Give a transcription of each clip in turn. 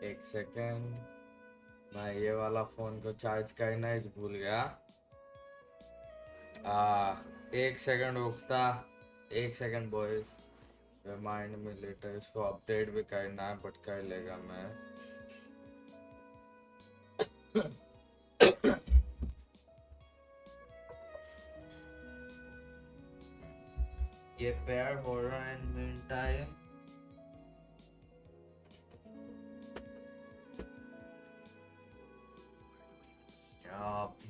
एक सेकेंड, मैं ये वाला फोन को चार्ज करना ही भूल गया। एक सेकेंड रुकता, एक second boys, remind me later. इसको अपडेट भी करना है बट कर लेगा मैं। ये पेयर हो रहा है in meantime.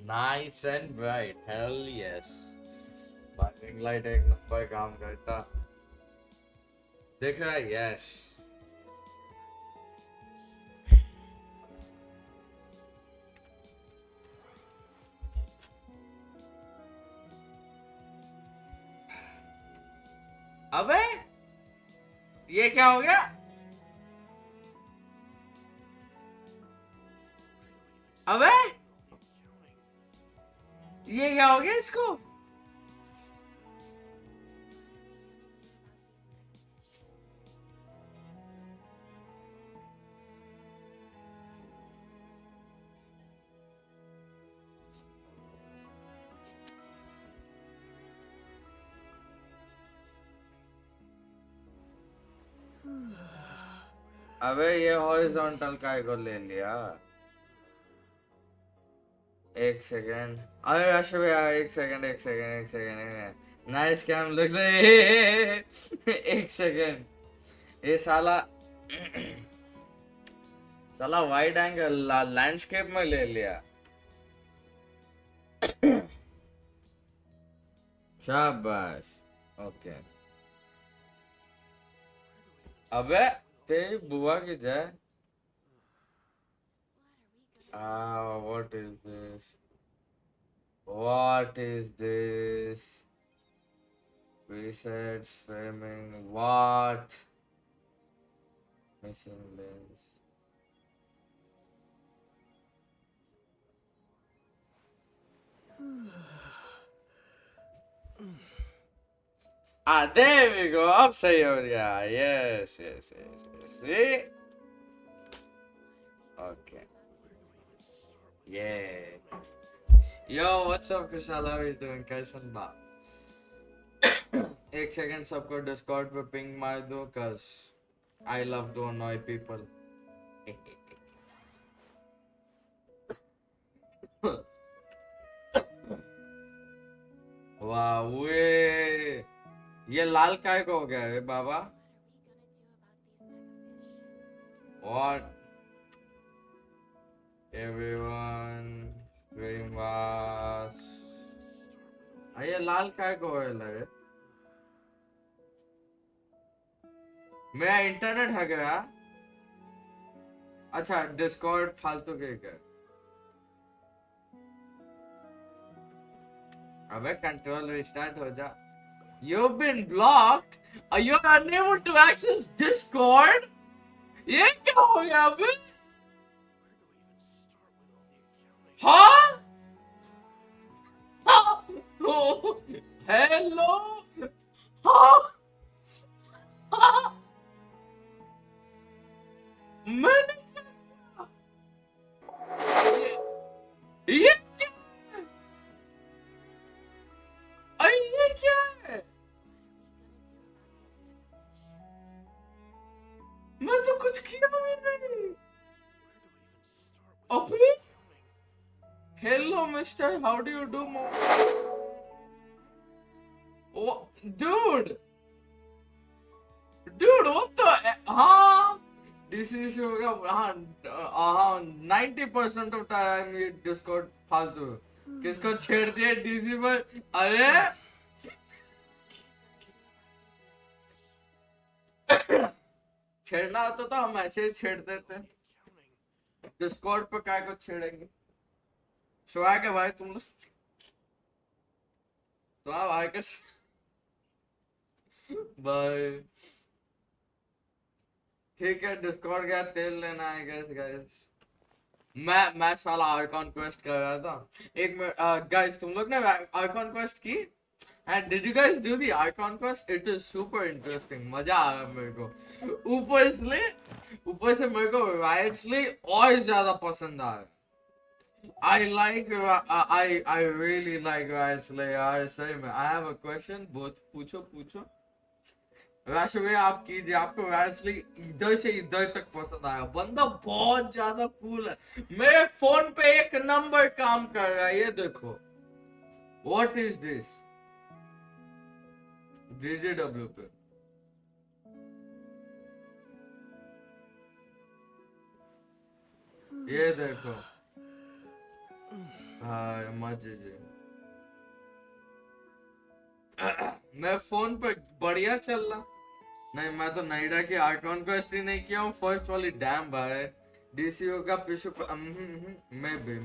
Nice and bright, hell yes. Parking light एक नंबर काम करता दिख रहा है, यस। अबे ये क्या हो गया? अबे ये क्या हो गया इसको? अबे ये हॉरिजॉन्टल काय को ले लिया? एक सेकेंड, अरे अशोक यार, एक सेकेंड एक सेकेंड एक सेकेंड, नाइस कैम लुक से। एक सेकेंड, ये साला साला वाइड एंगल लैंडस्केप में ले लिया। शाबाश, ओके। अबे तेरी बुआ की जय। what is this? What is this? Reset framing. What? Missing lens. There we go. अब सही हो गया. Yes. See? Okay. Yeah. Yo, what's up, Kushal? How are you doing? कैसन बा? एक सेकंड सबको डिस्कॉर्ड पे पिंग मार दो, cause I love to annoy people. वाह, ये लाल काय को हो गया है बाबा? What? Everyone very much. ये लाल काय को हो लगे? मेरा इंटरनेट है गया। अच्छा, डिस्कॉर्ड फालतू के क्या? अबे कंट्रोल रिस्टार्ट हो जा। You've been blocked. You're unable to access Discord. ये क्या हो गया अबे? हाँ? हेलो? हाँ? मैंने क्या किया? ये क्या है? अरे ये क्या है? मैं तो कुछ किया भी नहीं। अबे? Hello, mister. How do you do, Oh, dude, what the? हाँ, this is हाँ 90% of time ये Discord फालतू। किसको छेड़ दिया डीसी पर? अरे छेड़ना होता तो हम ऐसे ही छेड़ देते। डिस्कॉर्ड पे काय को छेड़ेंगे? स्वैग है भाई तुम लोग, तो आप आकर बाय। ठीक है, डिस्कॉर्ड गया तेल लेना है गाइस। मैं साला आइकॉन क्वेस्ट कर रहा था। एक मिनट गाइस, तुम लोग ने आइकॉन क्वेस्ट की? And did you guys do the Archon quest? It is super interesting. मजा आ रहा मेरे को। ऊपर से मेरे को राइट्सली और ज्यादा पसंद आ रहा है। I really like राइट्सली यार, सही में। I have a question, पूछो पूछो। राशि भैया आप कीजिए, आपको राइट्सली इधर से इधर तक पसंद आया। बंदा बहुत ज्यादा कूल है। मेरे फोन पे एक नंबर काम कर रहा है, ये देखो। What is this? GGW पे ये देखो। हाँ मजे जी। मैं फोन पे बढ़िया चल रहा। नहीं मैं तो नोएडा की आर्कॉन को स्ट्रीम नहीं किया हूँ, फर्स्ट वाली डैम भाई। डीसीओ का पिशु मैं भी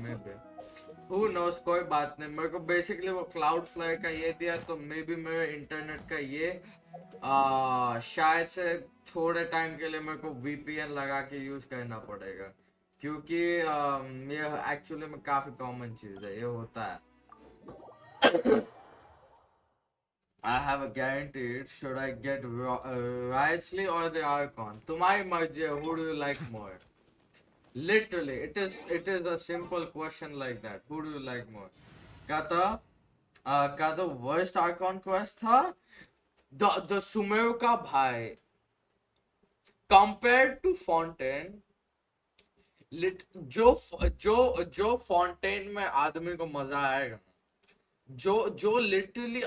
हु नोस, कोई बात नहीं। मेरे को बेसिकली वो क्लाउड फ्लायर का ये दिया, तो मे बी मेरे इंटरनेट का ये शायद से थोड़े टाइम के लिए मेरे को वीपीएन लगा के यूज करना पड़ेगा, क्योंकि ये एक्चुअली में काफी कॉमन चीज है, ये होता है। I have a guaranteed. Should I get Rightly or the Archon? तुम्हारी मर्जी है. Who do you like more? Literally, it is a simple question like that. Who do you like more? का तो worst Archon quest था the Sumeru का भाई. Compared to Fontaine, जो Fontaine में आदमी को मजा आएगा, जो लिटरली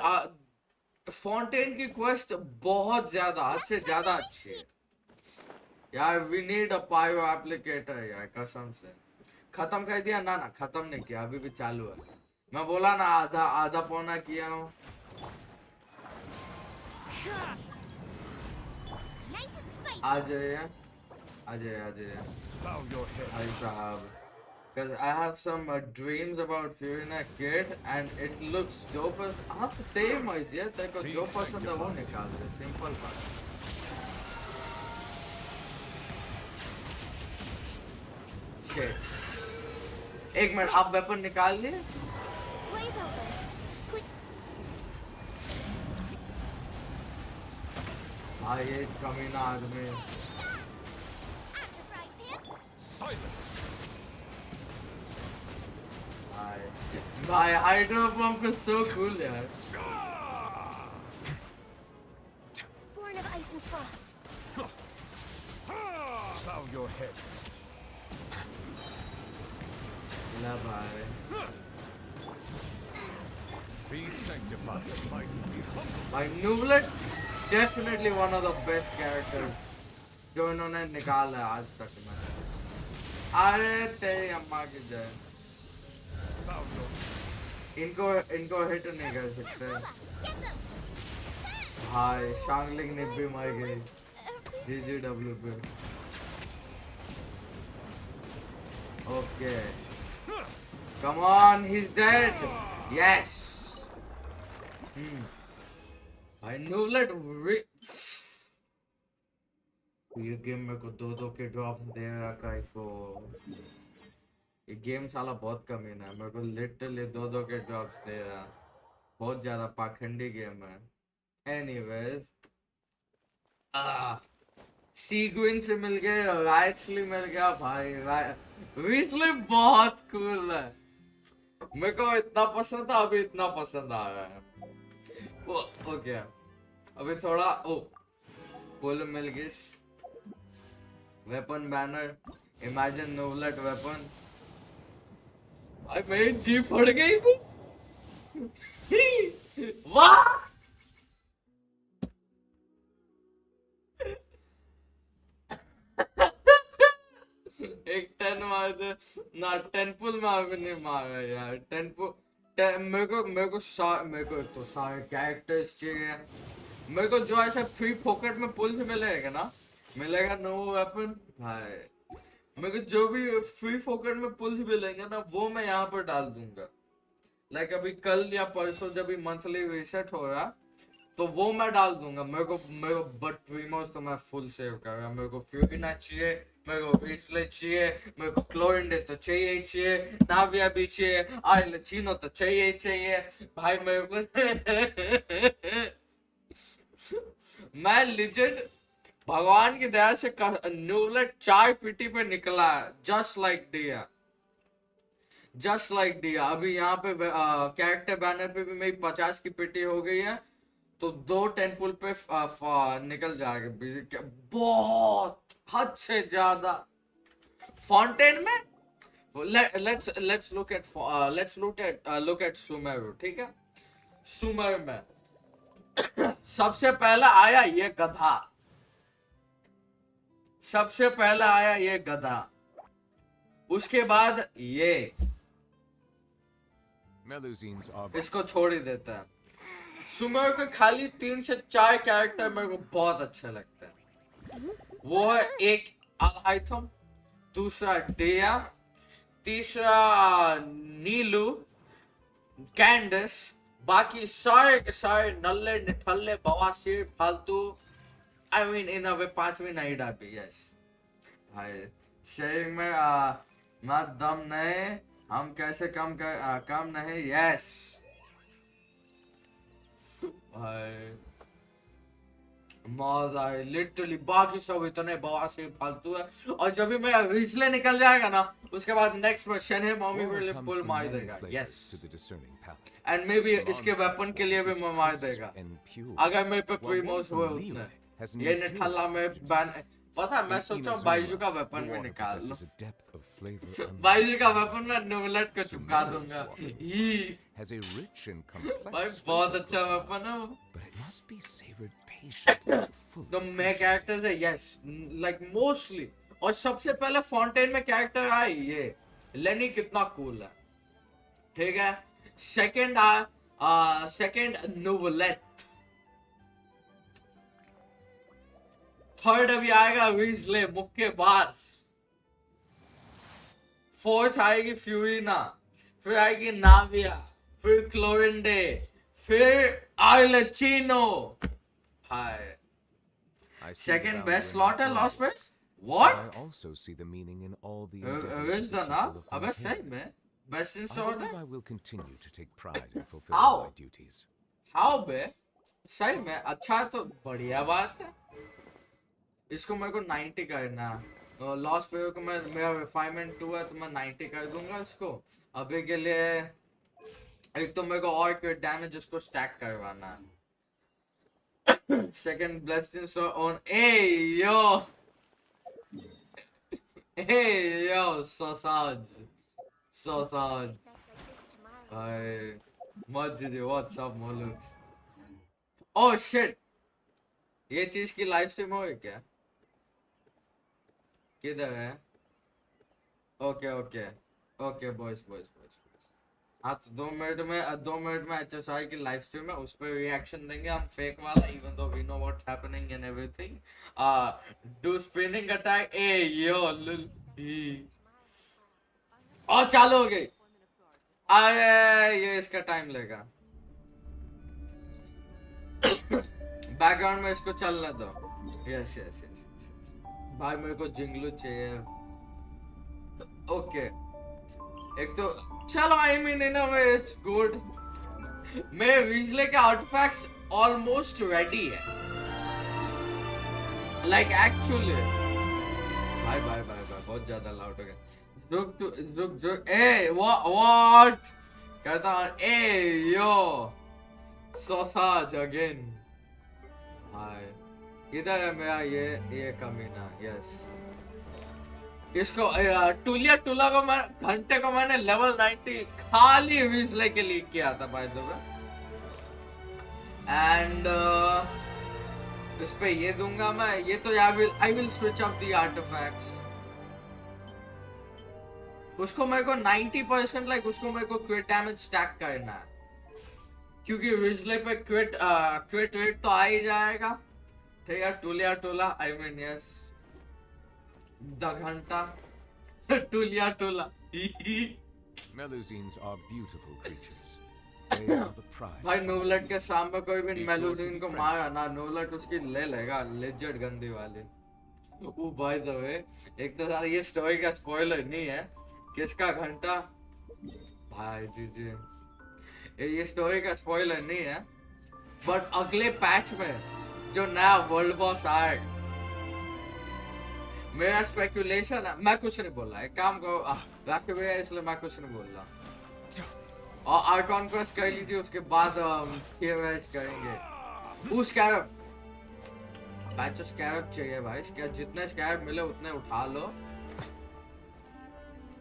फॉन्टेन की क्वेस्ट बहुत ज्यादा, हद से ज्यादा अच्छी है यार। वी नीड अ पायो एप्लीकेटर यार, कसम से। खत्म कर दिया ना? खत्म नहीं किया, अभी भी चालू है। मैं बोला ना आधा पौना किया हूँ। आ जाइए भाई साहब, because I have some dreams about being a kid and it looks dope as हाँ तो तेरी मर्जी है, तेरे को जो पसंद है वो निकाल दे, सिंपल बात। Okay. एक मिनट, आप वेपन निकाल लिए? हाँ ये कमीना आदमी। भाई hydro pump is so cool यार। Born of ice and frost. Bow your head. ला भाई। Be sanctified, mighty be humble. भाई Nuwu definitely one of the best characters जो इन्होंने निकाला है आज तक में। अरे तेरी अम्मा की जय। इनको हिट नहीं कर सकते भाई। शांगलिंग ने भी मर गई जीजीडब्ल्यू पे। Okay come on, he is dead. Yes भाई न्यूलेट ये गेम मेरे को दो के ड्रॉप्स दे रहा है को। ये गेम साला बहुत कमीना है, मेरे को लिटरली दो के ड्रॉप्स दे रहा। बहुत ज्यादा पाखंडी गेम है। एनीवेज सीक्वेंस से मिल गए, राइट्सली मिल गया भाई। राइट्सली बहुत कूल है, मेरे को इतना पसंद था, अभी इतना पसंद आ रहा है। ओके अभी थोड़ा पुल मिल गई। Weapon banner, imagine novelette weapon. भाई मेरी जीप फट गई थी। वाह एक 10 मार दे ना। 10 पुल में भी नहीं मारा यार। 10 पुल मेरे को तो सारे कैरेक्टर्स चाहिए। मेरे को जो ऐसा फ्री फोकट में पुल से मिलेगा ना, मिलेगा नो वेपन भाई। मेरे को जो भी फ्री फोकट में पुल्स मिलेंगे ना, वो मैं यहाँ पर डाल दूंगा। लाइक अभी कल या परसों जब भी मंथली रीसेट हो रहा, तो वो मैं डाल दूंगा। मेरे को बट प्रीमोस तो मैं फुल सेव कर रहा। मेरे को फ्यूरिना चाहिए, मेरे को रीसले चाहिए, मेरे को क्लोरिंडे तो चाहिए, नाविया भी चाहिए, आइल चीनो तो चाहिए भाई। मेरे को मैं लिजिट भगवान की दया से न्यूलेट 4 पीटी पे निकला है, जस्ट लाइक डिया, जस्ट लाइक डिया। अभी यहाँ पे कैरेक्टर बैनर पे भी मेरी 50 की पीटी हो गई है, तो 2 टेंपुल पे निकल जाएगा बहुत हद से ज्यादा। फाउंटेन में let's look at सुमेरु, ठीक है। सुमेरु में सबसे पहला आया ये गधा, सबसे पहला आया ये गधा, उसके बाद ये, Melusines are इसको छोड़ ही देता है। सुमेरु के खाली 3 से 4 कैरेक्टर मेरे को बहुत अच्छे लगते हैं। वो है एक अल्हाइथम, दूसरा डेया, तीसरा नीलू, कैंडस, बाकी सारे के सारे नल्ले निठल्ले बवासीर फालतू। आई मीन इन अ वे 5वीं नाइडा भी। यस भाई, शरीर में मत दम नहीं, हम कैसे कम नहीं। यस भाई, मौज आई लिटरली। बाकी सब इतने बवासीर फालतू है, और जब भी मेरा विजले निकल जाएगा ना, उसके बाद नेक्स्ट में शनि मम्मी War को comes पुल in मार many देगा। flavors yes, to the discerning palate. And may be The इसके monster वेपन के लिए भी is मैं मार crisp देगा, and pure, अगर मेरे पे while प्रीमोस one हुए from उतने। Liyue has an ये enduring निठल्ला में aftertaste. बैन, पता है मैं In सोचा Inazuma, बाइजू का the वेपन में water निकाल लूं। possesses a depth of flavor unlike Byju का any वेपन other. में न्यूलेट को चिपका दूंगा। ई Has a rich and भाई complex बहुत flavor अच्छा profile, वेपन है वो। but it must be savored patiently to fully तो मैं appreciate कैरेक्टर्स it. है यस, लाइक मोस्टली। और सबसे पहले फाउंटेन में कैरेक्टर आए ये लेनी, कितना कूल है, ठीक है। सेकंड नुवुलेट, थर्ड अभी आएगा विजले मुक्केबाज, फोर्थ आएगी फ्यूरिना, फिर आएगी नाविया, फिर क्लोरिंडे, फिर आर्लेचिनो। हाय, I see the second value best in slot है that lost value, place. but what? I also see the meaning in all the Is endeavors of the the ना? people of अबे सही Fontaine. में best in I sort believe है। I will continue to take pride in How? fulfilling my duties. How be, सही में अच्छा, तो बढ़िया बात है। इसको मेरे को 90 करना है। लॉस्ट वेव को मैं, मेरा रिफाइनमेंट 2 है तो मैं 90 कर दूंगा इसको। अभी के लिए एक तो मेरे को और क्रिट डैमेज उसको स्टैक करवाना है। सेकंड ब्लेस्ड इन ऑन ए यो सॉसाज सॉसाज भाई मत जी, व्हाट्सअप मोलुक्स। ओह शिट, ये चीज की लाइव स्ट्रीम हो क्या? किधर है? Okay okay okay boys boys boys. हाँ तो 2 मिनट में HSR की लाइव स्ट्रीम है, उस पर रिएक्शन देंगे हम फेक वाला, even though we know what's happening and everything. Do spinning attack ए यो लिल ई। और चालू हो गई। अरे ये इसका टाइम लेगा, बैकग्राउंड में इसको चलने दो। यस यस यस भाई, मेरे को जिंगलू चाहिए। ओके एक तो चलो, I mean in a way it's good. मेरे विजले के आर्टिफैक्ट्स ऑलमोस्ट रेडी है, लाइक एक्चुअली। भाई भाई भाई भाई बहुत ज्यादा लाउड हो गया। रुक ए व्हाट कहता हूँ, ए यो सॉसाज अगेन। हाय किधर है मेरा ये कमीना? यस, इसको टूलिया को मैं घंटे को मैंने लेवल 90 खाली विजले के लिए किया था बाय द वे। एंड इस पे ये दूंगा मैं, ये तो I will switch up the artefacts. उसको मेरे को 90% लाइक उसको मेरे को क्रिट डैमेज स्टैक करना है, क्योंकि विजले पे क्रिट रेट तो आ ही जाएगा, ठीक है। टूलिया आई मीन यस द घंटा टूलिया Melusines are beautiful creatures. They are the pride. भाई नोवलेट के सामने कोई भी Be sure मेलुजिन to को be मारा ना, नोवलेट उसकी ले लेगा लेजेंड गंदी वाली। ओ बाय द वे, एक तो सारा ये स्टोरी का स्पॉइलर नहीं है, किसका घंटा भाई जी, ये स्टोरी का स्पॉइलर नहीं है, बट अगले पैच में जो नया वर्ल्ड बॉस आएगा मेरा स्पेकुलेशन है, मैं कुछ नहीं बोल रहा, एक काम करो राखी भैया, इसलिए मैं कुछ नहीं बोल रहा। और आर्कॉन क्वेस्ट कर लीजिए, उसके बाद थियर करेंगे। स्कैरब, बैच स्कैरब चाहिए भाई, जितने स्कैरब मिले उतने उठा लो।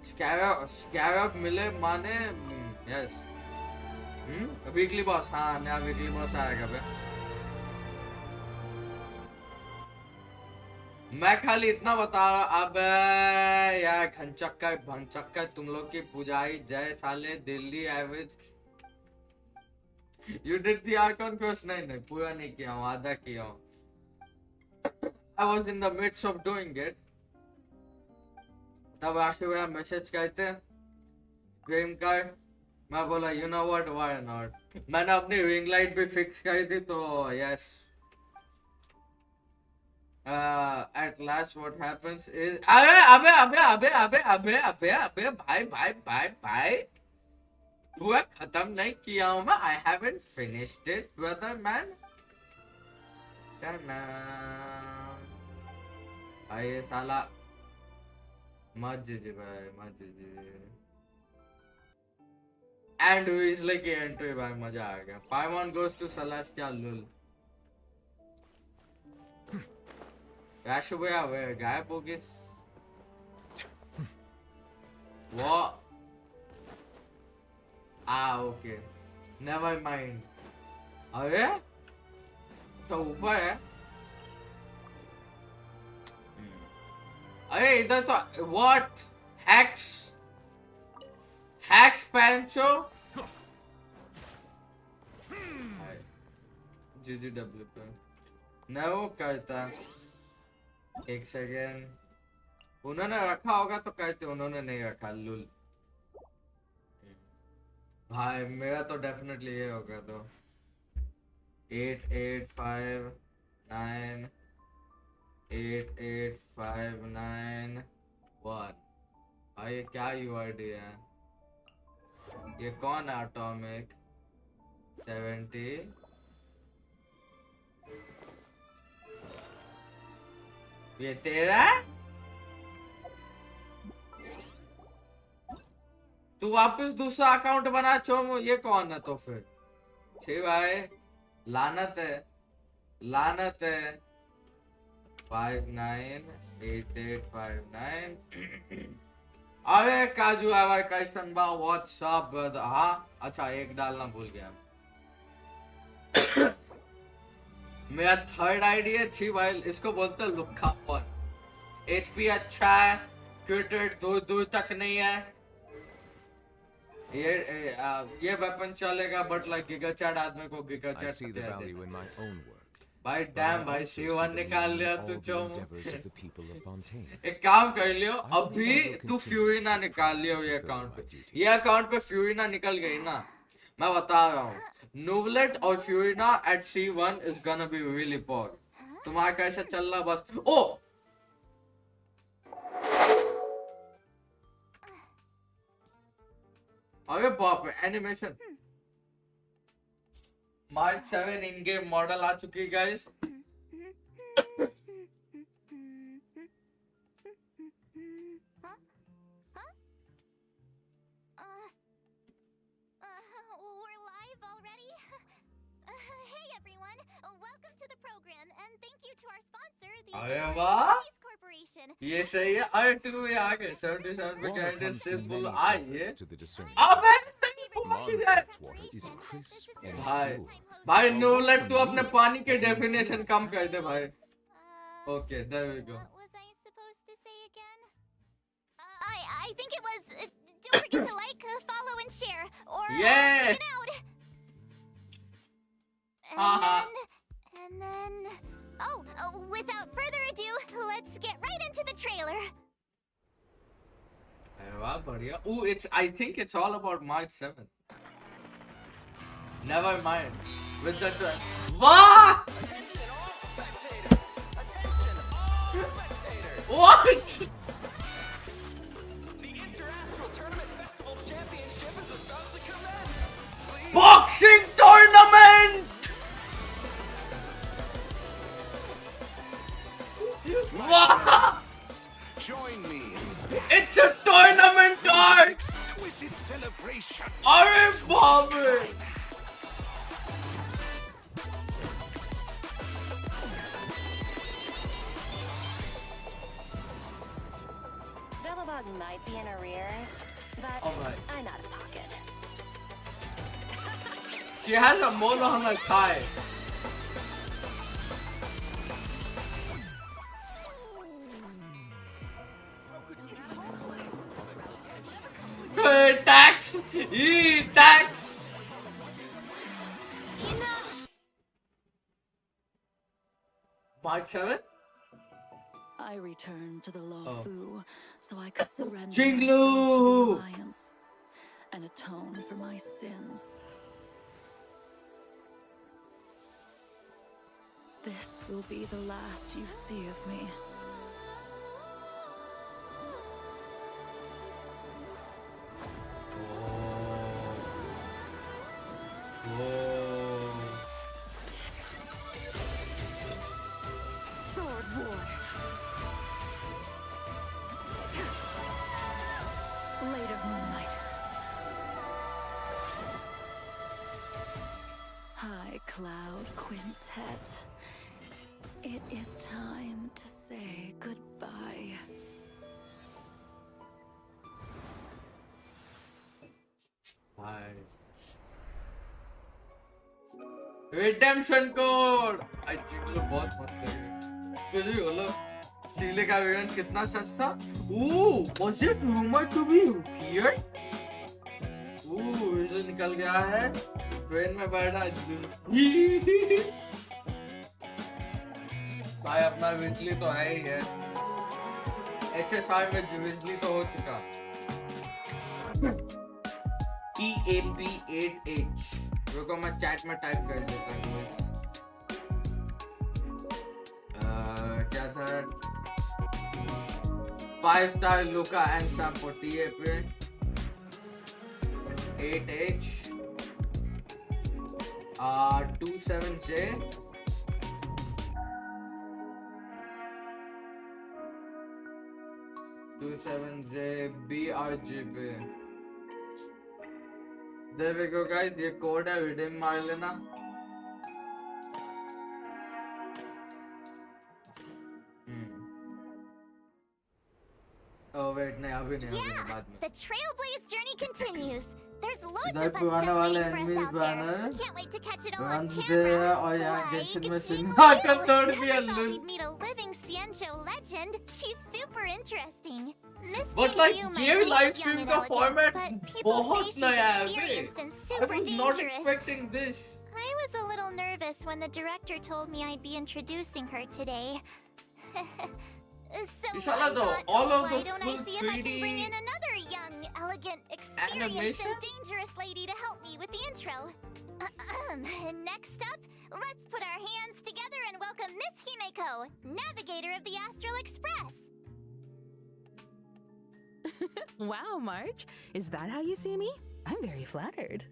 स्कैरब मिले माने यस। वीकली बॉस, हाँ नया वीकली बॉस आएगा बे। मैं खाली इतना बता रहा, अब यार घनचक्का भंचक्का तुम लोग की पुजाई जय साले Delhi average. You did the icon quest? नहीं पूरा नहीं किया हूँ, आधा किया हूँ। I was in the midst of doing it. तब आशु भैया मैसेज करते स्क्रीन कार्ड, मैं बोला you know what why not. मैंने अपनी रिंग लाइट भी फिक्स कर दी तो yes. At last what happens is अबे भाई पूरा खत्म नहीं किया हूँ मैं। I haven't finished it brother man। भाई ये साला मत जीजिए भाई, मत जीजिए। एंड वीजले की एंट्री भाई मजा आ गया। पाइमॉन गोस टू सेलेस्टियल लुल। राशु भैया वे गायब हो गए। वो ओके नेवर माइंड। अरे तो ऊपर है। अरे इधर तो व्हाट हैक्स पैंचो। जीजीडब्ल्यू पे न वो करता। एक सेकेंड, उन्होंने रखा होगा तो कहते, उन्होंने नहीं रखा लुल। भाई मेरा तो डेफिनेटली ये होगा। तो 8 8 5 9 8 8 5 9 1। भाई ये क्या यूआईडी है? ये कौन है? एटॉमिक 70। ये तेरा? तू वापस दूसरा अकाउंट बना चोमो। ये कौन है तो फिर? छी भाई लानत है, लानत है। 5 9 8 8 5 9। अरे काजू है भाई, कैसन बा? What's up brother. हाँ अच्छा एक डालना भूल गया। मेरा थर्ड आईडी है। छी भाई इसको बोलते हैं लुक्खा पर। एचपी अच्छा है, ट्विटर दूर दूर तक नहीं है। ये वेपन चलेगा बट लाइक गिगाचैट आदमी को गिगाचैट भाई। डैम भाई C1 निकाल लिया तू चोम। एक काम कर लियो, अभी तू फ्यूरिना निकाल लियो ये अकाउंट पे। ये अकाउंट पे फ्यूरिना निकल गई ना, मैं बता रहा हूँ। नूवलेट और फ्यूरिना eight C1 is gonna be really poor। तुम्हारा कैसा चल रहा बस? ओ अरे बाप रे, animation. Mark 7 in game model आ चुकी है guys. We're live already? Hey everyone, welcome to the program and thank you to our sponsor, the अरे वाह, Fizz Corporation. ये सही है। अरे तू ये आ गए 77 पे कैंडिडेट से बोल आइए। भाई भाई नूवलेट तू अपने पानी के डेफिनेशन कम कर दे भाई। Okay there we go. What was I supposed to say again? I think it was don't forget to like, follow and share or Yeah. check it out. And then without further ado, let's get right into the trailer. अरे वाह बढ़िया। I think it's all about March 7. Never mind. With the what? Attention all spectators! Attention all spectators! What? The Interastral Tournament Festival Championship is about to commence! Please Boxing tournament. Wow! Join me in It's a tournament art. exquisite celebration. अरे बाप रे. Bellabog might be in arrears, but Alright. I'm out of pocket. She has a mono on her thigh. Tax! Tax! March 7? I returned to the Lawfu so I could surrender Jinglu! myself to the Alliance and atone for my sins. This will be the last you see of me. Sword War. Blade of Moonlight. High Cloud Quintet. It is time to say goodbye. Hi. Redemption code! I Jinglu बहुत मस्त है. कुछ भी बोलो. सीले का villain कितना सच था? Ooh, was it rumored to be here? इसे निकल गया है. ट्रेन में बैठा. भाई अपना बिजली तो है ही है. HSR में बिजली तो हो चुका. TAP8H. रुको मैं चैट में टाइप कर देता हूँ. क्या था? 5-star Luca and Sam for TAP 8H 27J 27J BRGB. There we go guys, ये कोड है, रिडीम मार लेना. Oh wait, नहीं अभी नहीं, Yeah, बाद में. the Trailblaze journey continues. There's loads इधर of fun पुराने stuff वाले waiting for us enemies out there. banner. Can't wait to catch it all on Guns camera. there और यहाँ Like Genshin में Jingliu. सिन्हा का तोड़ Never दिया thought लुल. we'd meet a living Xianzhou legend. She's super interesting. Miss But like Jingliu might ये look live young stream and का elegant, format but people say बहुत she's नया है experienced bay. and I super was not dangerous. expecting this. I was a little nervous when the director told me I'd be introducing her today. So Inshallah I though, thought, all of why the don't I full see if I can bring 3D in another young, elegant, experienced, animation? and dangerous lady to help me with the intro. Next up, let's put our hands together and welcome Miss Himeko, navigator of the Astral Express. Wow, March. Is that how you see me? I'm very flattered.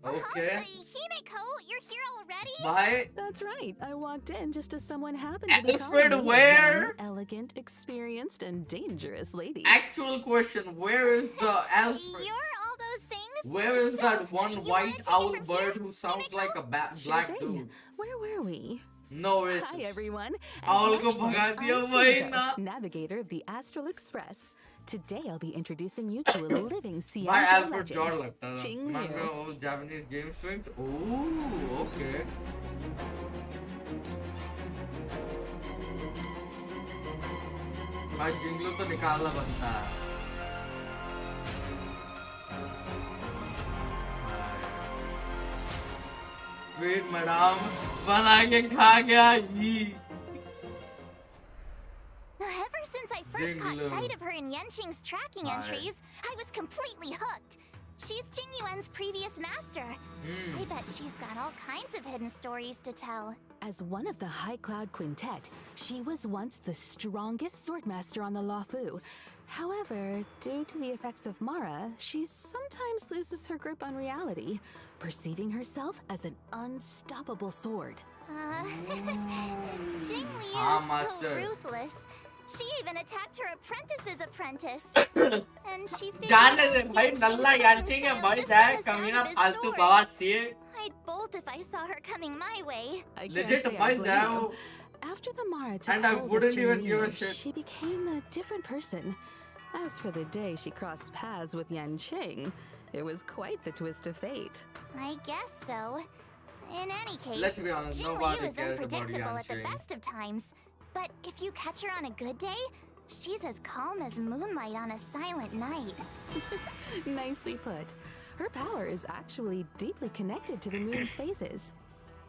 Okay. Himeko, you're here already? Bye. That's right. I walked in just as someone happened to be Alfred, calling me a where? young, elegant, experienced, and dangerous lady. Actual question, where is the Alfred? You're all those things? Where is So, that one you wanna white take it owl from bird here, who sounds Himeko? like a Sure black thing. dude? Where were we? No racist. Hi, everyone. As Owl को March said, भगा दिया I'm वही Himeko, ना. navigator of the Astral Express. Today, I'll be introducing you to a living भाई Xianzhou Alfred legend. George लगता था. Jing मैं Liu. वो Japanese game streams. Ooh, okay. भाई जिंगलू तो निकालना बनता है. वेट मैडम बना के खा गया ये. Ever since I first caught Jingliu. sight of her in Yenshing's tracking Hi. entries, I was completely hooked. She's Jingyuan's previous master. I bet she's got all kinds of hidden stories to tell. As one of the High Cloud Quintet, she was once the strongest swordmaster on the Lawfu. However, due to the effects of Mara, she sometimes loses her grip on reality, perceiving herself as an unstoppable sword. Jingliu Ah, is so master. ruthless. She even attacked her apprentice's apprentice. And she figured जाने out they that भाई she was Nalla fighting yachting है style भाई just जाए from the sound कमीना of his फालतू swords. बवासी है I'd bolt if I saw her coming my way. I can't legit say I भाई blame जाए you. वो After the Mara took and I hold of wouldn't even Jing give a Liu, shit. she became a different person. As for the day she crossed paths with Yan Qing, it was quite the twist of fate. I guess so. In any case, Let's be honest, Jing Liu nobody is cares about unpredictable Yan at the Qing. best of times. But if you catch her on a good day, she's as calm as moonlight on a silent night. Nicely put. Her power is actually deeply connected to the moon's phases.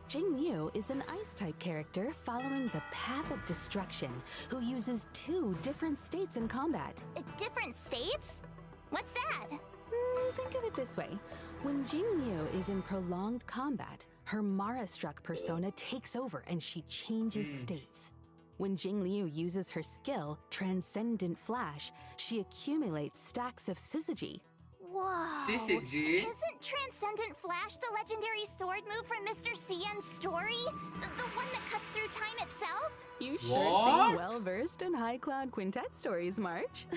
Jing Liu is an ice-type character following the path of destruction, who uses 2 different states in combat. Different states? What's that? Think of it this way. When Jing Liu is in prolonged combat, her Mara-struck persona takes over and she changes states. When Jing Liu uses her skill, Transcendent Flash, she accumulates stacks of syzygy. Whoa. CCG? Isn't Transcendent Flash the legendary sword move from Mr. Cien's story? The one that cuts through time itself? You sure What? seem well-versed in High Cloud Quintet stories, March.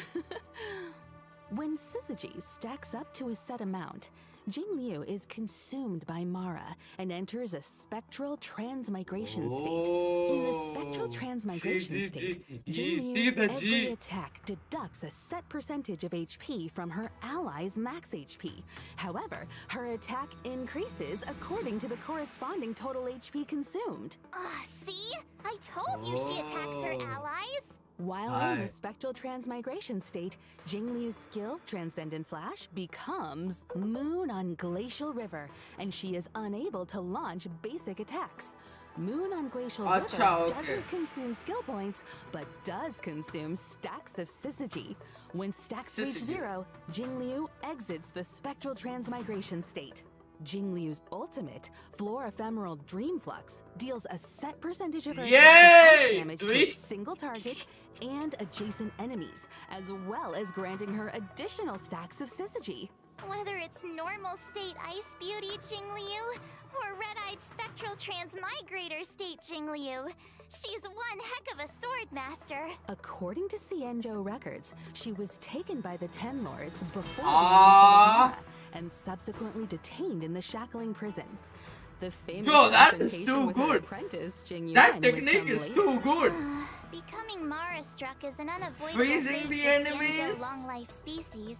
When syzygy stacks up to a set amount, Jing Liu is consumed by Mara and enters a spectral transmigration state. In the spectral transmigration state, Jing Liu's every attack deducts a set percentage of HP from her ally's max HP. However, her attack increases according to the corresponding total HP consumed. See? I told you she attacks her allies. While in the spectral transmigration state, Jing Liu's skill, Transcendent Flash, becomes Moon on Glacial River, and she is unable to launch basic attacks. Moon on Glacial River doesn't consume skill points, but does consume stacks of syzygy. When stacks reach 0, Jing Liu exits the spectral transmigration state. Jing Liu's ultimate, Floor Ephemeral Dream Flux, deals a set percentage of her attack with ice damage to a single target and adjacent enemies, as well as granting her additional stacks of syzygy. Whether it's normal state Ice Beauty Jing Liu or red-eyed spectral transmigrator state Jing Liu, she's one heck of a sword master. According to Xianzhou records, she was taken by the Ten Lords before the onset of Mara and subsequently detained in the shackling prison. The famous that is confrontation too with her good. apprentice, Jing Yuan, That would technique come is later. too good. Becoming Mara-struck is an unavoidable Freezing fate the for enemies? Xianzhou long-life species.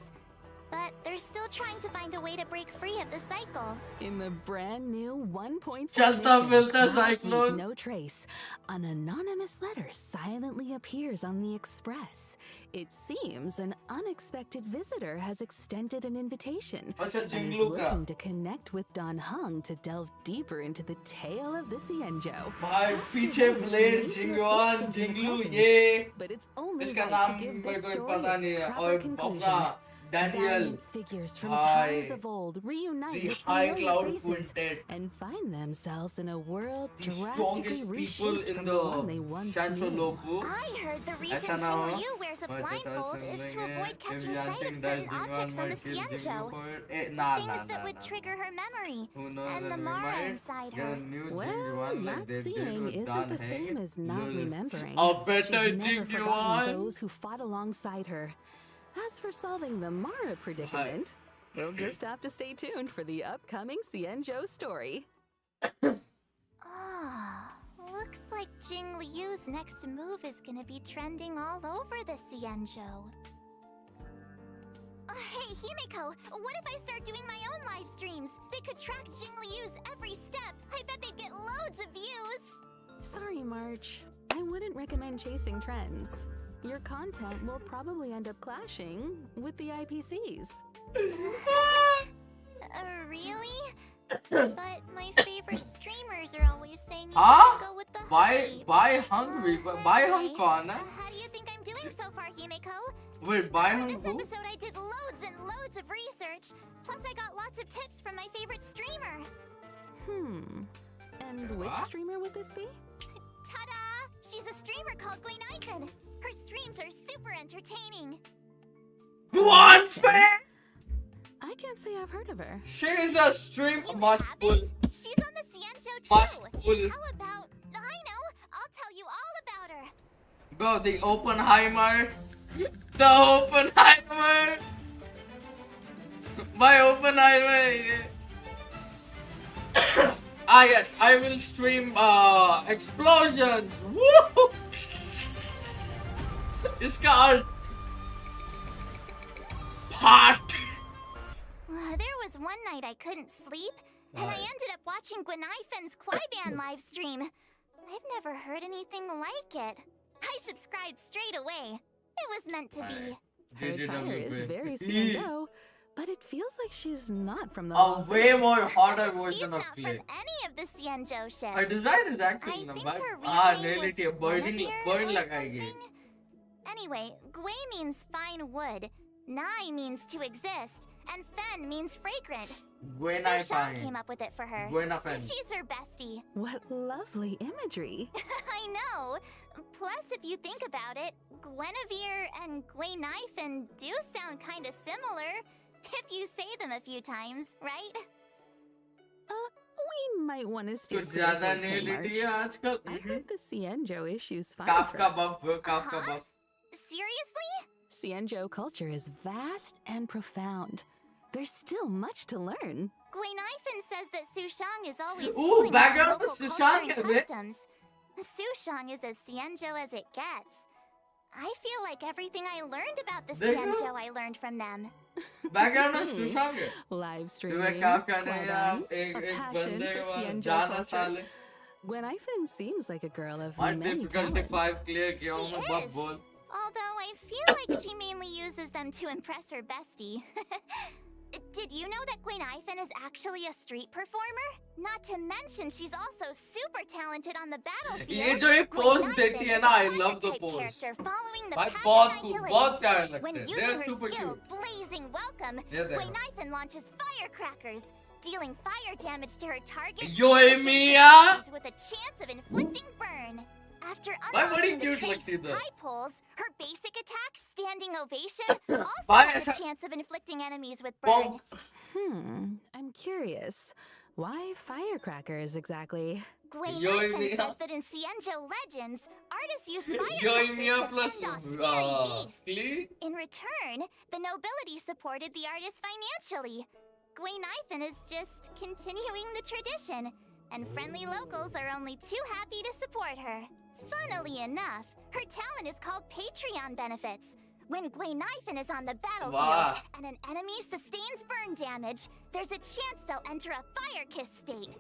But they're still trying to find a way to break free of the cycle. In the brand new 1.4 Chalta mission, milta Clouds cyclone. Leave No Trace, an anonymous letter silently appears on the Express. It seems an unexpected visitor has extended an invitation Acha, and is Jinglu ka. looking to connect with Dan Heng to delve deeper into the tale of the Xianzhou. भाई Past पीछे events blade may feel जिंगवान distant in the जिंगलू present, ये but it's only इसका right नाम to give मेरे this को story पता its नहीं है proper और conclusion. अपना Daniel Valiant figures from Hi. times of old reunite the with High familiar Cloud faces Quintet, and find themselves in a world the drastically strongest people reshaped in from the the one they once Shansho knew. Lofu. I heard the reason ऐसा ना Jing हो Liu wears a और blindfold is to avoid catching sight of If certain objects on the Xianzhou. Things that would trigger her memory and the Mara inside her. Well, not seeing isn't the same as not remembering. Oh, better She's never Jing forgotten Yuan. those who fought alongside her. As for solving the Mara predicament, we'll just have to stay tuned for the upcoming Xianzhou story. Looks like Jing Liu's next move is gonna be trending all over the Xianzhou. Hey, Himeko, what if I start doing my own live streams? They could track Jing Liu's every step. I bet they'd get loads of views. Sorry, March. I wouldn't recommend chasing trends. Your content will probably end up clashing with the IPCs. Really? But my favorite streamers are always saying you Huh? gotta go with the Buy hype. hungry, buy hung Anyway, कौन है? How do you think I'm doing so far, Himeko? Wait, buy For hung this who? episode, I did loads and loads of research. Plus, I got lots of tips from my favorite streamer. And which What? streamer would this be? Ta-da! She's a streamer called Glenaikon. Her streams are super entertaining. One fan. I can't say I've heard of her. She's a stream You must pull. haven't? She's on the Xianzhou too. Must pull. How about... I know! I'll tell you all about her. Bro, the Oppenheimer. The Oppenheimer. My Oppenheimer. Ah yes, I will stream explosions. Woo! इसका alt. Part. There was one night I couldn't sleep, and I ended up watching Gwenifen's Quaiban live stream. I've never heard anything like it. I subscribed straight away. It was meant to be. Her attire is very JJWP. CNO, but it feels like she's not from the A way more hotter She's version of not from Clay. any of the Cienjo ships. Her design is actually I think number. her real Ah, name nail was it here. Burn Guinevere or लगाएगी. something. Anyway, Gui means fine wood, Nai means to exist, and Fen means fragrant. Gwen So I Sean find. came up with it for her. Gwen I find. She's her bestie. What lovely imagery. I know. Plus, if you think about it, Guinevere and Gwenifin do sound kind of similar. If you say them a few times, right? We might want to steer कुछ clear of ज़्यादा it, nail it March. here आजकल. I heard the Cienjo issues fine. Kafka buff, bro. Kafka buff. Seriously? Cienjo culture is vast and profound. There's still much to learn. Gwenifin says that Sushang is always Ooh, schooling about background local with culture Sushang and है बे. customs. Sushang is as Cienjo as it gets. I feel like everything I learned about the देखो. Cienjo I learned from them. Background में सुशांग है. Live तुम्हें streaming, Kafka ने Quaiban, यार a एक passion बंदे for के पास Cienjo जाना culture. साले. Gwenifin seems like a girl of और many difficulty talents. 5 clear किया हूँ She मैं बफ is. बोल. Although I feel like she mainly uses them to impress her bestie. Did you know that Gwenifin is actually a street performer? Not to mention she's also super talented on the battlefield. ये जो ये pose Gwenifin देती है is ना, a I love the fire-type pose. character following the भाई path बहुत of cool, annihilation. बहुत प्यारे लगते When हैं. using They're her super skill, cute. Blazing Welcome, ये देखो. Gwenifin launches firecrackers, dealing fire damage to her target Yo, adjacent Mia! enemies with a chance of inflicting burn. After भाई बड़ी unlocking the cute trace लगती थी. high pulls, her basic attack, Standing Ovation, also भाई has a ऐसा chance of inflicting enemies with burn. bonk. I'm curious. Why firecrackers exactly? Gwenifin Mia. says that in Cienjo legends, artists use Yo, firecrackers Mia to plus fend off scary beasts. Klee. In return, the nobility supported the artist financially. Gwenifin is just continuing the tradition, and friendly locals are only too happy to support her. Funnily enough, her talent is called Patreon benefits. When Gwenifin is on the battlefield Wow. and an enemy sustains burn damage, there's a chance they'll enter a Fire Kiss state.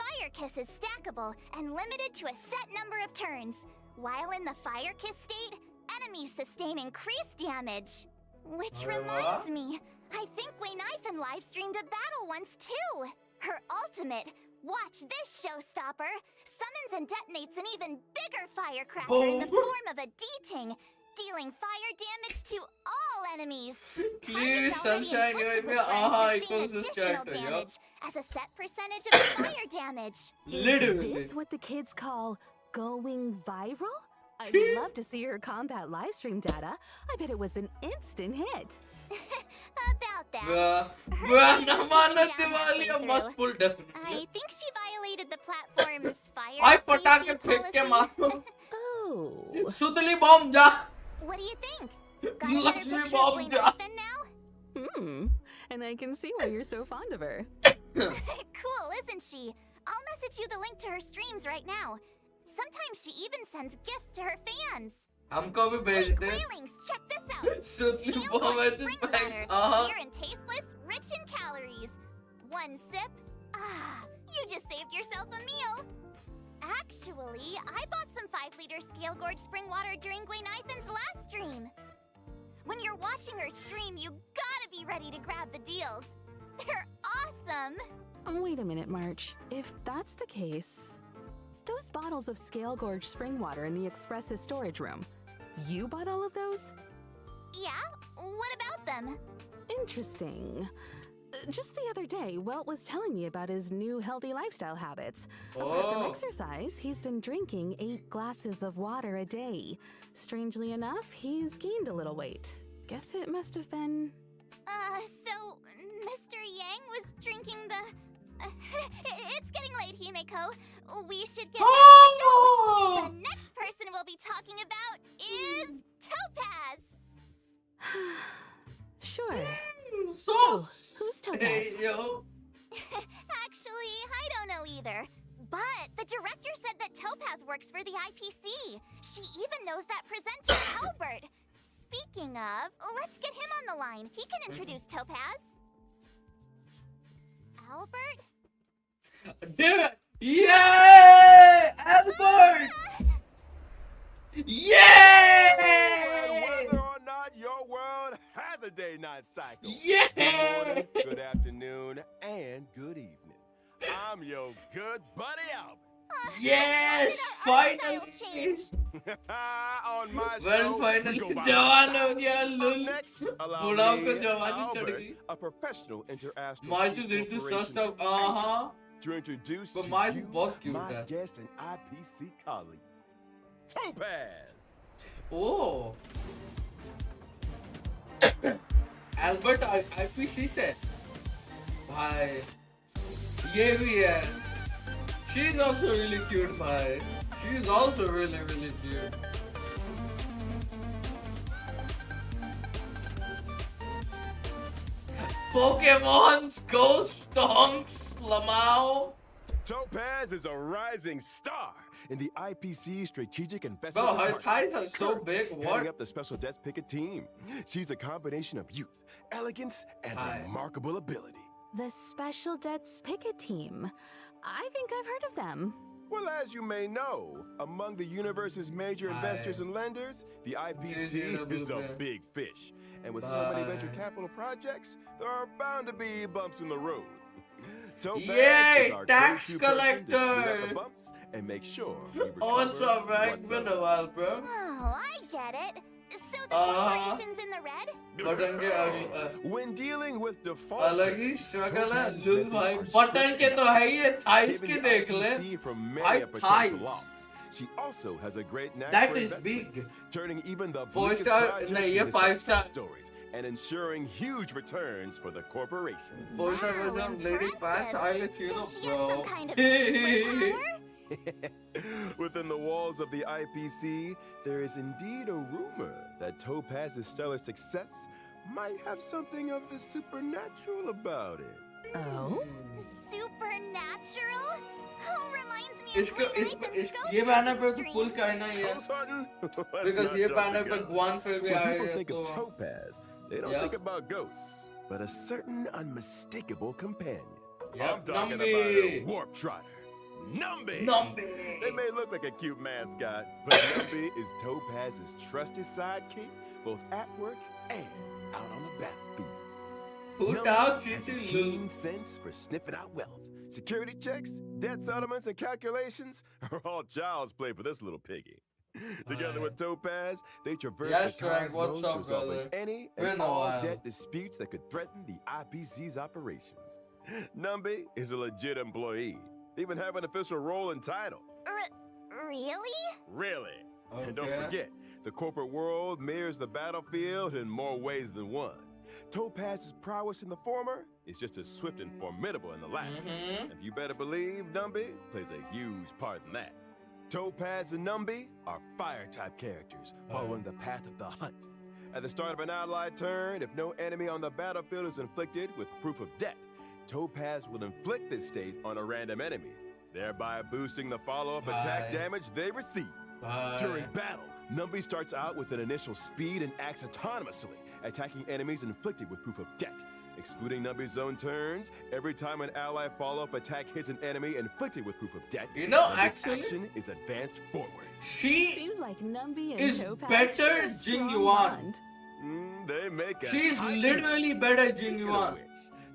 Fire Kiss is stackable and limited to a set number of turns. While in the Fire Kiss state, enemies sustain increased damage. Which Arre reminds wah. me, I think Gwenifin live streamed a battle once too. Her ultimate, watch this showstopper, summons and detonates an even bigger firecracker in the Boom. form of a D-ting, dealing fire damage to all enemies. Klee, Targets already sunshine inflicted में with burn aha sustain equals this additional character, damage as a set percentage of fire damage. Literally. Is this what the kids call going viral? I'd love to see her combat livestream data. I bet it was an instant hit. About that. Bruh, Her bruh, name ना is मानो taken down Diwali halfway must through. pull definitely. I think she violated the platform's fire भाई safety पटाखे फेंक के policy. मारो. Oh. सुतली bomb जा. What do you think? Got a better Lakshmi picture of bomb ja. Gwenifin now? And I can see why you're so fond of her. Cool, isn't she? I'll message you the link to her streams right now. Sometimes she even sends gifts to her fans. हमको भी भेज Hey, they. Quailings, check this out. सुतली Scale bomb Point ऐसे spring bags. water, clear and tasteless, rich in calories. One sip. Ah, you just saved yourself a meal. Actually, I bought some 5-liter Scale Gorge spring water during Gwenifin's last stream. When you're watching her stream, you gotta be ready to grab the deals. They're awesome. Wait a minute, March. If that's the case, those bottles of Scale Gorge spring water in the Express's storage room, you bought all of those? Yeah, what about them? Interesting. Just the other day, Welt was telling me about his new healthy lifestyle habits. Apart from Oh. exercise, he's been drinking 8 glasses of water a day. Strangely enough, he's gained a little weight. Guess it must have been... So Mr. Yang was drinking the It's getting late, Himeko. We should get back to the show. Oh! The next person we'll be talking about is Topaz. Sure. So, who's Topaz? Hey, yo. Actually, I don't know either. But the director said that Topaz works for the IPC. She even knows that presenter, Albert. Speaking of, let's get him on the line. He can introduce Topaz. Albert? Dude! Yay! Albert! Yay! Whether or not your world has a day-night cycle. Yay! Good morning, good afternoon, and good evening. I'm your good buddy Albert. Yes! Finally! Finally! On my Well, show, finally, we go by जवान हो style. गया Up लुल. next, allow बुढ़ाओ me, को जवानी चढ़ Albert, गई. a professional inter-astral Mine peace is into corporation such stuff. to introduce But to mine you बहुत cute my है. guest and IPC colleague, Topaz. Oh. Albert IPC से. भाई. ये भी है. She's also really cute, भाई. She's also really cute. Pokemon's Ghost Stonks Lamau. Topaz is a rising star in the IPC Strategic Investment Bro, her Department. thighs are so Currently big. Heading What? up the Special Desk Picket team. She's a combination of youth, elegance, and Hi. remarkable ability. The Special Debts Picket Team. I think I've heard of them. Well, as you may know, among the universe's major Hi. investors and lenders, the IPC is a big fish. And with so many venture Bye. capital projects, there are bound to be bumps in the road. Topaz Yay, is our tax go-to person to smooth out collector. the bumps and make sure we recover What's up, right? what's Been up. a while, bro. Oh, I get it. So the corporation's in the red? Button के When dealing with default, अलग ही struggle है लुल भाई button के तो है ही है thighs के देख ले from भाई many a potential thighs loss. She also has a great knack That for is investments, big. turning even the 4-star bleakest नहीं, projects ये into 5-star. success stories and ensuring huge returns for the corporation. Four star Wow, version lady pants impressive. I'll let you know, Does she have some bro. kind of superpower? Within the walls of the IPC, there is indeed a rumor that Topaz's stellar success might have something of the supernatural about it. Oh? Supernatural? Oh, reminds me of इसको Gwen Nathan's ये ghost banner पे hunting तो pull streams. करना ही है Ghost hunting? Let's because not ये jump banner the पे gun. Guan फिर भी When आ people रही है think of तो Topaz, they don't Yep. think about ghosts, but a certain unmistakable companion. Yep, I'm talking Numby. about a warp trotter. Numby! Numby. They may look like a cute mascot, but Numby is Topaz's trusted sidekick, both at work and out on the battlefield. Put Numby out has a Chichi keen Lul. sense for sniffing out wealth. Security checks, debt settlements, and calculations are all child's play for this little piggy. Together with Topaz, they traverse Yes, the Frank, cosmos, what's up, resolving brother? any Been and a all while. debt disputes that could threaten the IPC's operations. Numby is a legit employee. They even have an official role and title. Really? Really. And don't Okay. forget, the corporate world mirrors the battlefield in more ways than one. Topaz's prowess in the former is just as swift and formidable in the latter. Mhm. And you better believe Numby plays a huge part in that. Topaz and Numby are fire-type characters following the path of the hunt. At the start of an allied turn, if no enemy on the battlefield is inflicted with proof of death, Topaz will inflict this state on a random enemy, thereby boosting the follow-up attack Aye. damage they receive. Bye. During battle, Numby starts out with an initial speed and acts autonomously, attacking enemies inflicted with proof of death. Excluding Numby's own turns, every time an ally follow-up attack hits an enemy inflicted with proof of death, You know, Numby's actually- action is advanced forward. She Seems like Numby and is Topaz better share a Jing strong Yuan. bond. They make a She's tight literally better Speaking Jing of Yuan. which,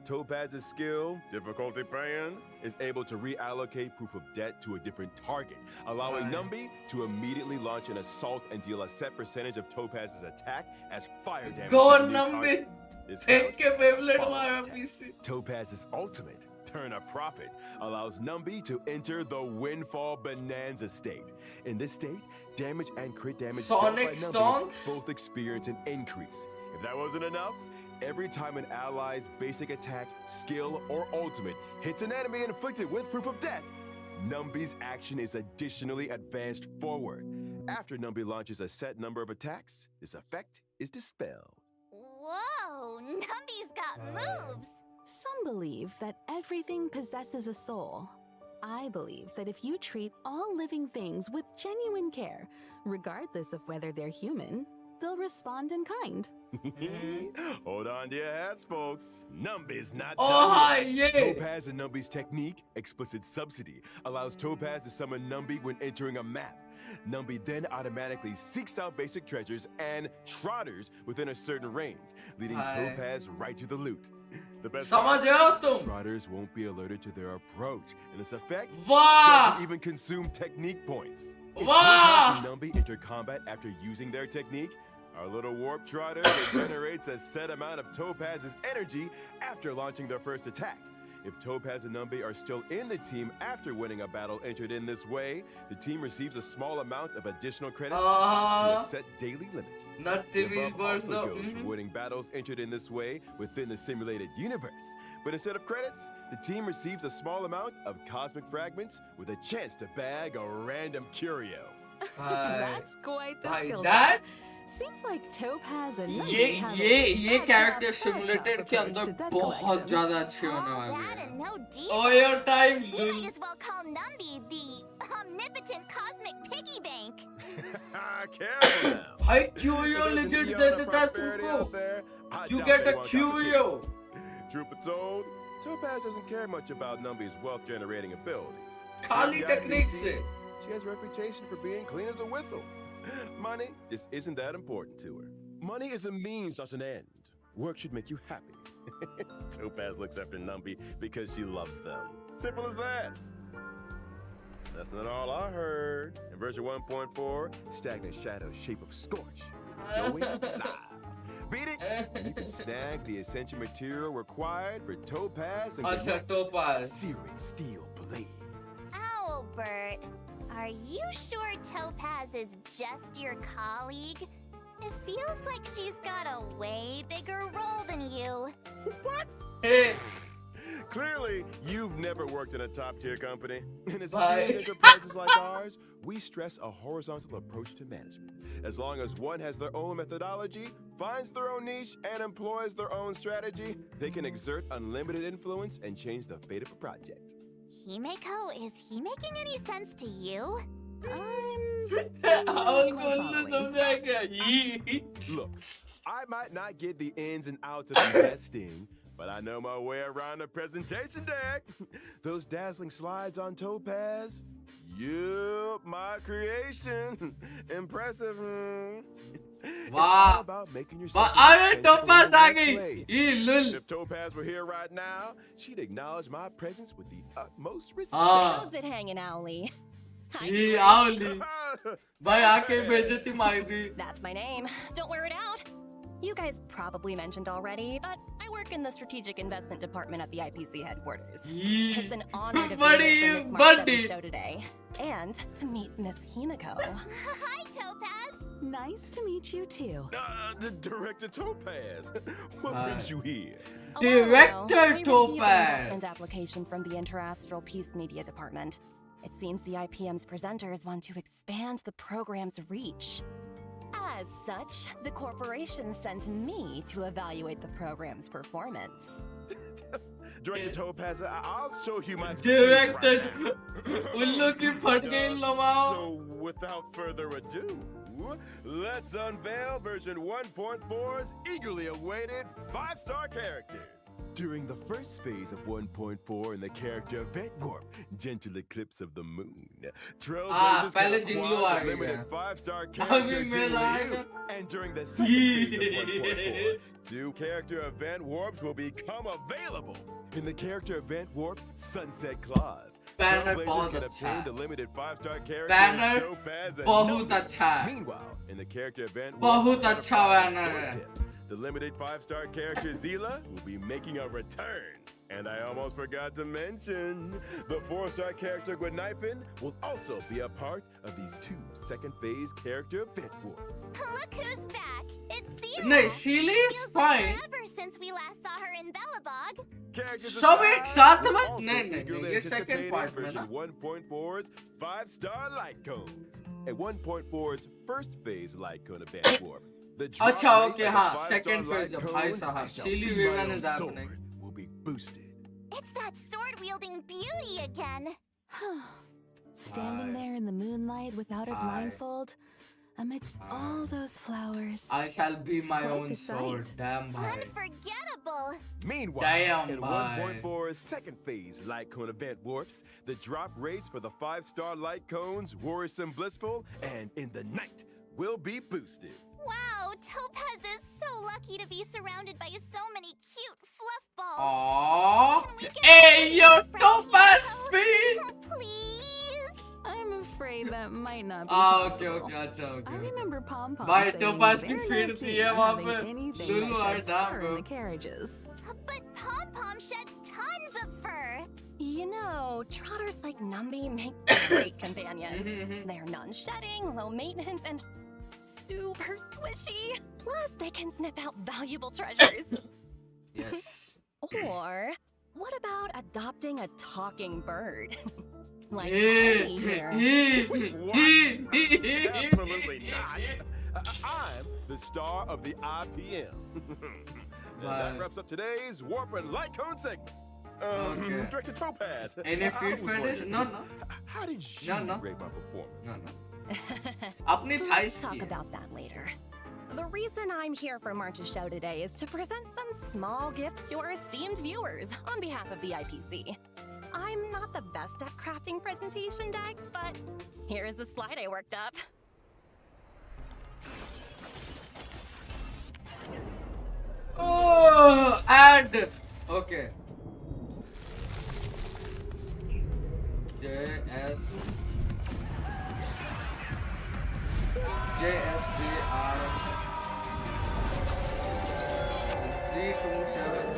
Topaz's skill, difficulty pan, is able to reallocate proof of debt to a different target, allowing Right. Numby to immediately launch an assault and deal a set percentage of Topaz's attack as fire damage. Go to the new Numby. target. This फेंक counts के as a Beyblade follow-up मारा attack. पीछे. Topaz's ultimate, Turn a Profit, allows Numby to enter the Windfall Bonanza state. In this state, damage and crit damage dealt by Sonic Numby Stonks? both experience an increase. If that wasn't enough, every time an ally's basic attack, skill, or ultimate hits an enemy inflicted with proof of death, Numby's action is additionally advanced forward. After Numby launches a set number of attacks, this effect is dispelled. Whoa, Numby's got moves! Some believe that everything possesses a soul. I believe that if you treat all living things with genuine care, regardless of whether they're human, they'll respond in kind. Hold on to your hats, folks. Numby's not Oh, done yet. yeah. Topaz and Numby's technique, Explicit Subsidy, allows Topaz to summon Numby when entering a map. Numby then automatically seeks out basic treasures and trotters within a certain range, leading Hi. Topaz right to the loot. The best समझ रहे हो तुम? trotters won't be alerted to their approach, and this effect वाह! doesn't even consume technique points. If Wow! Topaz and Numby enter combat after using their technique, our little warp trotter regenerates a set amount of Topaz's energy after launching their first attack. If Topaz and Numby are still in the team after winning a battle entered in this way, the team receives a small amount of additional credits to a set daily limit. Not The TV above birds also though. goes for winning battles entered in this way within the simulated universe. But instead of credits, the team receives a small amount of cosmic fragments with a chance to bag a random curio. That's quite the भाई, skill that- set. Seems like Topaz and Numby ये have ये a character back-up simulated के approach अंदर to debt बहुत collection. ज़्यादा अच्छे होने All वाले that हैं. and no deal. Oh, your time, We Lil. might as well call Numby the omnipotent cosmic piggy bank. Careful now. भाई If curio there's an legit eon they of देता prosperity out तुमको. there, I You doubt get they a want curio. competition. Truth be told, Topaz doesn't care much about Numby's wealth-generating abilities. खाली The technique IPC, से. She has a reputation for being clean as a whistle. Money just isn't that important to her. Money is a means, not an end. Work should make you happy. Topaz looks after Numby because she loves them. Simple as that. That's not all I heard. In version 1.4, Stagnant Shadow's Shape of Scorch will be going live. Beat it, and you can snag the essential material required for Topaz and अच्छा Topaz. Searing Steel Blade. Owlbert, are you sure Topaz is just your colleague? It feels like she's got a way bigger role than you. What? Hey. Clearly, you've never worked in a top-tier company. In Bye. esteemed enterprises like ours, we stress a horizontal approach to management. As long as one has their own methodology, finds their own niche, and employs their own strategy, they can exert unlimited influence and change the fate of a project. Himeko, is he making any sense to you? और बोलने समझाएगा. Look, I might not get the ins and outs of investing, but I know my way around a presentation deck. Those dazzling slides on Topaz, yup, my creation. Impressive. It's all वाह. about making yourself अरे indispensable Topaz in the आ गई. workplace. ये लुल. If Topaz were here right now, she'd acknowledge my presence with the utmost respect. हाँ. How's it hanging, Owly? ये आवली. भाई आके बेइज्जती मार दी. That's my name. Don't wear it out. You guys probably mentioned already, but I work in the Strategic Investment Department at the IPC headquarters. It's an honor to be here for Miss March buddy. show today, and to meet Miss Himeko. Hi, Topaz. Nice to meet you too. The Director Topaz. What Hi. brings you here? A while ago, Director we received an Topaz. investment application from the Interastral Peace Media Department. It seems the IPM's presenters want to expand the program's reach. As such, the corporation sent me to evaluate the program's performance. Director Topaz, I'll show you my Directed. expertise right now. उल्लू की फट गई लमाओ. So, without further ado, let's unveil version 1.4's eagerly awaited 5-star characters. During the first phase of 1.4 in the character Event Warp, Gentle Eclipse of the Moon, Trailblazers पहले can जिंगलू acquire uh the गया. limited 5-star अभी character मेरा Jingle आएगा. You. And during the second phase of 1.4, 2 character Event Warps will become available. In the character Event Warp, Sunset Claws, Banner Trailblazers बहुत can अच्छा obtain है. the limited 5-star characters Banner Topaz and बहुत Numby. अच्छा है. Meanwhile, in the character Event बहुत Warp, अच्छा Butterfly and banner है. Swordtip, the limited 5-star character Zila will be making a return. And I almost forgot to mention, the 4-star character Gwenifin will also be a part of these 2 second phase character event warps. Look who's back! It's Zila! No, Sheila is Feels like fine. forever since we last saw her in Bellabog. Characters सब एक साथ aside, में? also नहीं, eagerly ये second anticipated part में version ना? 1.4's 5-star light cones. And 1.4's first phase light cone event warp. The drop अच्छा, rate okay, of the हाँ, 5-star second light phase, cone, भाई I साहब, shall Sheila be my Vivian own is happening. sword, will be boosted. It's that sword-wielding beauty again. Standing Aye. there in the moonlight without a Aye. blindfold, amidst all those flowers. I shall be my Quite own the sword. sight. Damn भाई. Unforgettable. Meanwhile, Damn, in bhai. 1.4's second phase light cone event warps, the drop rates for the 5-star light cones, worrisome blissful, and in the night will be boosted. Wow, Topaz is so lucky to be surrounded by so many cute fluff balls. Aww. Can we get Hey, yo, express Topaz yellow? feet. Please? I'm afraid that might not be Ah, okay, possible. okay, अच्छा, I okay. remember Pom Pom भाई, saying Topaz की they're feet no थी keen है on वहाँ having पे. anything Lulu that और sheds Dam fur को. in the carriages. But Pom Pom sheds tons of fur. You know, trotters like Numby make great companions. They're non-shedding, low maintenance, and super squishy. Plus, they can sniff out valuable treasures. Yes. Or, what about adopting a talking bird? Like Eh, Honey here. Wait, what? Absolutely not. I'm the star of the IPM. And that Bye. wraps up today's Warp and Light Cone segment. Okay. Director Topaz. Any I feet was fetish? wondering, No, no. How did you No, no. rate my performance? No, no. अपनी Let's thighs talk की है. about that later. The reason I'm here for March's show today is to present some small gifts to our esteemed viewers on behalf of the IPC. I'm not the best at crafting presentation decks, but here is a slide I worked up. Oh, ad. Okay. JS JSBR Z27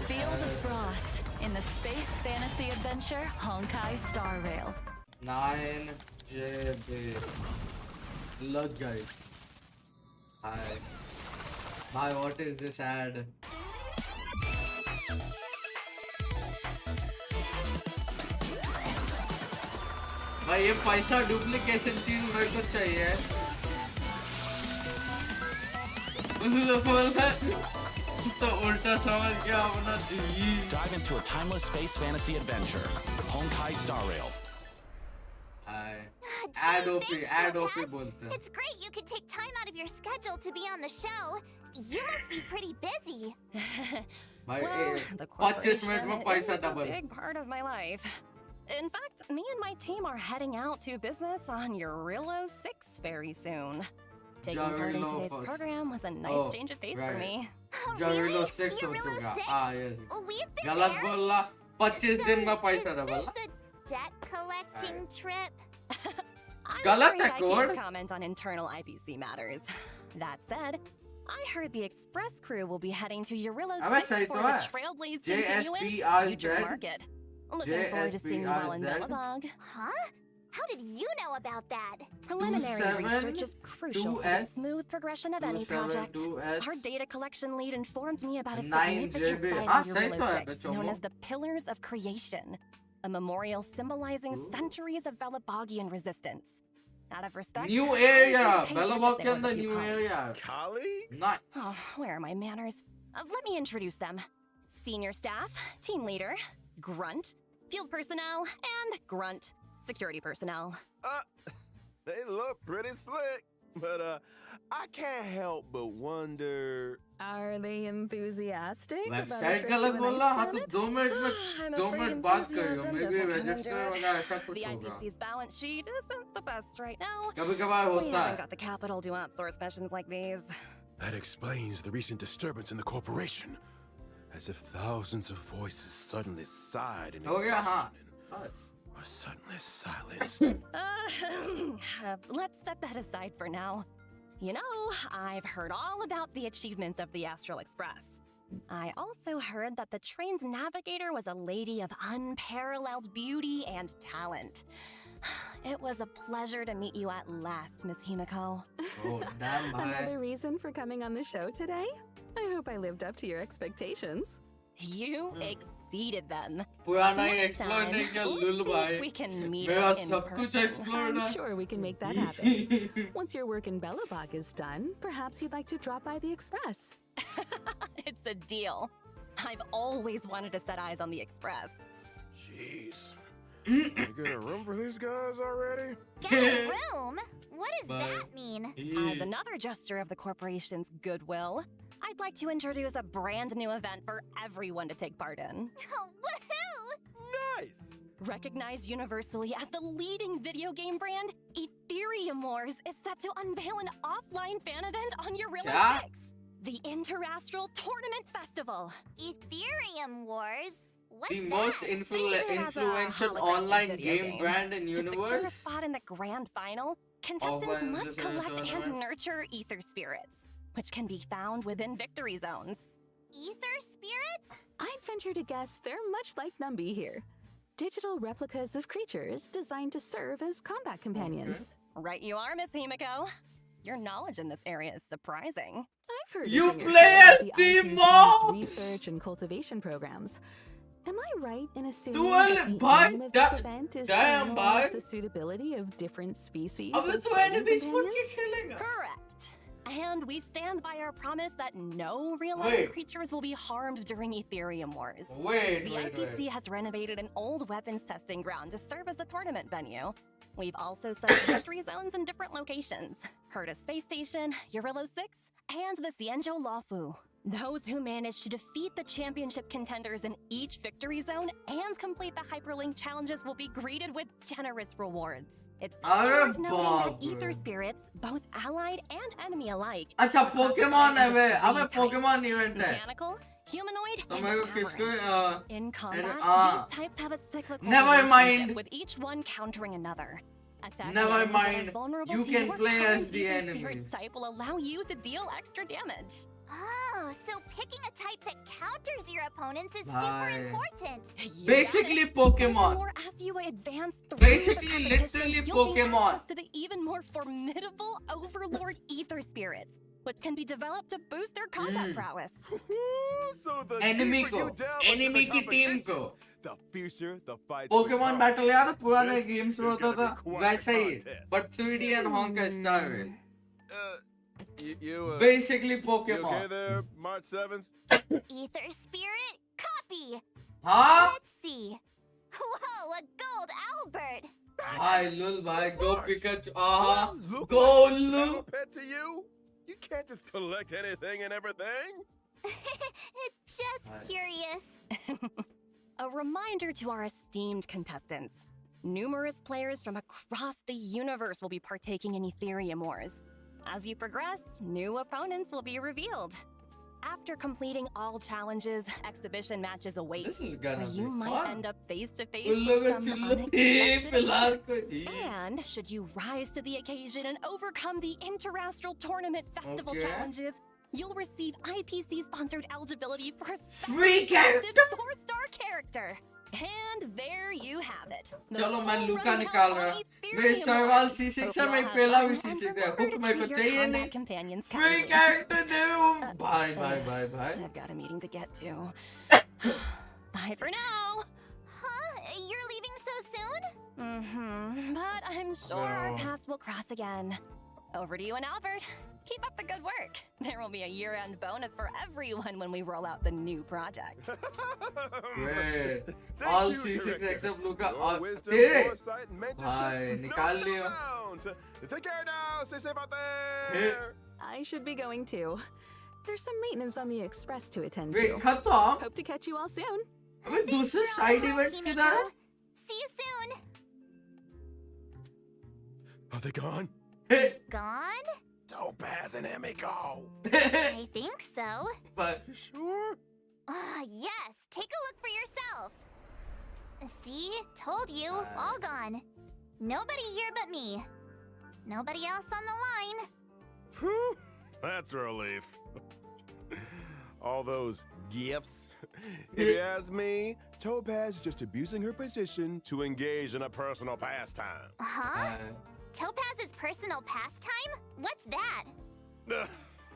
Feel the frost in the space fantasy adventure Honkai Star Rail. 9JB. Look guys. Hi. Bhai, what is this ad? भाई ये पैसा duplication चीज मेरे को चाहिए तो उल्टा समझ गया अपना दी Dive into a timeless space fantasy adventure, Honkai Star Rail. Ad Gee, OP, thanks, ad OP Topaz. बोलते हैं It's great you could take time out of your schedule to be on the show. You must be pretty busy. भाई Well, the 25 minute में corporation पैसा is a double big part of my life. In fact, me and my team are heading out to business on Eurillo 6 very soon. Taking part in Eurillo today's first. program was a nice Oh, change of pace right. for me. Oh, Eurillo really? 6 हो Eurillo चुका 6? हाँ yes We've been गलत there. बोला 25 दिन में पैसा is double this a debt collecting trip? I'm Galat afraid I accord. can't comment on internal IPC matters. That said, I heard the express crew will be heading to Eurillo अबे 6 सही for तो the है Trailblaze JSPR Continuance Future Z. Market. Looking forward to seeing you all in JSPR Z. Bellabog. Huh? How did you know about that? Preliminary 27 research is crucial for the 2S, smooth progression of any project. 272S Our data collection lead informed me about a 9 significant JB. site हाँ on सही तो Eurillo है 6 बच्चों known को as the Pillars of Creation, a memorial symbolizing Ooh. centuries of Bellabogian resistance. Out of respect, New I area intend to pay a Bellabog visit के there with a अंदर few new colleagues. area Colleagues? nice Oh, where are my manners? Let me introduce them. Senior staff, team leader, grunt, field personnel, and grunt, security personnel. They look pretty slick, but I can't help but wonder. Are they enthusiastic about a website trip गलत to an बोल ice रहा हाँ तो planet? 2 minute में I'm 2 afraid minute बात करियो enthusiasm मे भी doesn't come into register it. वगैरह ऐसा कुछ The होगा IPC's balance sheet isn't the best right now. कभी कभार We होता haven't है got the capital to outsource missions like these. That explains the recent disturbance in the corporation. As if thousands of voices suddenly sighed in हो गया हाँ exhaustion. And was suddenly silenced. Let's set that aside for now. You know, I've heard all about the achievements of the Astral Express. I also heard that the train's navigator was a lady of unparalleled beauty and talent. It was a pleasure to meet you at last, Miss Himiko. Oh, damn bhai. Another reason for coming on the show today? I hope I lived up to your expectations. You exceeded them. पुराना ही Next explore time, नहीं किया let's लुल see भाई. if we can meet मेरा up in सब कुछ person. explore I'm है. sure we can make that happen. Once your work in Bellabog is done, perhaps you'd like to drop by the Express. It's a deal. I've always wanted to set eyes on the Express. Jeez. You get a room for these guys already? Get a room? What does that mean? As another gesture of the corporation's goodwill, I'd like to introduce a brand new event for everyone to take part in. Oh, woohoo! Nice! Recognized universally as the leading video game brand, Ethereum Wars is set to unveil an offline fan event on Eurilla Yeah. 6, the Interastral Tournament Festival. Ethereum Wars? What's The that? most Think of it as a influential holographic online video game brand in To secure a universe. spot in the grand final, contestants Offline must digital collect and tournament. nurture ether spirits, which can be found within victory zones. Ether spirits? I'd venture to guess they're much like Numby here. Digital replicas of creatures designed to serve as combat companions. Right you are, Miss Himiko. Your knowledge in this area is surprising. I've heard You a thing or play two as about the IPC's mouse! research and cultivation programs. Am I right in assuming Dual that the bhai, aim of da- this event is to damn bhai. analyze the suitability of different species अब as तो training enemies for companions? खेलेगा. Correct. And we stand by our promise that no real-life Wait. creatures will be harmed during Ethereum Wars. Wait, The wait, IPC wait. has renovated an old weapons testing ground to serve as a tournament venue. We've also set up victory zones in different locations. Herta Space Station, Eurilla 6, and the Xianzhou Luofu. Those who manage to defeat the championship contenders in each victory zone and complete the hyperlink challenges will be greeted with generous rewards. It's also अरे worth noting that बाप ether रे. spirits, both allied and enemy alike, अच्छा are Pokemon है classified वे. into अबे three Pokemon types: event है. mechanical, humanoid, तो and मेरे को किसको aberrant. In combat, ah. these types have a cyclical Never relationship mind. with each one countering another. Attacking Never enemies that are mind. vulnerable You to can your play current as the ether enemy. spirit's type will allow you to deal extra damage. Oh, so picking a type that counters your opponents is Bhai. super important. You Basically got it. Pokemon. Furthermore, as you advance through Basically, the competition, literally you'll gain Pokemon. access to the even more formidable Overlord Ether Spirits, which can be developed to boost their combat prowess. So the Enemy deeper को, you delve into enemy the की team competition, को. the fiercer the fights Pokemon become. Battle याद है पुराने This games is में होता gonna था be quite a वैसा ही contest. but 3D and Honkai style. You Basically you okay Pokemon. there, March 7th? Ether spirit, copy. हाँ Let's see. Whoa, a gold Albert. भाई लुल भाई go Smart. Pikachu Well, look go what's a Lul. battle pet to you. You can't just collect anything and everything. Just curious. A reminder to our esteemed contestants. Numerous players from across the universe will be partaking in Ethereum Wars. As you progress, new opponents will be revealed. After completing all challenges, exhibition matches await, This is gonna where be you might fun. end up face to face उन with लोगों some चुल्लू unexpected फिलहाल events. कोई And should you rise to the occasion and overcome the Interastral Tournament Festival Okay. challenges, you'll receive IPC-sponsored eligibility for a Free special character? 4-star character. And there you have it. The चलो मैं full लुका rundown निकाल on रहा Ethereum मेरे सर्वाल Wars. C6 Hope है you'll मैं have पहला fun भी and C6 है remember हुक to मेरे को treat your चाहिए combat नहीं companions फ्री kindly. कैरेक्टर दे भाई भाई भाई I've got a meeting to get to. Bye for now. Huh? You're leaving so soon? But I'm sure our No. paths will cross again. Over to you and Albert. Keep up the good work. There will be a year-end bonus for everyone when we roll out the new project. Great. Thank All you, C6 Director. except Luca Your और wisdom, तेरे foresight, and भाई mentorship, निकाल know Leo no bounds. Take care now. Stay safe out there. I should be going too. There's some maintenance on the Express to attend wait to. खत्म Hope to catch you all soon. अबे दूसरे side events किधर है See you soon. Are they gone? Gone? Topaz and Emmy go. I think so. but You sure? Ah, yes. Take a look for yourself. See? Told you. All gone. Nobody here but me. Nobody else on the line. Whew, that's a relief. All those gifts. If you ask me, Topaz is just abusing her position to engage in a personal pastime. Huh? Topaz's personal pastime? What's that?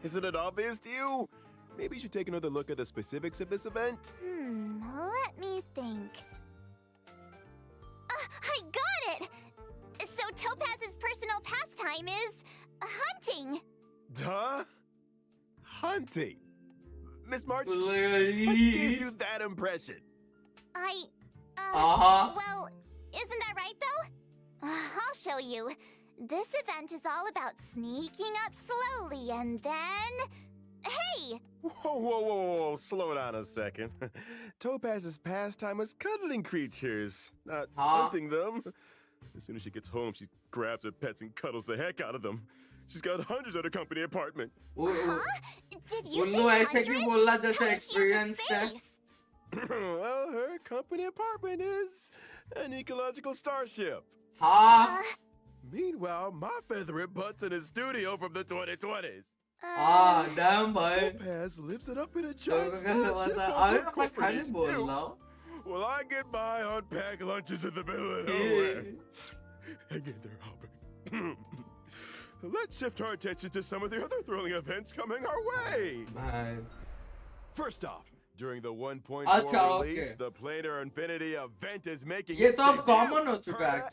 Isn't it obvious to you? Maybe you should take another look at the specifics of this event. Let me think. I got it! So Topaz's personal pastime is hunting. Duh? Hunting? Miss March, what gave you that impression? Well, isn't that right though? I'll show you. This event is all about sneaking up slowly and then... Hey! Whoa, slow down a second. Topaz's pastime is cuddling creatures, not hunting them. As soon as she gets home, she grabs her pets and cuddles the heck out of them. She's got hundreds at her company apartment. Huh? Did you say hundreds? How does she have the space? Well, her company apartment is an ecological starship. Meanwhile, my feathered butt's in his studio from the 2020s. Damn boy. Topaz lives it up in a giant starship over corporate HQ. Well, I get by on packed lunches in the middle of nowhere. I get there, Albert. Let's shift our attention to some of the other thrilling events coming our way. First off, during the 1.4 release, the Planar Infinity event is making its debut. Perla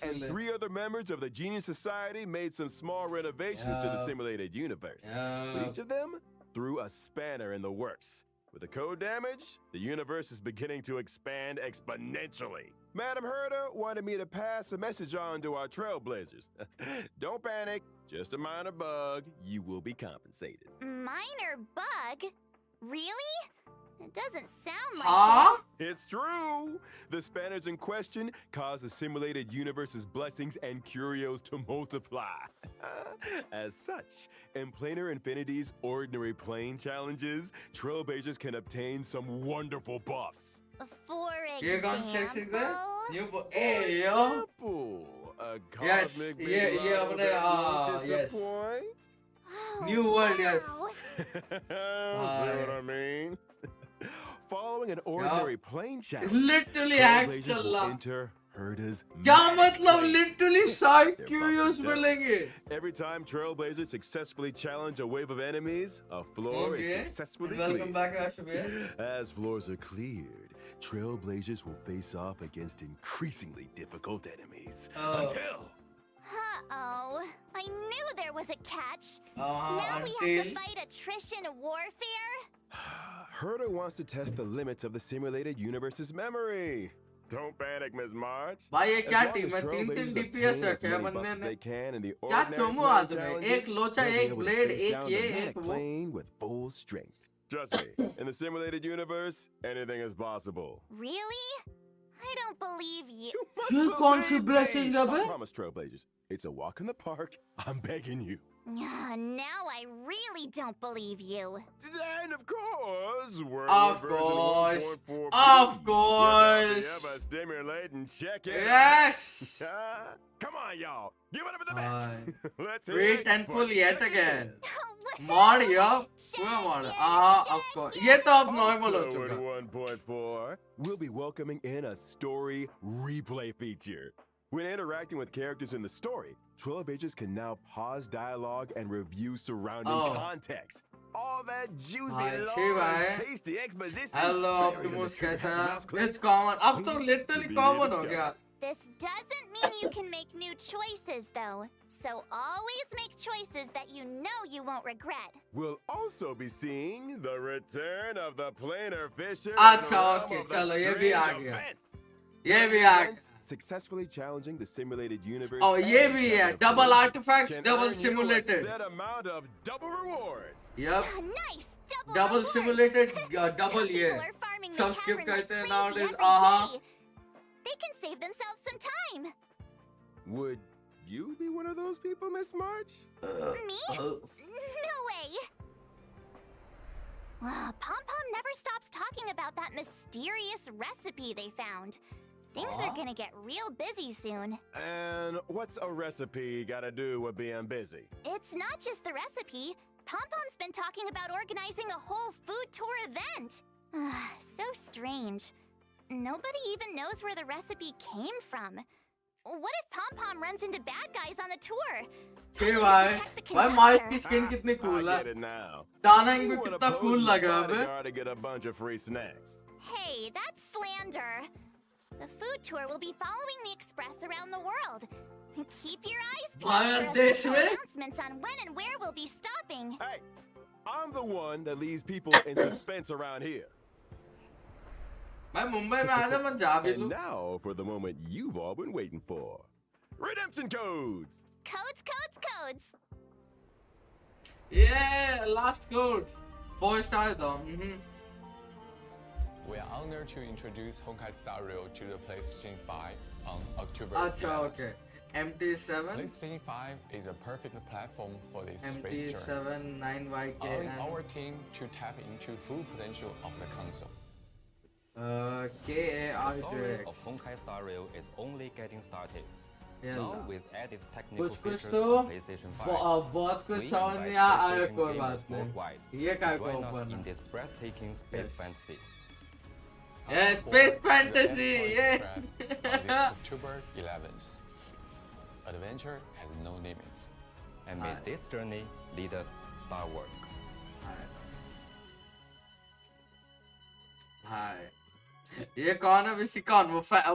and 3 other members of the Genius Society made some small renovations to the simulated universe. But each of them threw a spanner in the works. With the code damage, the universe is beginning to expand exponentially. Madam Herda wanted me to pass a message on to our trailblazers. Don't panic, just a minor bug. You will be compensated. Minor bug? Really? It doesn't sound like it. It's true. The spanners in question cause the simulated universe's blessings and curios to multiply. As such, in Planar Infinity's Ordinary Plane challenges, trailblazers can obtain some wonderful buffs. For example? A cosmic big disappoint. New world, yes. See what I mean? Following an ordinary plane challenge, literally trailblazers will enter Herda's क्या मतलब literally side curios मिलेंगे? Every time trailblazers successfully challenge a wave of enemies, a floor is successfully Welcome cleared. back, Ashwin. As floors are cleared, trailblazers will face off against increasingly difficult enemies until... Uh-oh. I knew there was a catch. Now we have to fight attrition warfare? Herda wants to test the limits of the simulated universe's memory. Don't panic, Ms. March. भाई ये क्या team है? 3-3 DPS रखे हैं बंदे ने. क्या चोमो आदमी? एक लोचा, एक blade, एक ये, एक वो. Plane with full strength. Trust me, in the simulated universe, anything is possible. Really? I don't believe you. You कौन सी blessing है बे? I promise, trailblazers. It's a walk in the park. I'm begging you. Now I really don't believe you. And of course, we're Of course. Stimulate and check it. Yes. Come on, y'all. Give it up for the man. Let's Sweet and full yet again. Mod yo. पूरा mod. Of course. ये तो अब normal हो Also चुका. in 1.4, we'll be welcoming in a story replay feature. When interacting with characters in the story, trailblazers can now pause dialogue and review surrounding context. All that juicy, long, and tasty exposition. Hello, Optimus कैसा? It's common. अब तो literally common हो गया. This doesn't mean you can make new choices, though. So always make choices that you know you won't regret. We'll also be seeing the return of the planar fisher. अच्छा, okay, चलो ये भी आ गया. ये भी आ गया. Successfully challenging the simulated universe. Oh, ये भी है. Double artifacts, double simulated. Set amount of double rewards. Yep. Nice. Double simulated, double ये. Subscribe करते हैं nowadays. They can save themselves some time. Would you be one of those people, Miss March? Me? No way. Pom Pom never stops talking about that mysterious recipe they found. Things are gonna get real busy soon. And what's a recipe gotta do with being busy? It's not just the recipe. Pom-Pom's been talking about organizing a whole food tour event. So strange. Nobody even knows where the recipe came from. What if Pom-Pom runs into bad guys on the tour? Okay, why Mars की skin कितनी cool I है? get it now. Danang भी You wanna कितना pose cool as a लगा अबे? bodyguard to get a bunch of free snacks. Hey, that's slander. The food tour will be following the express around the world. Keep your eyes peeled for Bangladesh official में? announcements on when and where we'll be stopping. Hey, I'm the one that leaves people in suspense around here. मैं मुंबई में आजा मैं जा भी And लूँ. now for the moment you've all been waiting for. Redemption codes! Codes, codes, codes. Yeah, last code. 4 star though. We are honored to introduce Honkai Star Rail to the PlayStation 5 on October अच्छा 11th. okay. MT7, PlayStation 5 is a perfect platform for this space journey, MT7 9YK allowing and our team to tap into full potential of the console. The KARJ. story of Honkai Star Rail is only getting started. Yeah, Now lah. with added technical कुछ features तो on PlayStation 5, बहुत कुछ we समझ invite नहीं आया PlayStation कोई gamers बात नहीं. worldwide ये to काय को join us ऊपर in ना. this breathtaking space Yes. fantasy. Yeah, space The fantasy. Asteroid Yeah. Express on this October 11th. Adventure has no limits. And may this journey lead us starward. Hi. ये कौन है वैसे कौन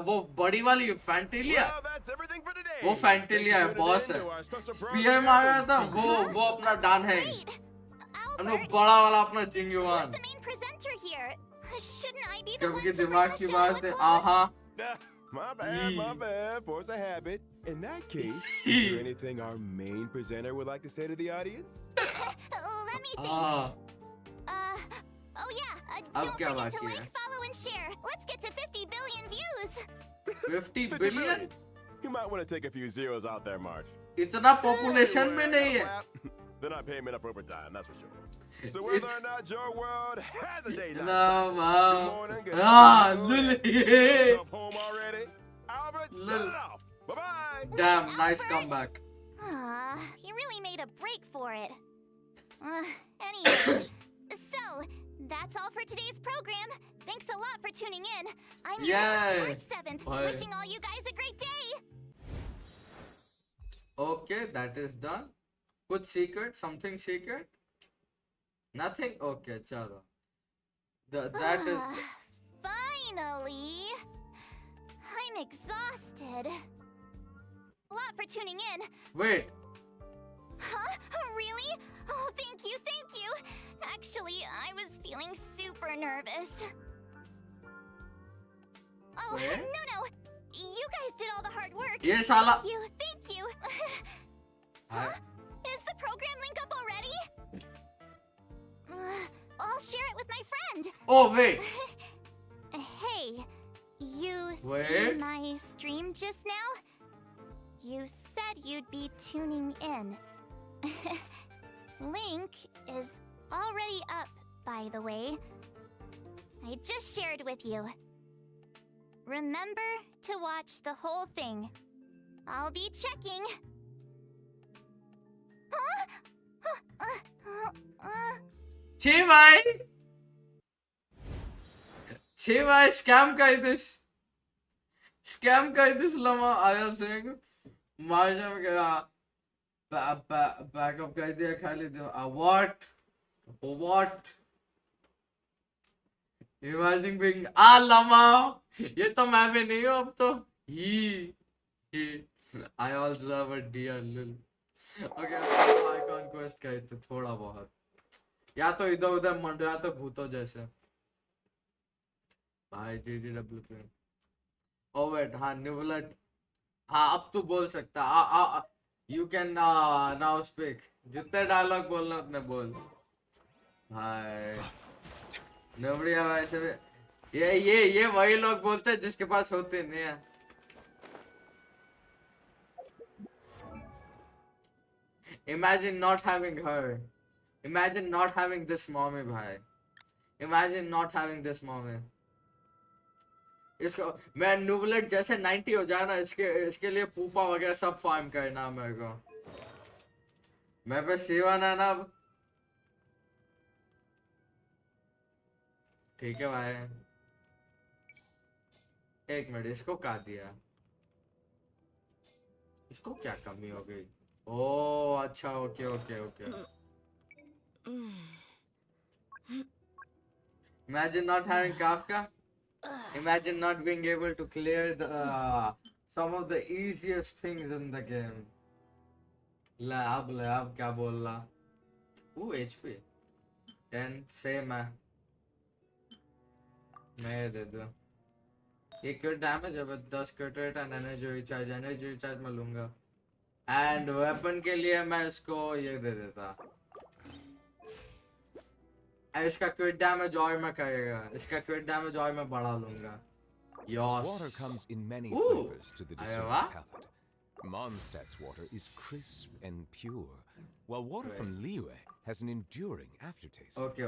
वो बड़ी वाली फैंटेलिया Well, that's everything for today. वो फैंटेलिया है बॉस है स्पीयर मारा था वो अपना डान है Wait, हम Albert, बड़ा वाला अपना who's जिंगयुआन the main presenter here? Shouldn't I be the one सबके to दिमाग run की the बात show है with आहा My bad, force a habit. In that case, is there anything our main presenter would like to say to the audience? Let me think. हाँ Oh yeah, अब don't क्या forget to बाकी है? like, follow, and share. Let's get to 50 billion views. 50 50 billion You might want to take a few zeros out there, March. इतना population में नहीं है They're not paying me enough overtime, that's for sure. So whether or not your world has a day No, night, wow. good morning, good Ah, afternoon, Lily. get yourself home already. Albert, Lil. set it off. Bye-bye. damn nice Albert. comeback You really made a break for it. Anyway, so that's all for today's program. Thanks a lot for tuning in. I'm your host, Yay. March 7th, Bye. wishing all you guys a great day. okay that is done कुछ secret something secret nothing okay चलो that is Finally! I'm exhausted. A lot for tuning in. wait Huh? Really? Oh, thank you, thank you. Actually, I was feeling super nervous. Oh, Wait. no. You guys did all the hard work. ये साला Thank you. Hi. Is the program link up already? I'll share it with my friend. oh wait Hey, you see Wait. my stream just now? You said you'd be tuning in. Link is already up, by the way. I just shared with you. Remember to watch the whole thing. I'll be checking. छी भाई scam kaydıs lama ayal saying मार्जा में क्या backup कर दिया खाली दो what imagine Bing लमा ये तो मैं भी नहीं हूँ अब तो ही I also have a dear lil okay icon quest का तो थोड़ा बहुत या तो इधर उधर मंडो या तो भूतों जैसे भाई GGW पे oh wait हाँ निवलट हाँ अब तू बोल सकता you can now speak जितने डायलॉग बोलना उतने बोल भाई नोबडी ऐसे भी ये वही लोग बोलते हैं जिसके पास होते नहीं है imagine not having her imagine not having this mommy bhai imagine not having this mommy इसको मैं नुवलेट जैसे 90 हो जाए ना, इसके लिए पूपा वगैरह सब फार्म करना मेरे को। मैं पे सीवन है ना अब। ठीक है भाई, एक मिनट, इसको काट दिया, इसको क्या कमी हो गई? ओ अच्छा, okay okay okay. Imagine not having Kafka. Imagine not being able to clear some of the easiest things in the game. अब क्या बोल रहा? HP 10 same है। मैं दे दूँ। एक क्रिट डैमेज है, 10 क्रिट रेट एंड एनर्जी रिचार्ज मैं लूंगा। एंड वेपन के लिए मैं इसको ये दे देता। इसका क्रिट डैमेज और मैं करेगा, इसका क्रिट डैमेज और मैं बढ़ा लूंगा। Water comes in many flavors to the discerning palate. Mondstadt's water is crisp and pure, while water from Liyue has an enduring aftertaste. Okay.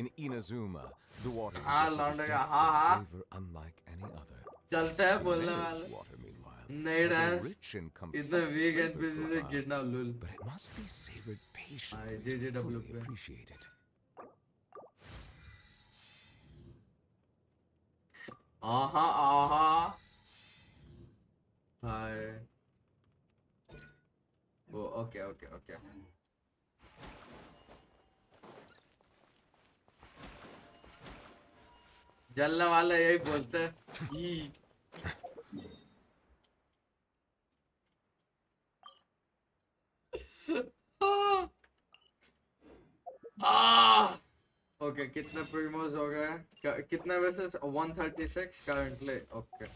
In Inazuma, the water possesses a depth of flavor unlike any other. चलता है बोलने वाला। Water, meanwhile, नहीं has a dance, rich and complex इतना week flavor NPC से गिरना लुल। but it must be savored patiently to fully appreciate it. आहा हाय। वो ओके। जलने वाले यही बोलते हैं। ओके, कितने प्रीमोस हो गए? कितने वैसे 136 करंटली। ओके,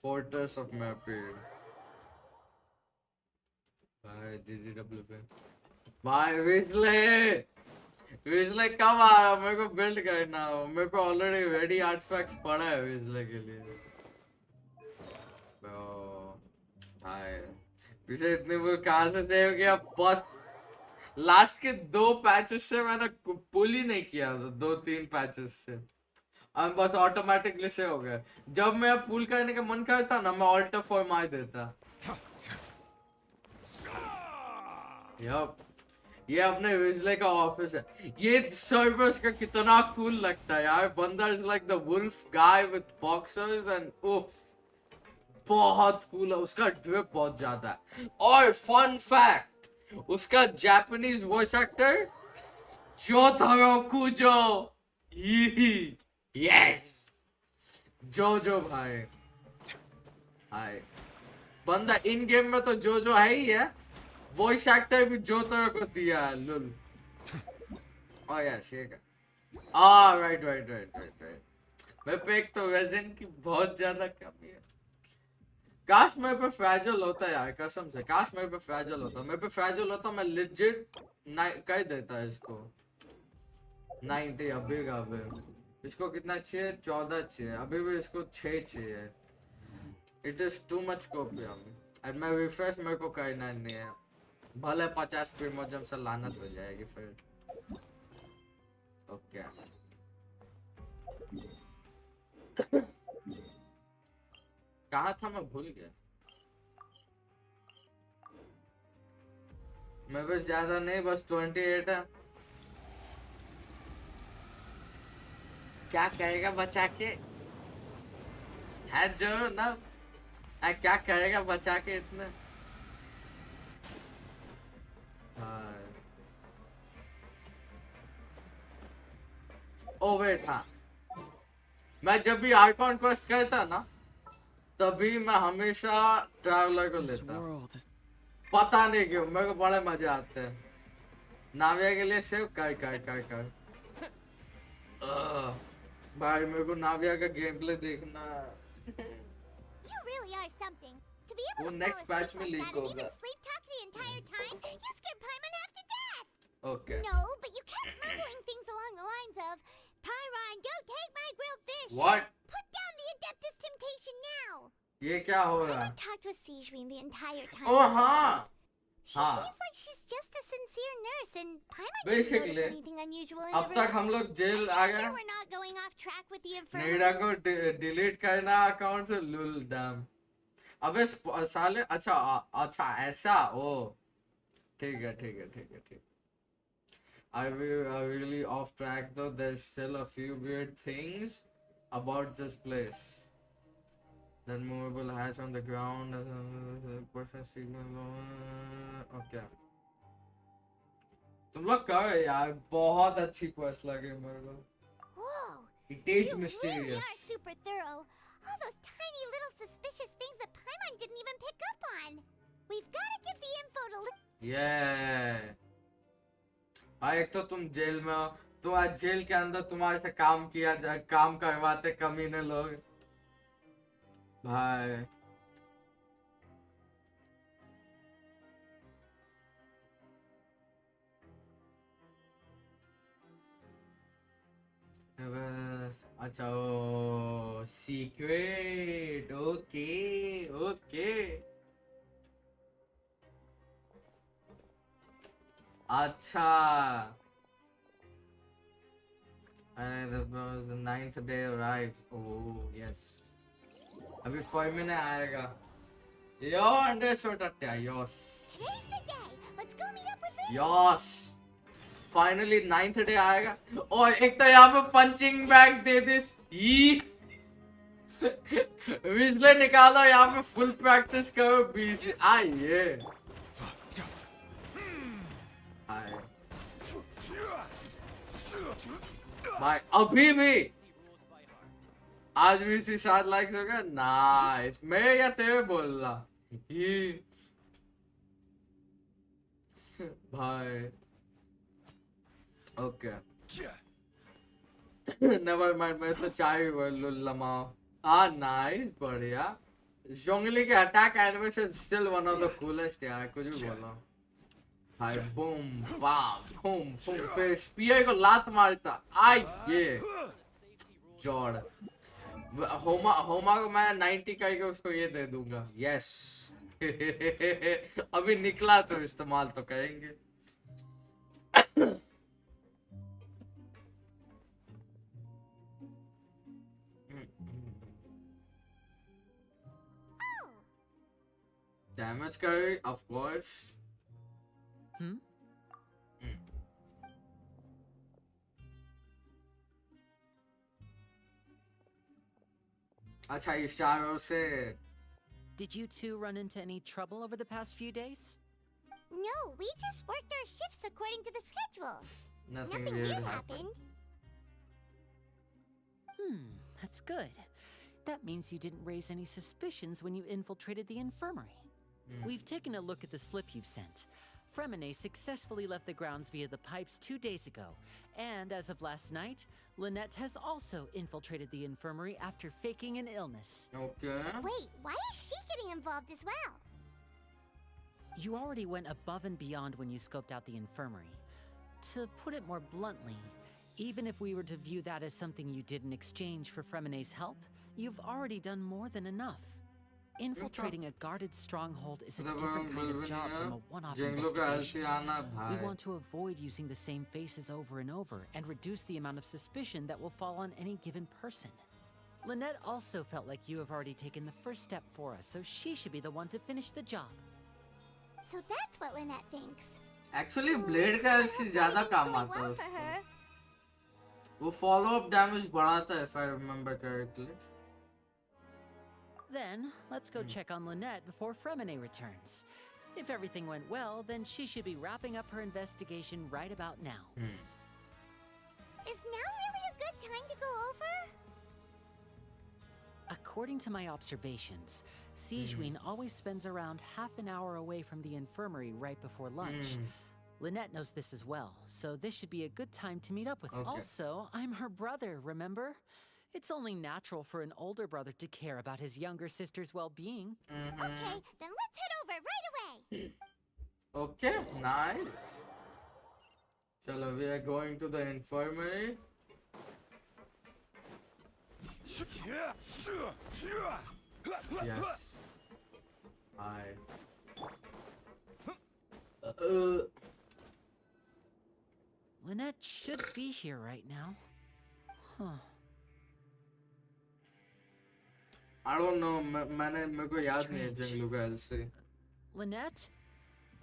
फोर्ट्रेस ऑफ मैपीड भाई, DGW पे भाई। विजले कब आया? मेरे को बिल्ड करना हो, मेरे पे ऑलरेडी रेडी आर्टिफैक्ट्स पड़ा है विजले के लिए भाई। पीछे इतनी वो कहाँ से सेव किया? बस लास्ट के 2 पैचेस से मैंने पुल ही नहीं किया था, 2-3 पैचेस से अब बस ऑटोमेटिकली से हो गया। जब मैं पुल करने का मन करता ना, मैं ऑल्ट F4 मार देता। ये अपने विजले का ऑफिस है। ये सर्वर्स का कितना कूल लगता है यार। बंदा is like the wolf guy with boxers and उफ, बहुत कूल है। उसका ड्रिप बहुत ज्यादा है। और फन फैक्ट, उसका Japanese voice actor Jotaro Kujo, yes JoJo भाई। हाय बंदा इन गेम में तो जोजो है ही है, वॉइस एक्टर भी जोतारो को दिया है लुल। ओह यस, ये का राइट। मैं पे एक तो वेजन की बहुत ज्यादा कमी है। काश मेरे पे फ्रैजल होता यार, कसम से काश मेरे पे फ्रैजल होता। मेरे पे फ्रैजल होता, मैं लिजिट कर देता है इसको 90। अभी का अभी इसको कितना चाहिए? 14 चाहिए। अभी भी इसको 6 चाहिए। It is too much copy. And मैं रिफ्रेश मेरे को करना नहीं है, भले 50 प्रीमोजम से लानत हो जाएगी फिर। ओके कहा था मैं भूल गया। मैं बस ज्यादा नहीं, बस 28 है। क्या कहेगा बचा के है जो ना, क्या कहेगा बचा के इतने। ओ वेट, हाँ मैं जब भी आर्कॉन क्वेस्ट करता ना, तभी मैं हमेशा ट्रैवलर को लेता। पता नहीं क्यों, मेरे को बड़े मजे आते हैं। नाविया के लिए सिर्फ कर भाई मेरे को नाविया का गेम प्ले देखना है। You really are something. To be able वो to next fall patch asleep में like लीक that and होगा। even sleep talk the entire time, you scared Paimon half to death. Okay. No, but you kept mumbling things along the lines of, Pyron, don't take my grilled fish. What? Put down the Adeptus temptation now. ये क्या हो रहा है? I talked with Sijwin the entire time. Oh हाँ, She seems like she's just a sincere nurse, and Paimon didn't Basically, notice anything unusual in अब the तक room. हम लोग जेल आ Are you गए. sure we're not going off track with the infirmary? NEDA को delete करना account से लुल dam. अबे साले अच्छा ऐसा ओ ठीक है. I really off track though. There's still a few weird things about this place. That movable hatch on the ground. Person signal. Okay. तुम लोग कहो यार बहुत अच्छी क्वेस्ट लगी मेरे को. Whoa! It is You mysterious. really are super thorough. All those tiny little suspicious things that Paimon didn't even pick up on. We've got to get the info to look. Yeah. भाई एक तो तुम jail में हो, तो आज jail के अंदर तुम्हारे से काम करवाते कमीने लोग. भाई अच्छा ओ सीक्रेट. ओके अच्छा. The ninth day arrives. Oh yes. अभी 5 मिनट आएगा. Yo understood that. Yes. Today's the day. Let's go meet up with him. Yes. Finally 9th day आएगा. और एक तो यहाँ पे पंचिंग बैग दे दिस. विजले निकालो यहाँ पे फुल प्रैक्टिस करो. बीसी आइए. भाई अभी भी आज भी इसी 7 लाइक्स हो गया. नाइस. मैं या तेरे बोल रहा भाई. Okay never mind. मैं तो चाय लमाओ. नाइस बढ़िया. जोंगली के attack animation still one of the coolest यार. कुछ भी बोलो भाई. बूम बाम बूम फिर स्पीयर को लात मारता. ये जॉर्ड होमा को मैं 90 करके उसको ये दे दूंगा. यस. अभी निकला तो इस्तेमाल तो करेंगे. Damage carry, of course. अच्छा इशारों से. Did you two run into any trouble over the past few days? No, we just worked our shifts according to the schedule. Nothing weird happened. That's good. That means you didn't raise any suspicions when you infiltrated the infirmary. We've taken a look at the slip you've sent. Fremine successfully left the grounds via the pipes 2 days ago, and as of last night, Lynette has also infiltrated the infirmary after faking an illness. Okay. Wait, why is she getting involved as well? You already went above and beyond when you scoped out the infirmary. To put it more bluntly, even if we were to view that as something you did in exchange for Fremine's help, you've already done more than enough. Infiltrating a guarded stronghold is a different kind of job from a one-off investigation. We want to avoid using the same faces over and over and reduce the amount of suspicion that will fall on any given person. Lynette also felt like you have already taken the first step for us, so she should be the one to finish the job. So that's what Lynette thinks. Actually, blade का LC ज़्यादा काम आता है उसको. वो follow-up damage बढ़ाता है, if I remember correctly. Then, let's go check on Lynette before Fremine returns. If everything went well, then she should be wrapping up her investigation right about now. Is now really a good time to go over? According to my observations, Sijuin always spends around half an hour away from the infirmary right before lunch. Lynette knows this as well, so this should be a good time to meet up with her. Also, I'm her brother, remember? It's only natural for an older brother to care about his younger sister's well-being. Okay, then let's head over right away. Okay, nice. Chalo, we are going to the infirmary. Yes. Hi. Lynette should be here right now. Huh. I don't know. मेरे को याद नहीं है जंगलों का से. Lynette?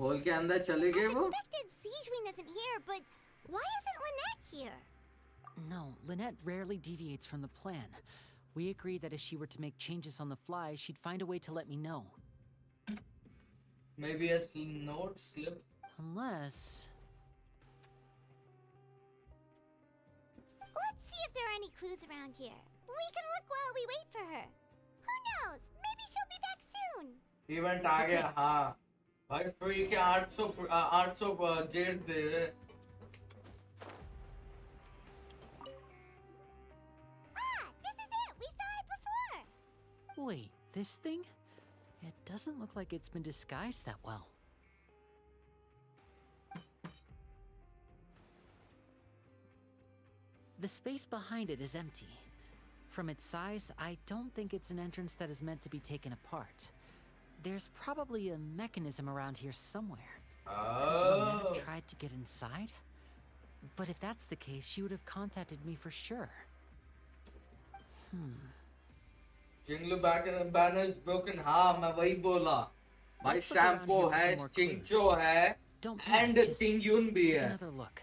Whole के अंदर चली गई वो? Expected Zijwin isn't here, but why isn't Lynette here? No, Lynette rarely deviates from the plan. We agreed that if she were to make changes on the fly, she'd find a way to let me know. Maybe a note slip? Unless... Let's see if there are any clues around here. We can look while we wait for her. Who knows? Maybe she'll be back soon. Event आ गया हाँ. भाई free के 800 jet दे रहे. This is it. We saw it before. Wait, this thing? It doesn't look like it's been disguised that well. The space behind it is empty. From its size, I don't think it's an entrance that is meant to be taken apart. There's probably a mechanism around here somewhere. Could Lynette have tried to get inside? But if that's the case, she would have contacted me for sure. Jinglu back and banner is broken. हाँ मैं वही बोला. भाई shampoo है, चिंचो है, and Tingyun भी है. Another look.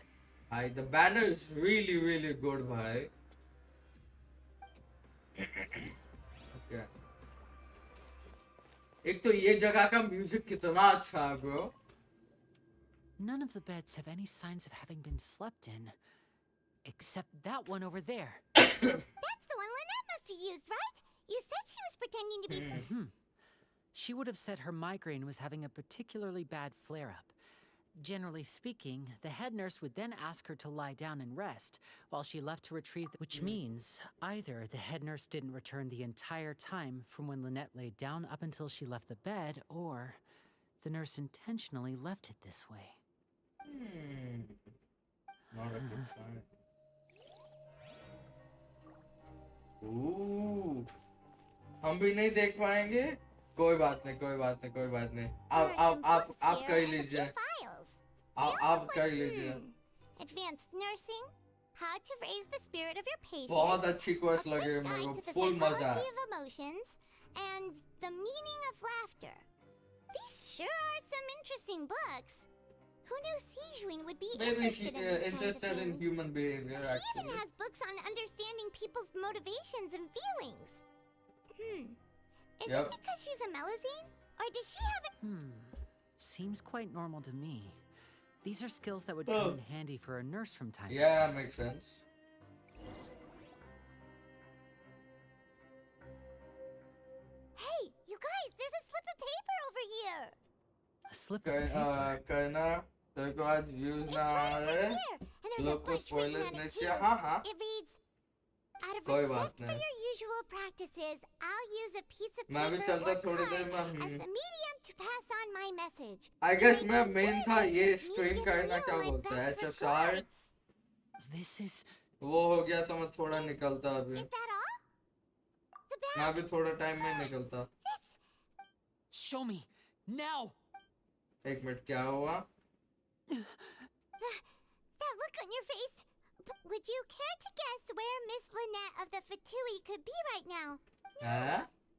भाई the banner is really good भाई. Okay. एक तो ये जगह का म्यूजिक कितना अच्छा है bro. None of the beds have any signs of having been slept in, except that one over there. That's the one Lynette must have used, right? You said she was pretending to be... She would have said her migraine was having a particularly bad flare-up. Generally speaking, the head nurse would then ask her to lie down and rest, while she left to retrieve which means either the head nurse didn't return the entire time from when Lynette laid down up until she left the bed, or the nurse intentionally left it this way. Not a good sign. Ooh. हम भी नहीं देख पाएंगे. कोई बात नहीं. आप कर लीजिए. आप कर लीजिए. Advanced nursing, how to raise the spirit of your patient. बहुत अच्छी quest लगी मेरे को. Full मजा. Psychology of emotions and the meaning of laughter. These sure are some interesting books. Who knew Zijwin would be interested in human behavior, She actually. even has books on understanding people's motivations and feelings. Is it because she's a Melusine? Or does she have a... Seems quite normal to me. These are skills that would come in handy for a nurse from time to time. Yeah, makes sense. Hey, you guys, there's a slip of paper over here. A slip of paper? करना तेरे को आज views ना आ रहे. लोग को spoilers नहीं चाहिए. हाँ. It reads, out of कोई respect बात for नहीं. your usual practices, I'll use a piece of मैं भी paper चलता or थोड़ी देर card में. as the medium to pass on my message. I guess मैं main था ये stream करना क्या बोलते हैं HSR. This is... वो हो गया तो मैं थोड़ा निकलता अभी. Is that all? The bag. मैं अभी थोड़ा time में निकलता. Show me now. एक मिनट क्या हुआ? That look on your face. Would you care to guess where Miss Lynette of the Fatui could be right now?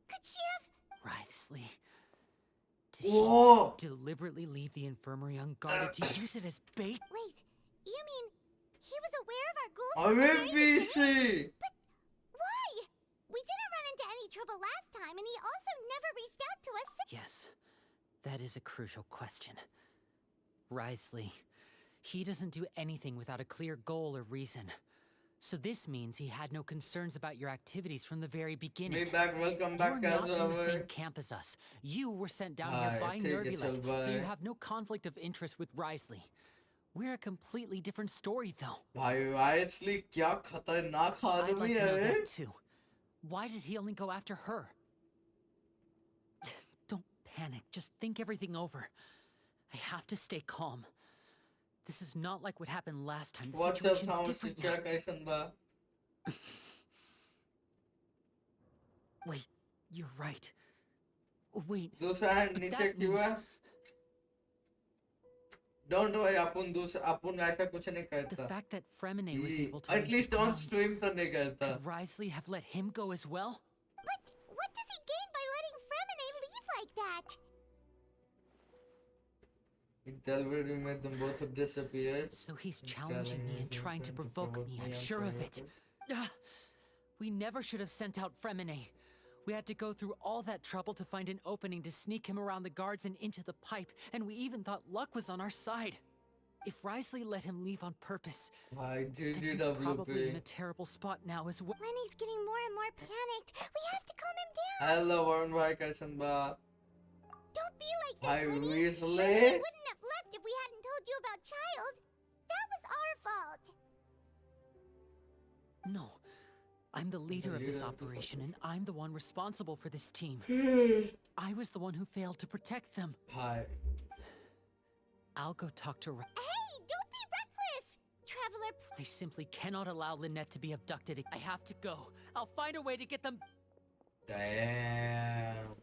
Could she have... Writhely. Did he deliberately leave the infirmary unguarded to use it as bait? Wait, you mean he was aware of our ghouls? But why? We didn't run into any trouble last time, and he also never reached out to us. Yes, that is a crucial question. Writhely. He doesn't do anything without a clear goal or reason. So this means he had no concerns about your activities from the very beginning. Welcome back. You're not in the same camp as us. You were sent down here by Nervilet, so you have no conflict of interest with Writhely. We're a completely different story, though. Writhely, क्या खतरनाक आदमी I'd like to know है? that too. Why did he only go after her? Don't panic. Just think everything over. I have to stay calm. This is not like what happened last time. The situation's different now. Wait, you're right. Wait. दूसरा hand नीचे क्यों है? Don't worry, अपन ऐसा कुछ नहीं The करता. fact that Fremine was able to At leave least the on grounds, stream तो नहीं करता. could Risley have let him go as well? But what does he gain by letting Fremine leave like that? Delvery made them both have disappeared. So he's challenging me and trying to provoke me, I'm sure of it. We never should have sent out Fremine. We had to go through all that trouble to find an opening to sneak him around the guards and into the pipe, and we even thought luck was on our side. If Risley let him leave on purpose, then he's probably in a terrible spot now as well. Lenny's getting more and more panicked. We have to calm him down. Hello, Warren Bhai, कैसन बा? Don't be like this, Hi, Lenny. Weasley. Lenny wouldn't have left if we hadn't told you about Child. That was our fault. No. I'm the leader of this operation, and I'm the one responsible for this team. I was the one who failed to protect them. Hi. I'll go talk to Hey, don't be reckless! Traveler, I simply cannot allow Lynette to be abducted. I have to go. I'll find a way to get them. Damn.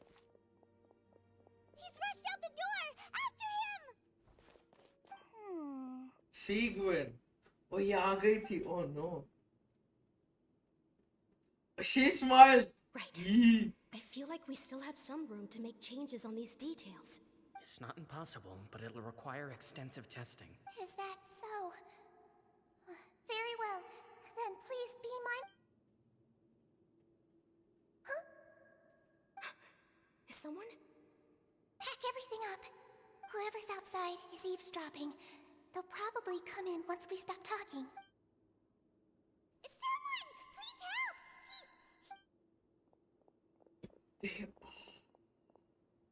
He's rushed out the door! After him! Sequin. Oh, ये आ गई थी. Oh no. She smiled. Right. I feel like we still have some room to make changes on these details. It's not impossible, but it'll require extensive testing. Is that so? Very well. Then please be my... Huh? Is someone? Pack everything up. Whoever's outside is eavesdropping. They'll probably come in once we stop talking. Someone! Please help!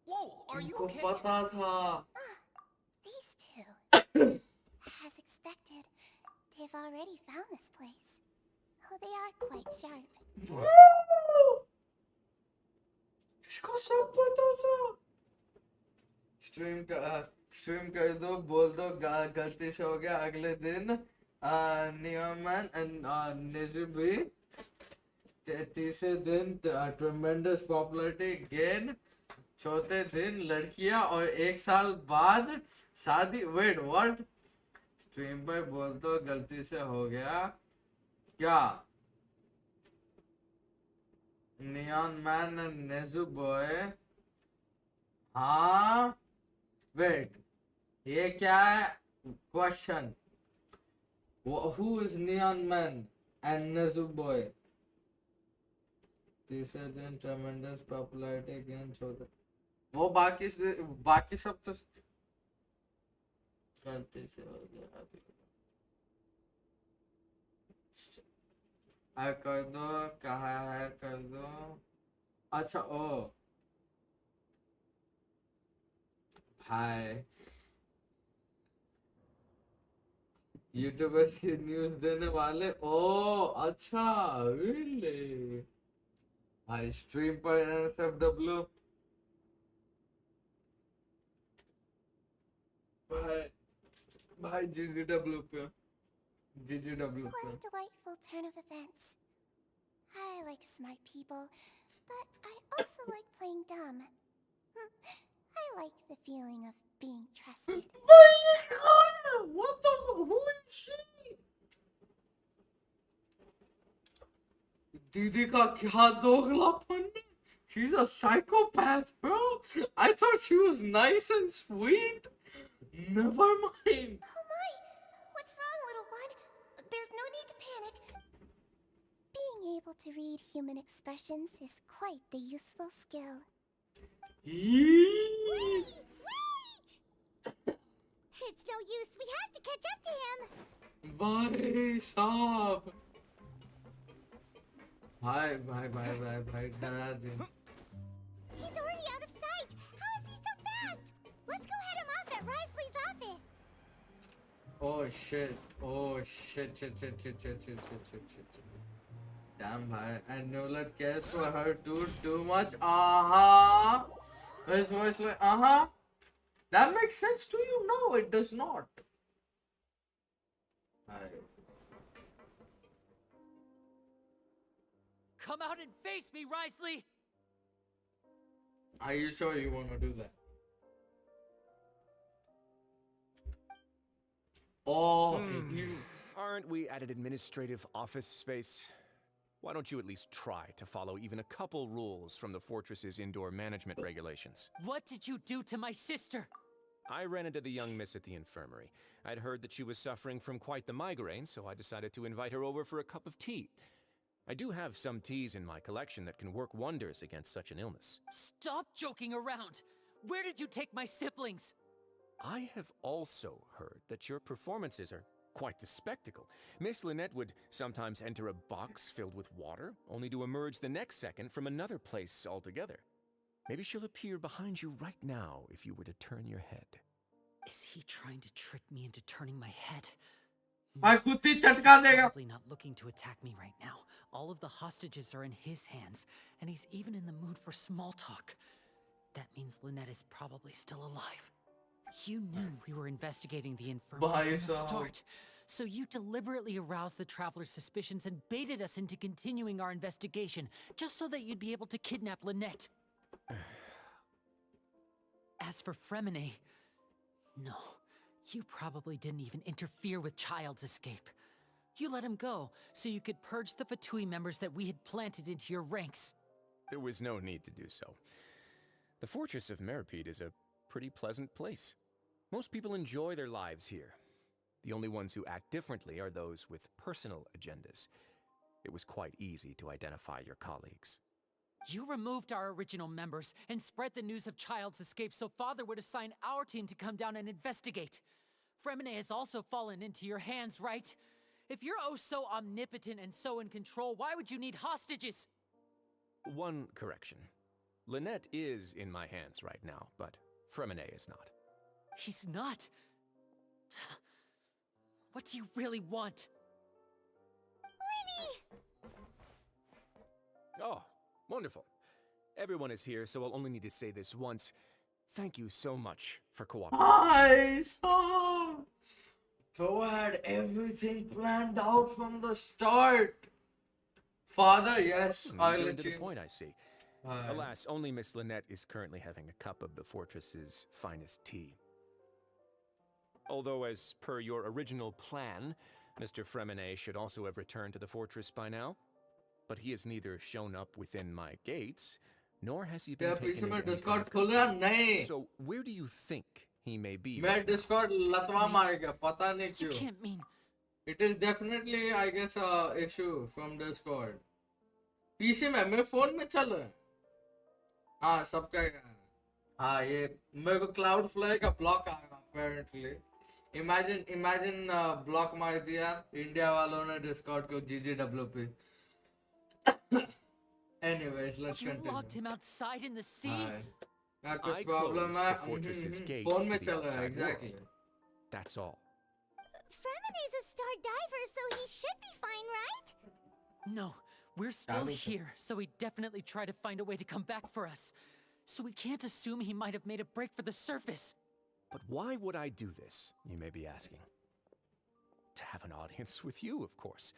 Whoa, are you okay? पता था. These two. As expected, they've already found this place. Oh, they are quite sharp. इसको सब पता था. Stream कर दो, बोल दो गलती से हो गया. अगले दिन नियमन एंड निजू भी. तीसरे दिन ट्रेमेंडस पॉपुलैरिटी गेन. चौथे दिन लड़कियां और 1 साल बाद शादी. Wait what? स्ट्रीम पर बोल दो गलती से हो गया. क्या? नियॉन मैन एंड नेजू बॉय. हाँ. वेट, ये क्या है? Question. Who is Neon Man and Nezu Boy? तीसरे दिन tremendous popularity gain चौदह. वो बाकी सब तो गलती से हो गया. कर दो. कहाँ है? कर दो. अच्छा ओ भाई, यूट्यूबर्स की न्यूज़ देने वाले. ओ अच्छा, really? भाई स्ट्रीम पर NSFW. भाई GGW पे. What a delightful turn of events. I like smart people, but I also like playing dumb. I like the feeling of being trusted. What the? Who is she? Didi ka kya doglapan? She's a psychopath, bro. I thought she was nice and sweet. Never mind. Oh my! What's wrong, little one? There's no need to panic. Being able to read human expressions is quite the useful skill. Wait! It's no use. We have to catch up to him. Bye, stop. Bye, डरा दे. He's already out of sight. How is he so fast? Let's go head him off at Risley's office. Oh shit. Damn, bhai. And Nolan cares for her too much. His voice like, That makes sense to you? No, it does not. Come out and face me, Risley! Are you sure you want to do that? Oh, Aren't we at an administrative office space? Why don't you at least try to follow even a couple rules from the fortress's indoor management regulations? What did you do to my sister? I ran into the young miss at the infirmary. I'd heard that she was suffering from quite the migraine, so I decided to invite her over for a cup of tea. I do have some teas in my collection that can work wonders against such an illness. Stop joking around! Where did you take my siblings? I have also heard that your performances are quite the spectacle. Miss Lynette would sometimes enter a box filled with water, only to emerge the next second from another place altogether. Maybe she'll appear behind you right now if you were to turn your head. Is he trying to trick me into turning my head? Probably not looking to attack me right now. All of the hostages are in his hands, and he's even in the mood for small talk. That means Lynette is probably still alive. You knew we were investigating the infirmary from the start, so you deliberately aroused the traveler's suspicions and baited us into continuing our investigation, just so that you'd be able to kidnap Lynette. As for Fremine, no, you probably didn't even interfere with Child's escape. You let him go, so you could purge the Fatui members that we had planted into your ranks. There was no need to do so. The fortress of Meripede is a pretty pleasant place. Most people enjoy their lives here. The only ones who act differently are those with personal agendas. It was quite easy to identify your colleagues. You removed our original members and spread the news of Child's escape so Father would assign our team to come down and investigate. Fremine has also fallen into your hands, right? If you're oh so omnipotent and so in control, why would you need hostages? One correction. Lynette is in my hands right now, but Fremine is not. He's not? What do you really want? Lenny! Oh, wonderful. Everyone is here, so I'll only need to say this once. Thank you so much for cooperating. Nice! Oh, so I had everything planned out from the start. Father, yes, I'll let to the you. point, I see. Alas, only Miss Lynette is currently having a cup of the fortress's finest tea. Although, as per your original plan, Mr. Fremine should also have returned to the fortress by now. But he has neither shown up within my gates, nor has he been taken into any kind of custody. So, where do you think he may be? मैं Discord लतवा मारेगा, पता नहीं क्यों. You can't mean. It is definitely, I guess, a issue from Discord. PC में मेरे phone में चल रहा है. हाँ, सबका हाँ ये मेरे को Cloudflare का ब्लॉक आएगा apparently. Imagine ब्लॉक मार दिया इंडिया वालों ने Discord को GGWP. Anyways, let's you continue. locked him outside in the sea? Yeah, कुछ problem है. फोन में चल रहा है, exactly. That's all. Fremine's a star diver, so he should be fine, right? No, we're still here, so he definitely tried to find a way to come back for us. So we can't assume he might have made a break for the surface. But why would I do this, you may be asking? To have an audience with you, of course.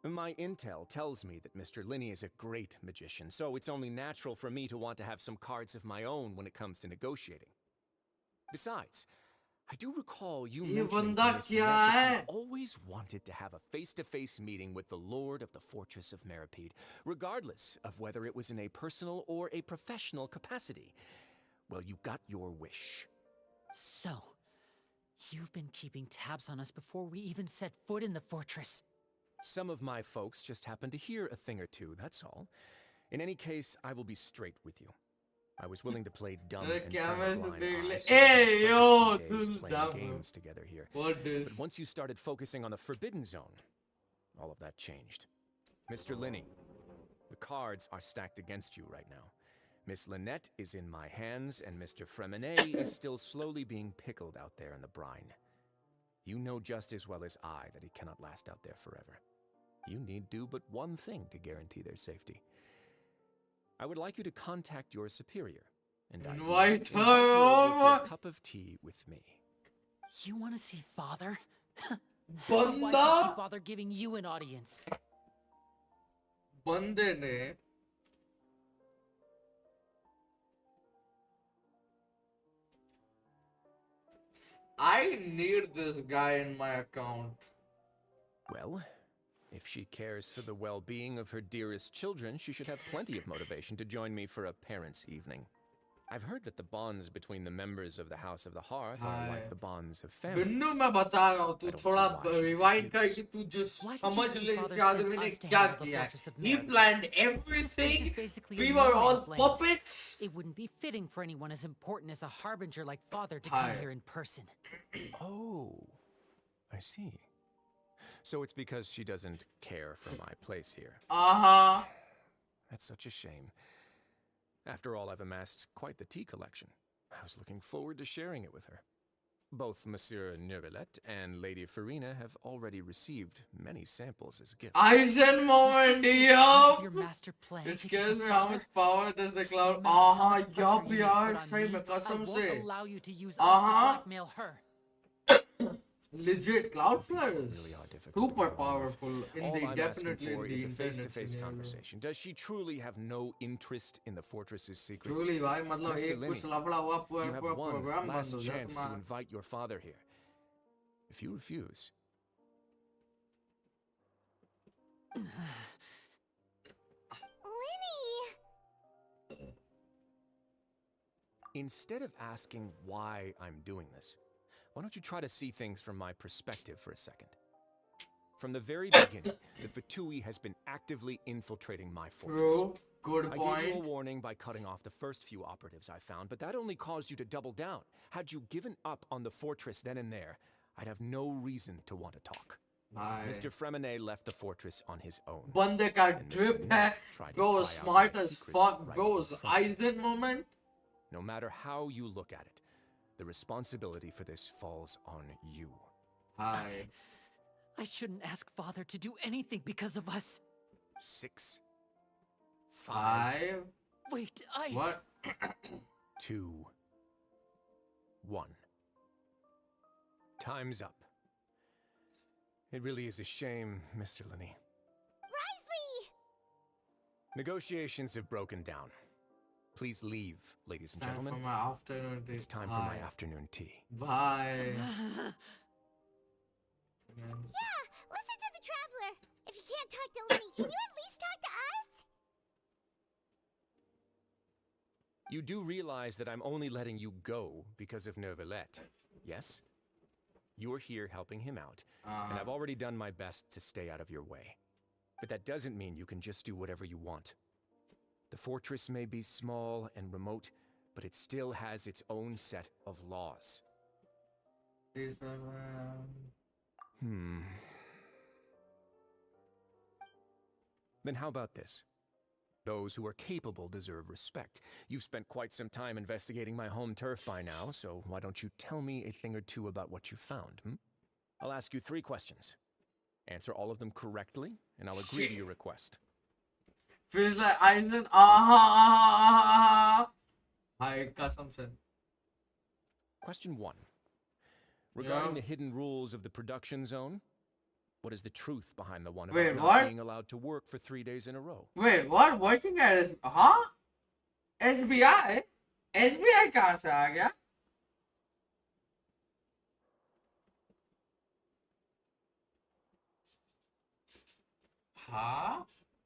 My intel tells me that Mr. Linney is a great magician, so it's only natural for me to want to have some cards of my own when it comes to negotiating. Besides, I do recall you mentioning to Miss Annette that you've always wanted to have a face-to-face meeting with the Lord of the Fortress of Meripede, regardless of whether it was in a personal or a professional capacity. Well, you got your wish. So, you've been keeping tabs on us before we even set foot in the fortress. Some of my folks just happened to hear a thing or two, that's all. In any case, I will be straight with you. I was willing to play dumb and turn a blind eye, so Hey, yo, playing games together here. But once you started focusing on the Forbidden Zone, all of that changed. Mr. Linney, the cards are stacked against you right now. Miss Lynette is in my hands, and Mr. Fremine is still slowly being pickled out there in the brine. You know just as well as I that he cannot last out there forever. You need do but one thing to guarantee their safety. I would like you to contact your superior and invite her over for a cup of tea with me. You want to see Father? Banda? Why should she bother giving you an audience? बंदे ने I need this guy in my account. Well, if she cares for the well-being of her dearest children, she should have plenty of motivation to join me for a parents' evening. I've heard that the bonds between the members of the House of the Hearth are like the bonds of family. Binnu मैं बता रहा हूँ तू थोड़ा rewind कर कि तू just समझ ले इस आदमी ने क्या किया है. He planned everything. We were all puppets. It wouldn't be fitting for anyone as important as a harbinger like Father to come here in person. Oh, I see. So it's because she doesn't care for my place here. That's such a shame. After all, I've amassed quite the tea collection. I was looking forward to sharing it with her. Both Monsieur Neuvillette and Lady Farina have already received many samples as gifts. Eisen moment, yo! Your master plan. It scares me how much power does the cloud. Yup, yaar, sahi mein kasam se. I won't allow you to use us to blackmail her. Legit, Cloudflare is super powerful. Definitely in the is a face-to-face conversation. Does she truly have no interest in the fortress's secret? Truly, bhai, matlab Mr. ek Linney, kuch lavda hua you have one program last band ho chance to jata. invite your father here. If you refuse, Linny! instead of asking why I'm doing this, why don't you try to see things from my perspective for a second? From the very beginning, the Fatui has been actively infiltrating my fortress. True. Good point. I gave you a warning by cutting off the first few operatives I found, but that only caused you to double down. Had you given up on the fortress then and there, I'd have no reason to want to talk. Mr. Fremenet left the fortress on his own. Bande ka drip hai. Bro was smart as fuck. Bro was Eisen moment. No matter how you look at it, the responsibility for this falls on you. I shouldn't ask Father to do anything because of us. 6, 5. Wait, What? 2, 1. Time's up. It really is a shame, Mr. Linney. Risley! Negotiations have broken down. Please leave, ladies and gentlemen. For my afternoon tea. It's time for my afternoon tea. Bye. Yeah, listen to the Traveler. If you can't talk to Linny, can you at least talk to us? You do realize that I'm only letting you go because of Neuvillette, yes? You're here helping him out, and I've already done my best to stay out of your way. But that doesn't mean you can just do whatever you want. The fortress may be small and remote, but it still has its own set of laws. Then how about this? Those who are capable deserve respect. You've spent quite some time investigating my home turf by now, so why don't you tell me a thing or two about what you found, I'll ask you 3 questions. Answer all of them correctly, and I'll agree to your request. Feels like Eisen. Hi, Kasam said. Question 1. Regarding the hidden rules of the production zone, what is the truth behind the one about not being allowed to work for 3 days in a row? Wait, what? Working at SBI? SBI कहाँ से आ गया?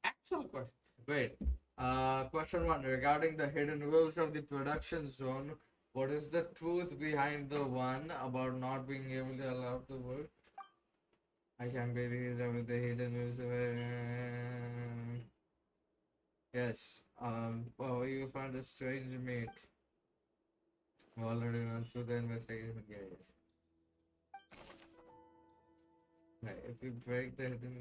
Actual question. Wait. Question 1. Regarding the hidden rules of the production zone, what is the truth behind the one about not being able to allow to work? I can be these with the hidden rules. Yes. Oh, you found a strange mate. Already known through the investigation. Yeah, yes. Right, if you break the hidden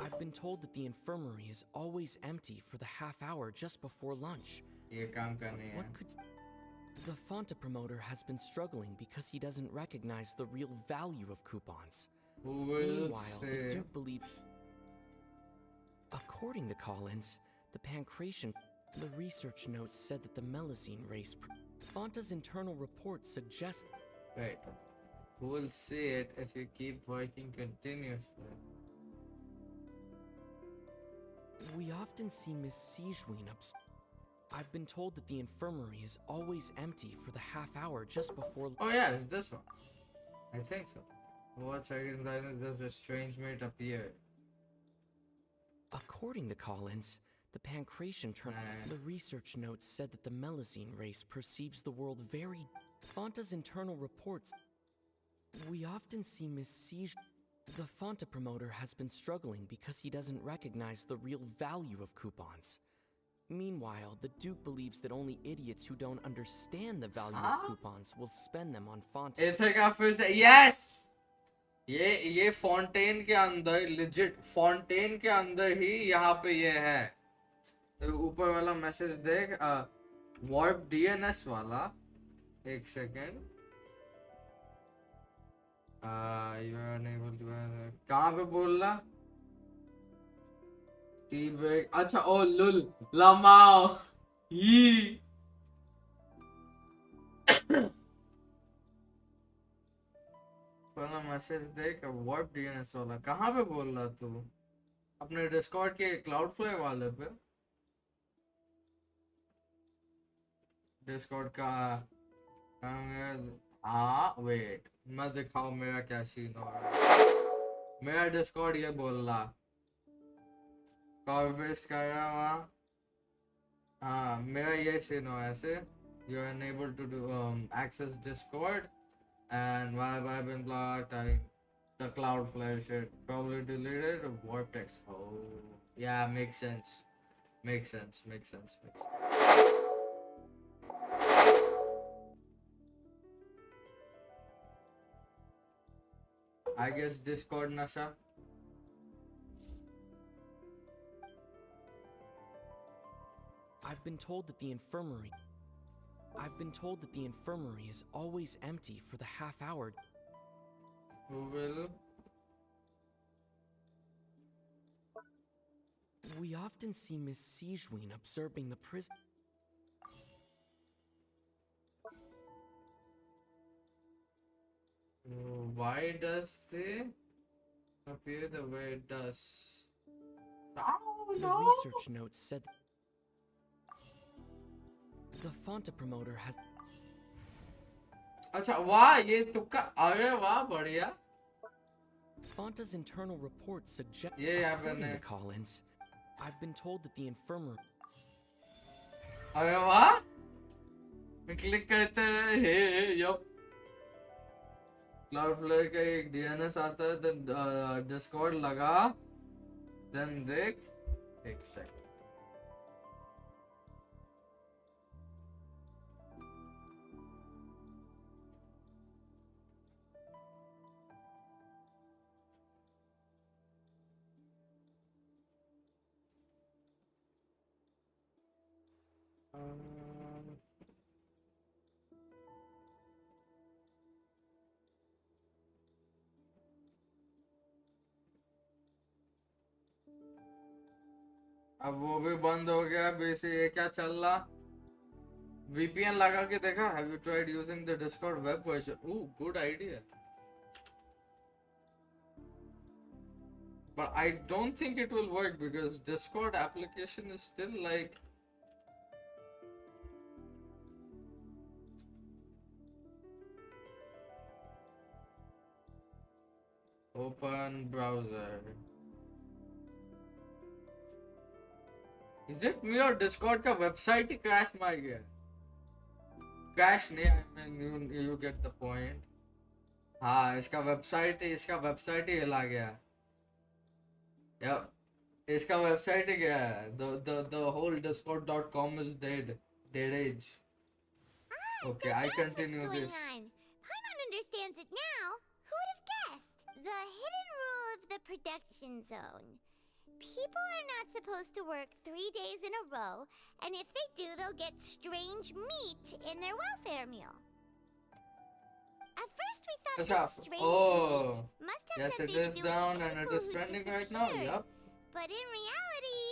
I've been told that the infirmary is always empty for the half hour just before lunch. What could... The Fonta promoter has been struggling because he doesn't recognize the real value of coupons. Meanwhile, the Duke believes... According to Collins, the Pancration... The research notes said that the Melazine race... Fonta's internal reports suggest... Wait. Who will see it if you keep working continuously? We often see Miss Siegewien I've been told that the infirmary is always empty for the half hour just before. Oh yeah, it's this one. I think so. What second does a strange mate appear? According to Collins, the pancreation the research notes said that the Melazine race perceives the world very. Fanta's internal reports. We often see Miss Siege. The Fanta promoter has been struggling because he doesn't recognize the real value of coupons. Meanwhile, the Duke believes that only idiots who don't understand the value of coupons will spend them on Fanta. इथेका फिर से yes. ये Fontaine के अंदर legit Fontaine के अंदर ही यहाँ पे ये है. ऊपर वाला मैसेज देख warp DNS वाला. एक second. You are unable to. कहाँ पे बोल रहा? T-Bag. अच्छा ओ लुल लमाओ ही. पहला मैसेज देख warp DNS वाला. कहाँ पे बोल रहा तू? अपने डिस्कॉर्ड के क्लाउडफ्लाई वाले पे. डिस्कॉर्ड का वेट मैं दिखाऊं मेरा क्या सीन हो रहा है. मेरा डिस्कॉर्ड ये बोल रहा कॉल बेस्ट कर रहा वहाँ. हाँ मेरा ये सीन हो ऐसे. You are unable to do access Discord and why have I been blocked? The Cloudflare shit probably deleted warp text. Oh yeah, makes sense. Makes sense. I guess Discord nasha. I've been told that the infirmary is always empty for the half hour. Who will? We often see Miss Siegeween observing the prison. Why does it appear the way it does? Oh, the no. research notes said the Fanta promoter has. अच्छा वाह ये तुक्का अरे वाह बढ़िया. Fanta's internal reports suggest. According to Collins, I've been told that the infirmary. अरे वाह. Click करते हैं हे यप. Cloudflare का एक DNS आता है then Discord लगा then देख एक सेकंड. अब वो भी बंद हो गया. बेसिक ये क्या चल रहा? VPN लगा के देखा? Have you tried using the Discord web version? Ooh, good idea. But I don't think it will work because Discord application is still like. Open browser. Is it me or Discord का website ही crash मार गया? Crash नहीं, I mean you get the point. हाँ इसका website ही हिला गया. इसका website ही गया. The whole discord.com is dead age. Okay, I continue this. Paimon understands it now. Who would have guessed? The hidden rule of the production zone. People are not supposed to work 3 days in a row, and if they do, they'll get strange meat in their welfare meal. At first we thought the strange meat must have something to do with the down and it is people who trending right now. Yup. But in reality,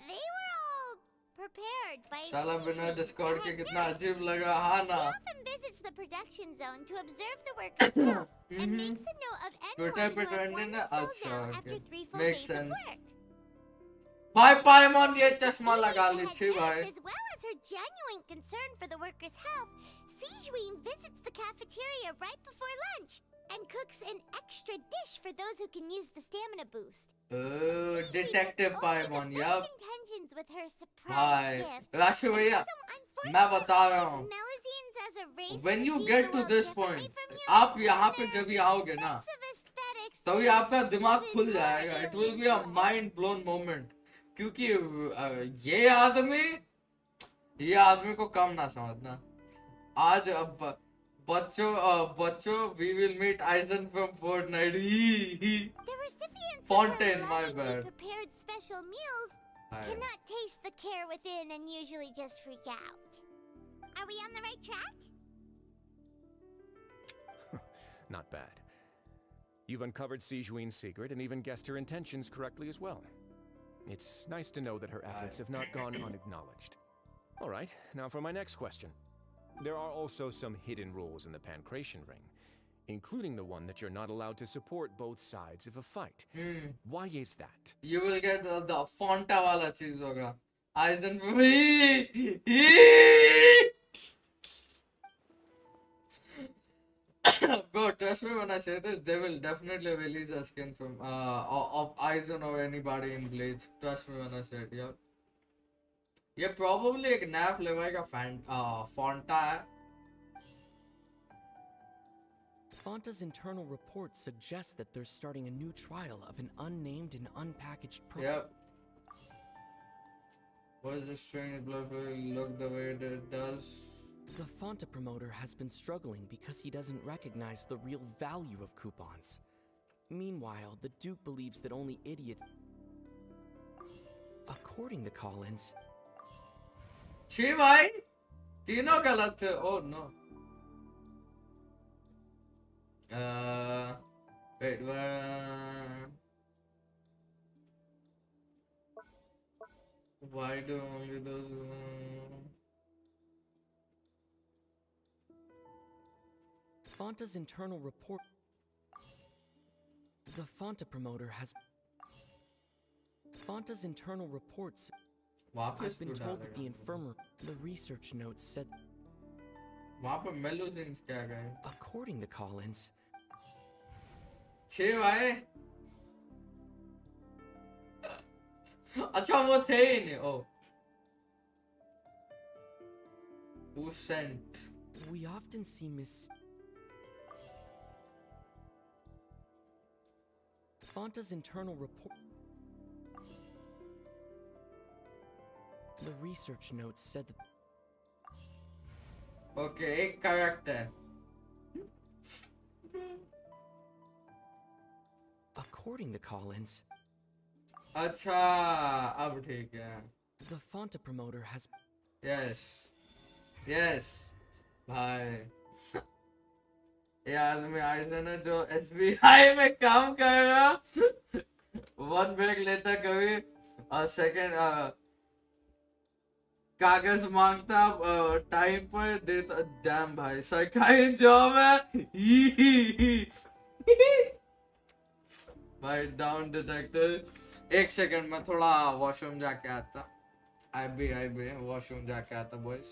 they were all prepared by साला बिना Siege Discord के that had कितना nerves. अजीब लगा. हाँ She ना. often visits the production zone to observe the workers' health and makes a note of anyone Twitter who पे has worn trending है. themselves अच्छा out okay. after 3 full Makes days of sense. work. पाइमॉन ये चश्मा लगा ली थी भाई. As well as her genuine concern for the workers' health, Sijuin visits the cafeteria right before lunch and cooks an extra dish for those who can use the stamina boost. Oh, Detective Paimon, yup. Intentions with her surprise भाई gift. राशि भैया मैं बता रहा हूँ Melusines as a race when you perceive get the to world this differently point from humans, आप यहाँ पे and जब भी their आओगे ना sense of aesthetics तभी is आपका दिमाग even खुल more जाएगा it will be a alien to us. mind blown moment क्योंकि ये आदमी को कम ना समझना आज अब बच्चों we will meet Aizen from Fortnite The recipients Fontaine of her my lovingly bad prepared special meals cannot taste the care within and usually just freak out. Are we on the right track? Not bad. You've uncovered Sijuin's secret and even guessed her intentions correctly as well. It's nice to know that her efforts have not gone unacknowledged. All right, now for my next question. There are also some hidden rules in the Pancration Ring, including the one that you're not allowed to support both sides of a fight. Why is that? You will get the Fonta wala cheez hoga. Aizen Bro, trust me when I say this, they will definitely release a skin from of Aizen or anybody in Blades. Trust me when I say it, yeah. ये probably एक नया flavor का Fonta है. Fonta's internal reports suggest that they're starting a new trial of an unnamed and unpackaged program. Yep. Why does this strange blood look the way it does? The Fonta promoter has been struggling because he doesn't recognize the real value of coupons. Meanwhile, the Duke believes that only idiots... According to Collins... छी भाई तीनों गलत थे. Oh no. Wait, why do only those Fonta's internal report... The Fonta promoter has... Fonta's internal reports... I've been told that the infirmary... The research notes said... वहाँ पे Melusines क्या गए? According to Collins... छे भाई अच्छा वो थे ही नहीं. Oh. Who sent? We often see Miss... Fonta's internal report... The research notes said that... Okay, एक correct है. According to Collins... अच्छा अब ठीक है. The Fonta promoter has... Yes. Yes. भाई ये आदमी आइजन है जो SBI में काम कर रहा. वन ब्रेक लेता कभी और सेकंड कागज मांगता टाइम पर देता. डैम भाई सरकारी जॉब है. भाई डाउन डिटेक्टर. एक सेकंड में थोड़ा वॉशरूम जाके आता. आई भी वॉशरूम जाके आता बॉयज.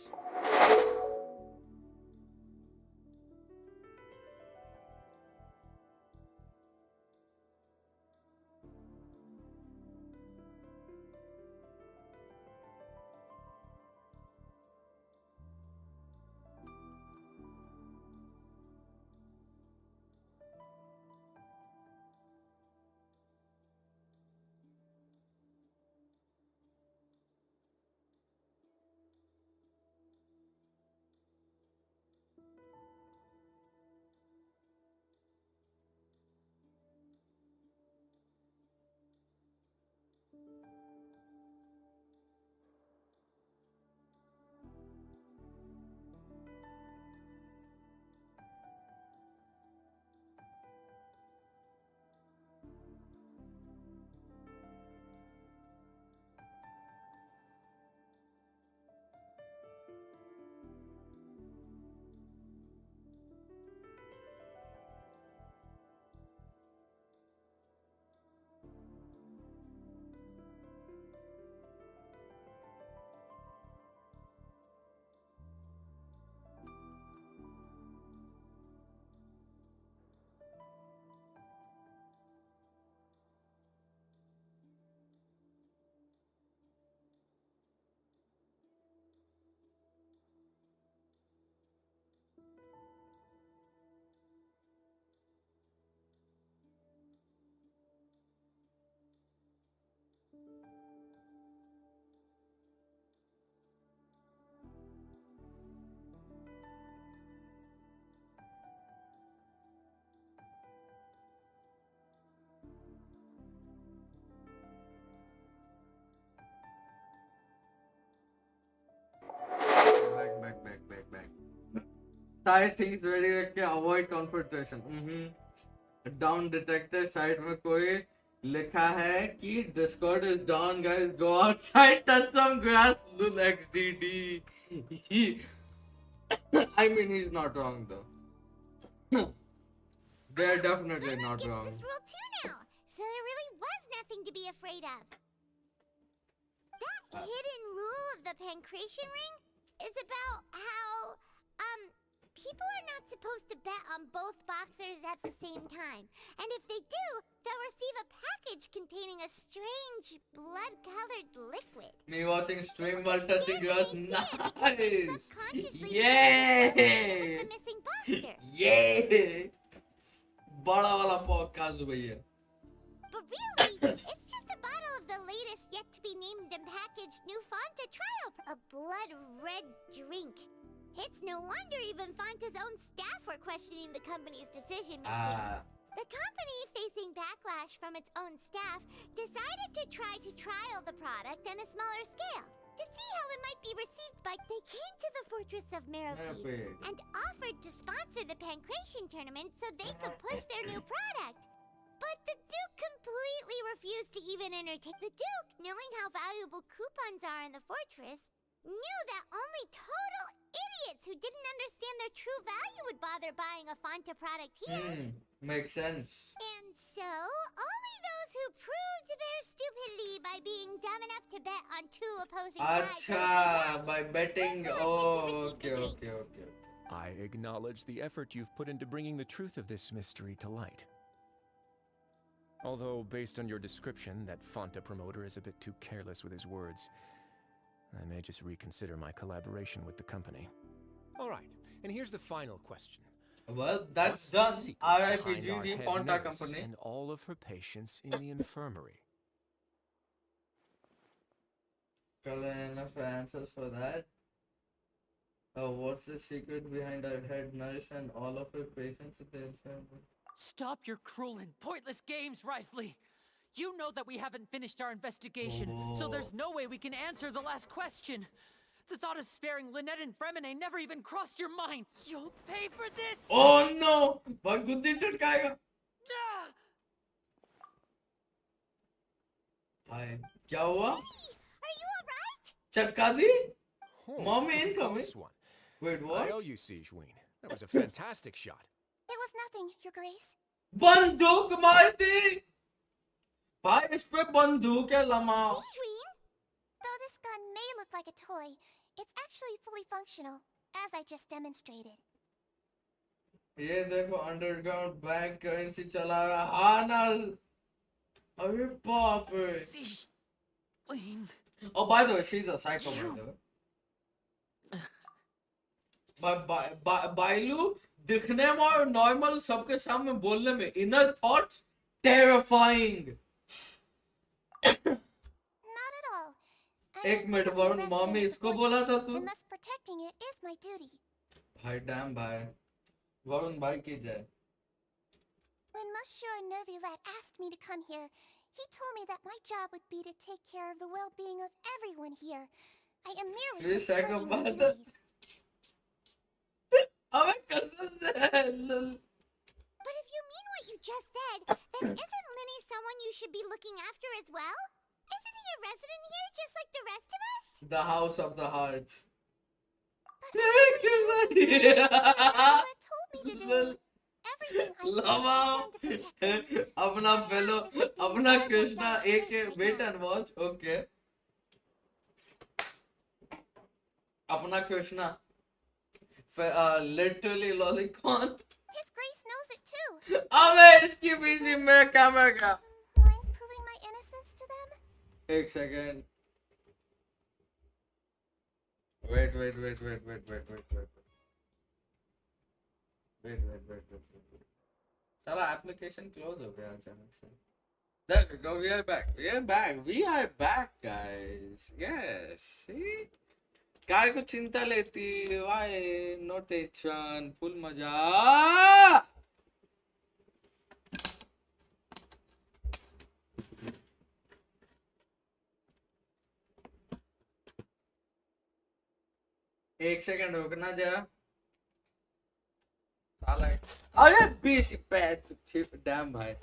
साइड थिंग्स रेडी रख के avoid confrontation. Down detected side में कोई लिखा है कि Discord is down guys go outside touch some grass lol XDD. I mean he's not wrong though. They're definitely not wrong. This rule too now, so there really was nothing to be afraid of. That hidden rule of the pancreation ring is about how people are not supposed to bet on both boxers at the same time. And if they do, they'll receive a package containing a strange blood-colored liquid. Me watching stream while touching yours. Nice. Subconsciously Yay. the missing boxer. Yay. बड़ा वाला podcast भैया. But really, it's just a bottle of the latest yet-to-be-named and packaged new Fanta trial. A blood-red drink. It's no wonder even Fanta's own staff were questioning the company's decision-making. The company, facing backlash from its own staff, decided to try to trial the product on a smaller scale. To see how it might be received by... They came to the Fortress of Meropide and offered to sponsor the Pancration tournament so they could push their new product. But the Duke completely refused to even entertain. The Duke, knowing how valuable coupons are in the fortress, knew that only total idiots who didn't understand their true value would bother buying a Fanta product here. Makes sense. And so, only those who proved their stupidity by being dumb enough to bet on two opposing sides. Acha, by betting. Oh, okay. I acknowledge the effort you've put into bringing the truth of this mystery to light. Although, based on your description, that Fanta promoter is a bit too careless with his words. I may just reconsider my collaboration with the company. All right, and here's the final question. Well, that's done. RIPG, the Fanta company. And all of her patients in the infirmary. Enough answers for that. Oh, what's the secret behind our head nurse and all of her patients in the infirmary? Stop your cruel and pointless games, Risley! You know that we haven't finished our investigation, so there's no way we can answer the last question. The thought of sparing Lynette and Fremine never even crossed your mind. You'll pay for this! Oh no! Bhai guddhi chutkaega. Bhai, kya hua? Are you alright? Chatka di? Oh, Mommy incoming. close one. Wait, what? I owe you, Siegeween. That was a fantastic shot. It was nothing, Your Grace. बंदूक मार दी भाई इस पे बंदूक है लमा Though this gun may look like a toy, it's actually fully functional, as I just demonstrated. ये देखो underground bank currency चला रहा हाँ ना अरे बाप रे Oh, by the way, she's a psycho, by the way. Bailu दिखने में और नॉर्मल सबके सामने बोलने में inner thoughts terrifying Not at all. एक मिनट वरुण मम्मी इसको बोला था तू And thus protecting it is my duty. भाई डैम भाई वरुण भाई की जय When Monsieur Nervulat asked me to come here, he told me that my job would be to take care of the well-being of everyone here. I am merely discharging my duties. अबे कसम से But if you mean what you just said, then isn't Linny someone you should be looking after as well? Isn't he a resident here just like the rest of us? The house of the heart. अपना fellow अपना कृष्णा एक wait and watch okay अपना Krishna literally lolicon His Grace knows it too. अबे इसकी BC मेरे camera का Mind proving my innocence to them? एक second wait. साला एप्लीकेशन क्लोज हो गया अचानक से There we go, we are back guys. Yes, see? काय को चिंता लेती वाई नो टेंशन फुल मजा एक सेकंड रुकना जा साला अरे बीसी पैच डैम भाई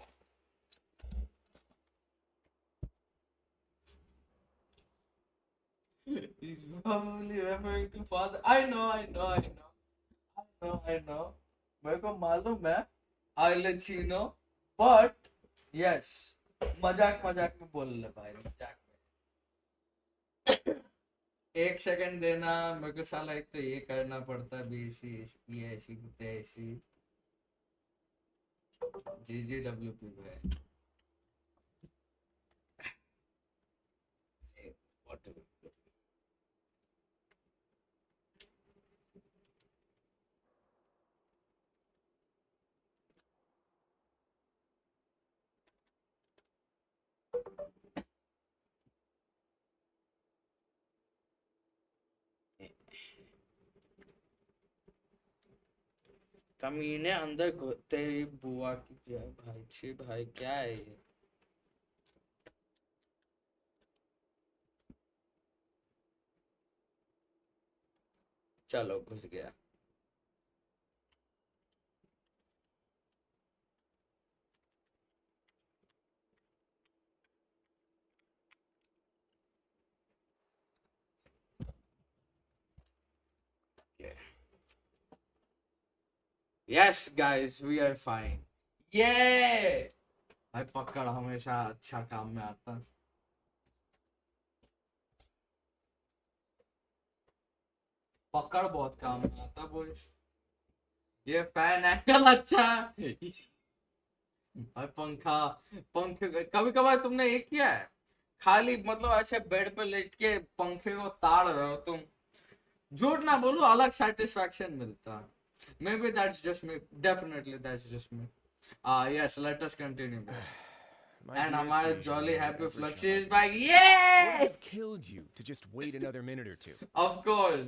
He's probably referring to father. I know. मेरे को मालूम है I'll let you know. But yes, मजाक में बोल ले भाई मजाक में. एक सेकंड देना मेरे को साला एक तो ये करना पड़ता है बीसी इसकी ऐसी तैसी GGWP भाई. What do we do? कमीने अंदर तेरी बुआ की जय भाई छी भाई क्या है ये चलो घुस गया Yes, guys, we are fine. Yeah! भाई पकड़ हमेशा अच्छा काम में आता. पकड़ बहुत काम में आता boys. ये फैन एंगल अच्छा है. भाई पंखे कभी कभार तुमने ये किया है खाली मतलब ऐसे बेड पे लेट के पंखे को ताड़ रहे हो तुम. झूठ ना बोलो अलग सेटिस्फैक्शन मिलता है. Maybe that's just me. Definitely that's just me. Yes, let us continue. And हमारे jolly happy FLUX is back. Yeah! Would have killed you to just wait another minute or two. Of course.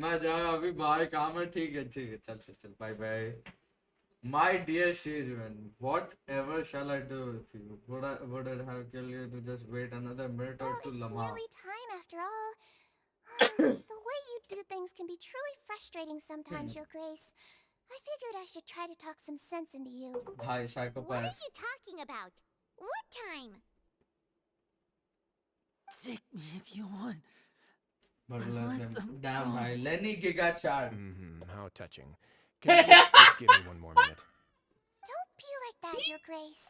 मैं जाऊँ अभी बाहर काम है ठीक है चल bye bye. My dear Shizman, whatever shall I do with you? Would it have killed you to just wait another minute or two, Lama? It's nearly time after all. The way you do things can be truly frustrating sometimes, Your Grace. I figured I should try to talk some sense into you. Hi, psychopath. What are you talking about? What time? Take me if you want. But let him. Damn, hi. Lenny Giga Char. How touching. Can you just give me one more minute? Don't be like that, Your Grace.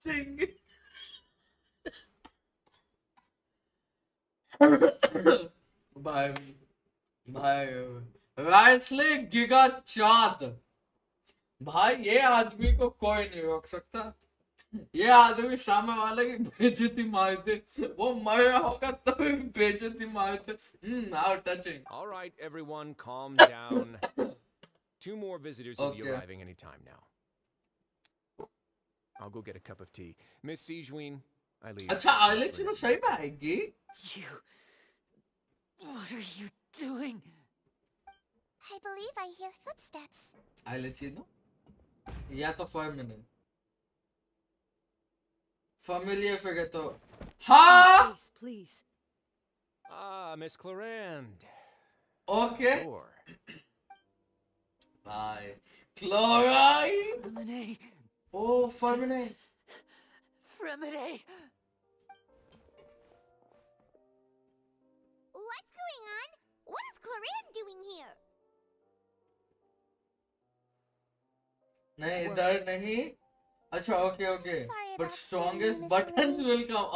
Sing. भाई राइसले giga चाद भाई ये आदमी को कोई नहीं रोक सकता. ये आदमी सामने वाले की बेइज्जती मारते वो मरा होगा तभी बेइज्जती मारते. How touching. All right, everyone, calm down. 2 more visitors will be arriving any time now. I'll go get a cup of tea. Miss Sijween, I leave. अच्छा आइलेच नो सही में आएगी. What are you doing? I believe I hear footsteps. आइलेच no yeah तो familiar. Familiar figure तो हाँ. Please. Miss Clarand. Okay. Bye. Chloride. Fremine. Oh, Fremine. Fremine. What's going on? What is Clarand doing here? नहीं इधर नहीं. अच्छा okay. Sorry But about strongest shaming you, Mr. buttons Lee. will come.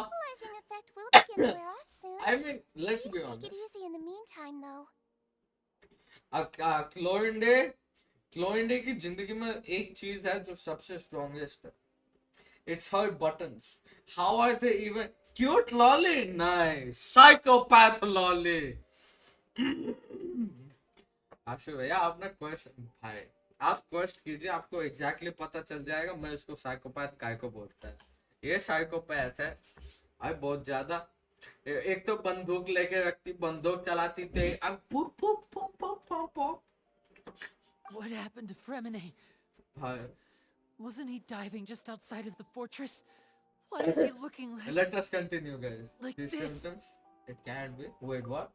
Equalizing effect will begin to wear off soon. I mean, let's Please be take honest. it easy in the meantime, though. क्लोरिंडे की जिंदगी में एक चीज है जो सबसे strongest है. It's her buttons. How are they even cute lolly? Nice. Psychopath lolly. आशु भैया आपने क्वेश्चन भाई आप क्वेश्चन कीजिए आपको एग्जैक्टली पता चल जाएगा मैं इसको साइकोपैथ काय को बोलता है. ये साइकोपैथ है भाई बहुत ज्यादा. एक तो बंदूक लेके रखती बंदूक चलाती थी. What happened to Fremine? भाई Wasn't he diving just outside of the fortress? Why is he looking like... Let us continue, guys. Like These this. symptoms, it can't be. Wait, what?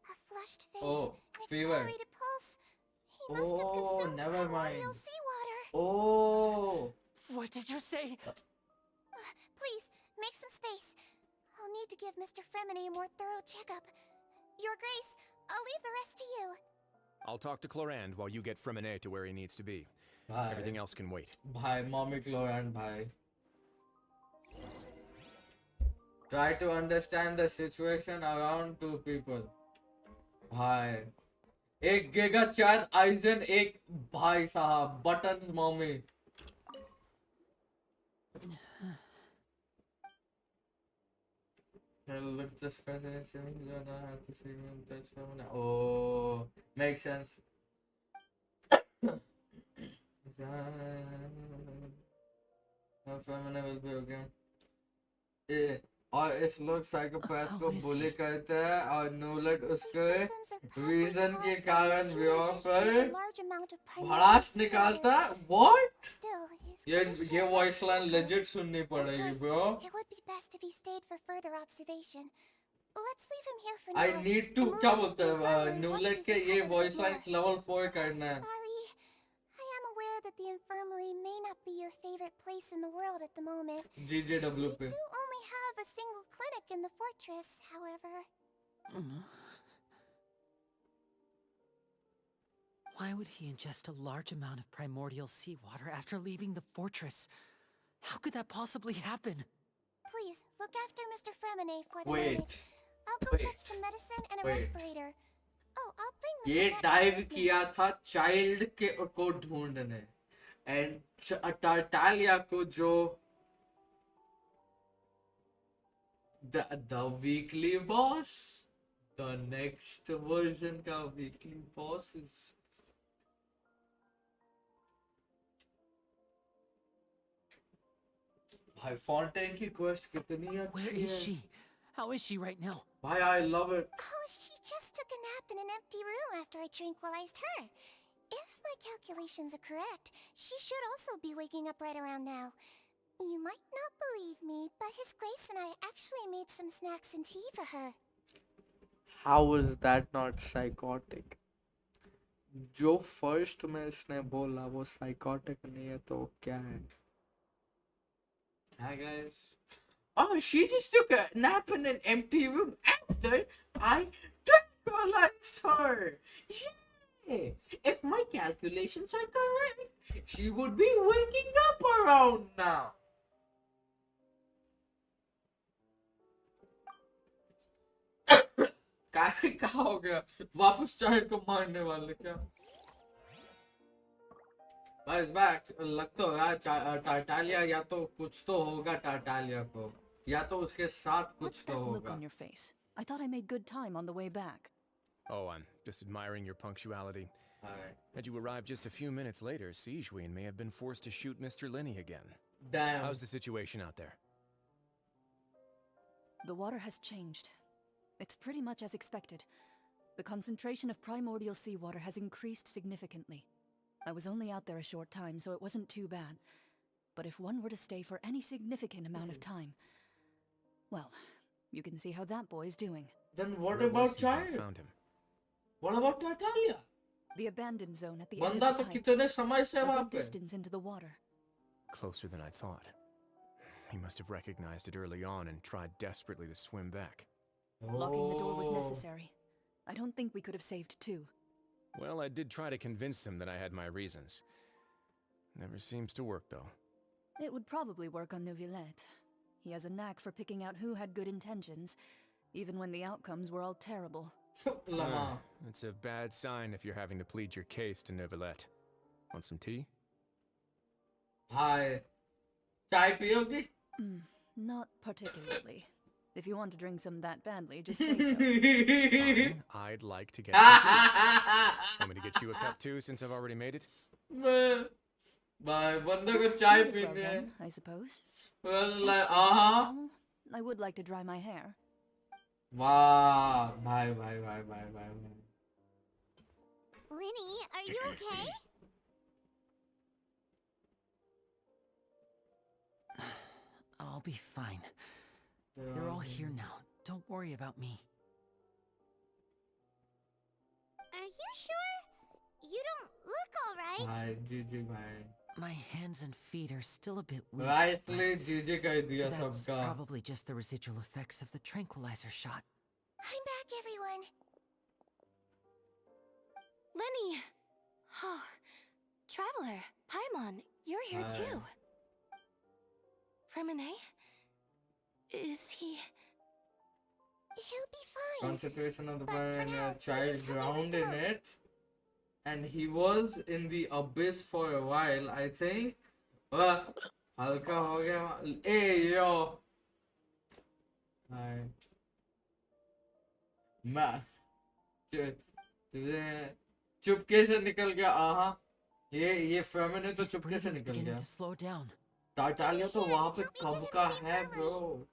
A flushed face, Oh, an fever. accelerated pulse. He must have consumed never primordial mind. seawater. Oh. What did you say? Please, make some space. I'll need to give Mr. Fremine a more thorough checkup. Your Grace, I'll leave the rest to you. I'll talk to Clorand while you get Fremine to where he needs to be. Bye. Everything else can wait. Bye, Mommy Clorand, bye. Try to understand the situation around two people. भाई एक गेगा चाद eigen एक भाई साहब buttons mummy look the specification you don't have to see me touch from now. Oh, makes sense. Feminine will be okay. और इस लोग psychopath को बुली करते हैं और नूलेट उसके रीजन के कारण व्यूअर पर भड़ास निकालता है व्हाट ये वॉइस लाइन लेजिट सुननी पड़ेगी ब्रो आई नीड टू क्या बोलते हैं नूलेट के ये वॉइस लाइंस लेवल 4 करना है that the infirmary may not be your favorite place in the world at the moment. GJWP. We do only have a single clinic in the fortress, however. Why would he ingest a large amount of primordial seawater after leaving the fortress? How could that possibly happen? Please, look after Mr. Fremine for the Wait. moment. I'll go fetch some medicine and a respirator. Oh, I'll bring Mr. ये dive किया था child के को ढूंढने and टाटालिया को जो the weekly boss, the next version का weekly boss is भाई Fontaine की quest कितनी अच्छी है. Where is she? How is she right now? Why I love it. Oh, she just took a nap in an empty room after I tranquilized her. If my calculations are correct, she should also be waking up right around now. You might not believe me, but His Grace and I actually made some snacks and tea for her. How is that not psychotic? जो first में इसने बोला वो psychotic नहीं है तो क्या है? Hi guys. Oh, she just took a nap in an empty room after I tranquilized her. Yeah. If my calculations are correct, she would be waking up around now. क्या हो गया? वापस चाइल्ड को मारने वाले क्या? बस बैक लग तो रहा है टाटालिया या तो कुछ तो होगा टाटालिया को या तो उसके साथ कुछ तो होगा. Look on your face. I thought I made good time on the way back. Oh, I'm just admiring your punctuality. Had you arrived just a few minutes later, Sijuin may have been forced to shoot Mr. Linney again. Damn. How's the situation out there? The water has changed. It's pretty much as expected. The concentration of primordial seawater has increased significantly. I was only out there a short time, so it wasn't too bad. But if one were to stay for any significant amount of time, well, you can see how that boy's doing. Then what about Child? Found him. What about Tatalia? The abandoned zone at the end of the तो कितने समय से a वहाँ good पे? distance into the water. Closer than I thought. He must have recognized it early on and tried desperately to swim back. Locking the door was necessary. I don't think we could have saved two. Well, I did try to convince him that I had my reasons. Never seems to work, though. It would probably work on Neuvillette. He has a knack for picking out who had good intentions, even when the outcomes were all terrible. It's a bad sign if you're having to plead your case to Neuvillette. Want some tea? Hi. Chai piyogi? Not particularly. If you want to drink some that badly, just say so. Fine, I'd like to get some tea. Want me to get you a cup too, since I've already made it? Bye. बंदे को चाय Might as well पीनी है. then, I suppose. Well, like, Actually, I would like to dry my hair. Wow. Bye. Linny, are you okay? I'll be fine. They're all here now. Don't worry about me. Are you sure? You don't look alright. Bhai, GG bhai. My hands and feet are still a bit weak. Rightly GG कह दिया That's सबका. probably just the residual effects of the tranquilizer shot. I'm back, everyone. Lenny! Oh, Traveler, Paimon, you're here Hi. too. Fremine? Is he... He'll be fine. Concentration of the But for burn, now, child please help me drowned lift him in up. it. And he was in the abyss for a while, I think. हल्का हो गया. Hey yo. Hi. मैं तुझे चुपके से निकल गया. आहा. ये फेमिनिन तो चुपके से निकल गया. To slow down. टाटालिया तो वहाँ पे कब का है bro.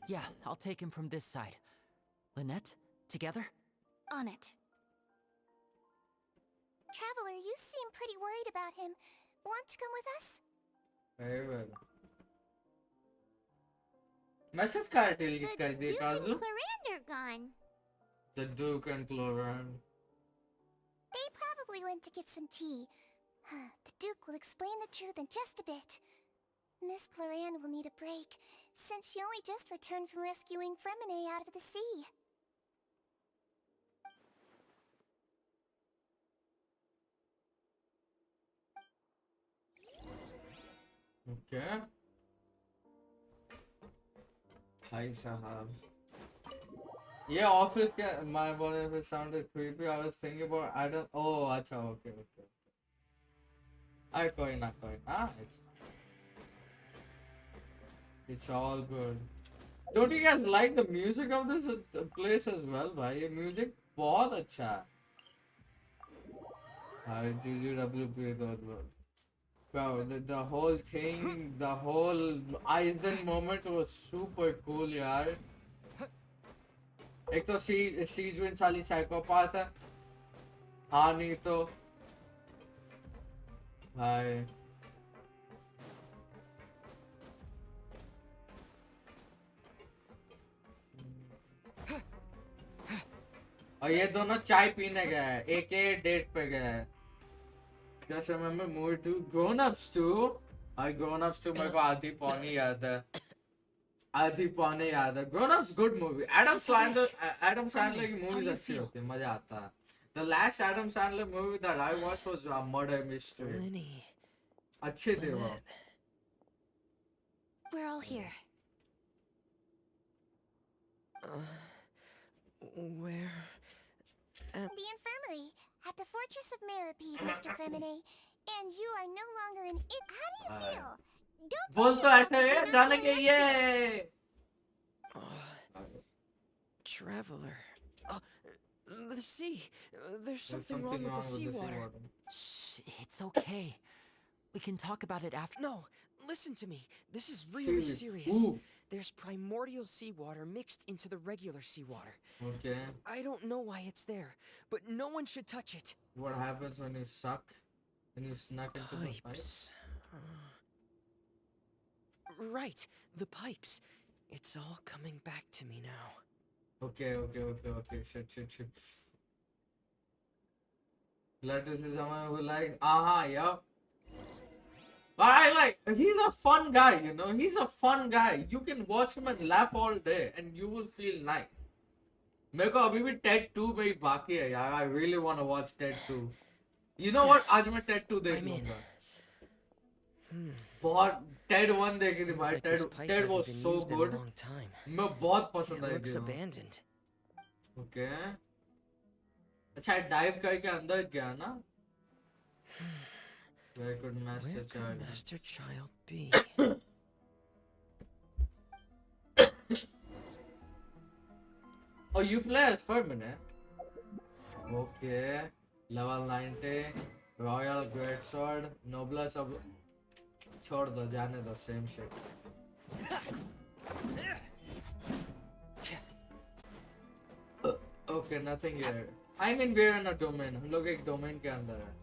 Yeah, I'll take him from this side. Lynette, together? On it. Traveler, you seem pretty worried about him. Want to come with us? Very well. Message card The delete कर दिए Duke काजू. and Clarander gone. The Duke and Cloran. They probably went to get some tea. The Duke will explain the truth in just a bit. Miss Claran will need a break, since she only just returned from rescuing Fremine out of the sea. Okay. Hi Sahab. Yeah, office my body sounded creepy. I was thinking about Adam. Oh, acha, okay. Koi na. It's all good. Don't you guys like the music of this place as well, bhai? ये music बहुत अच्छा है. Hi, GGWP those. Wow, the whole thing, the whole Aizen moment was super cool, यार. एक तो सीजविन साली psychopath है. हाँ नहीं तो भाई और ये दोनों चाय पीने गए हैं. एक डेट पे गए हैं. Just remember more too. Grown Ups too. Grown Ups too. मेरे को आधी पौनी याद है. Grown Ups good movie. Adam Sandler की movies अच्छी होती है. मजा आता है. The last Adam Sandler movie that I watched was Murder Mystery. Lenny. अच्छे थे वो. We're all here. Where? The infirmary at the Fortress of Meripede, Mr. Fremine. And you are no longer in it. How do you feel? Don't बोल push तो yourself ऐसे if है you're not जाने feeling के up to ये. Traveler. The sea. There's something wrong with the seawater. Shh, it's okay. We can talk about it after. No, listen to me. This is really serious. Ooh. There's primordial seawater mixed into the regular seawater. Okay. I don't know why it's there, but no one should touch it. What happens when you suck? When you snuck into the pipe? Pipes. Right, the pipes. It's all coming back to me now. Okay. Shit. Lettuce is someone who likes. Yeah. But I like. He's a fun guy, you know. He's a fun guy. You can watch him and laugh all day, and you will feel nice. मेरे को अभी भी TED 2 में ही बाकी है यार. I really want to watch TED 2. You know what? आज मैं TED 2 देख लूँगा. बहुत TED 1 देखी थी भाई. TED was so good. मैं बहुत पसंद आई थी. Abandoned. Okay. अच्छा dive करके अंदर गया ना? Where could Master Child? Master Child be? Oh, you play as Fermin, eh? Okay. Level 90. Royal Greatsword. Noblesse of... छोड़ दो, जाने दो, same shit. Okay, nothing here. I mean, we're in a domain. हम लोग एक domain के अंदर हैं.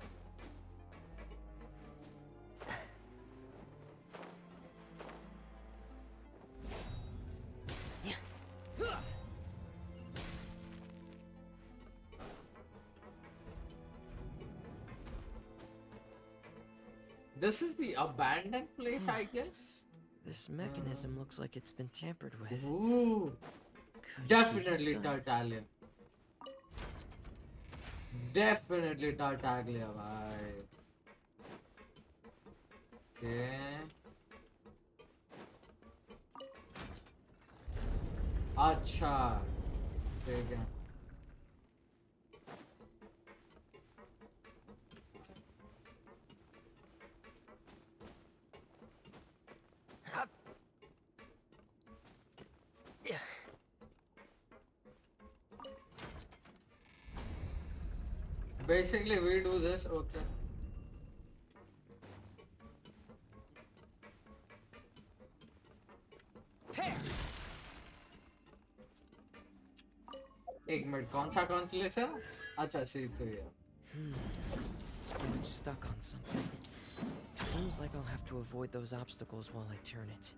This is the abandoned place, I guess. This mechanism looks like it's been tampered with. Ooh. Could he Definitely have done it? Tartaglia. Definitely Tartaglia, bhai. Okay. अच्छा ठीक है Basically, we do this, okay. एक minute कौन सा constellation अच्छा C3 है It's getting stuck on something. Seems like I'll have to avoid those obstacles while I turn it.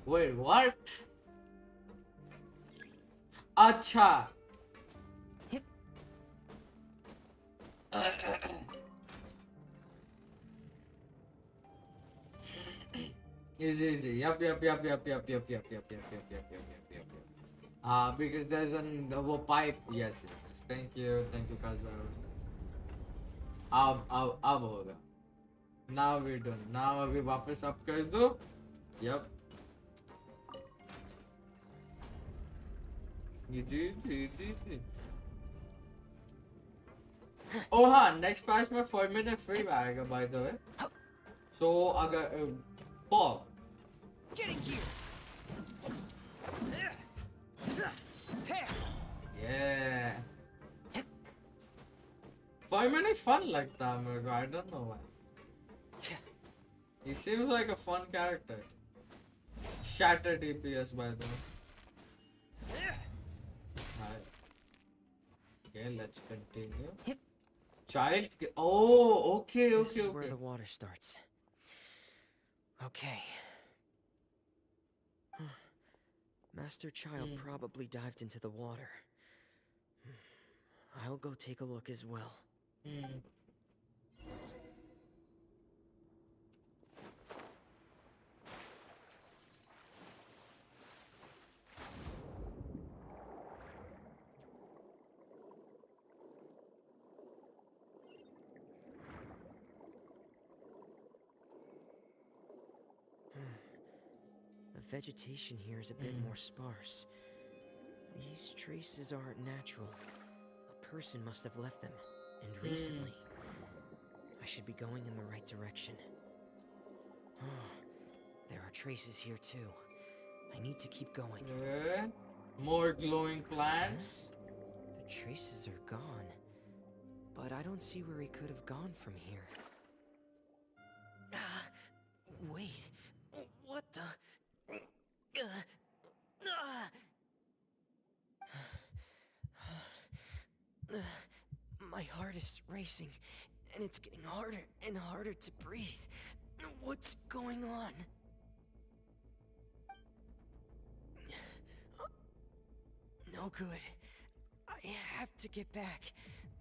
Wait, what? अच्छा easy. Yup. Because there's a pipe. Yes. Thank you, Kazar. अब होगा. Now we're done. Now अभी वापस up कर दो. Yup. Easy. Oh हाँ, next patch में 4 minute free आएगा by the way. So अगर Bob. Getting here. Yeah. 5 minute fun लगता है मेरे को. I don't know why. He seems like a fun character. Shatter DPS by the way. Okay, let's continue. Child. Oh, okay. This is where the water starts. Okay. Master Child probably dived into the water. I'll go take a look as well. The vegetation here is a bit more sparse. These traces aren't natural. A person must have left them, and recently. I should be going in the right direction. There are traces here too. I need to keep going. More glowing plants. The traces are gone, but I don't see where he could have gone from here. Wait, what the? My heart is racing, and it's getting harder and harder to breathe. What's going on? No good. I have to get back.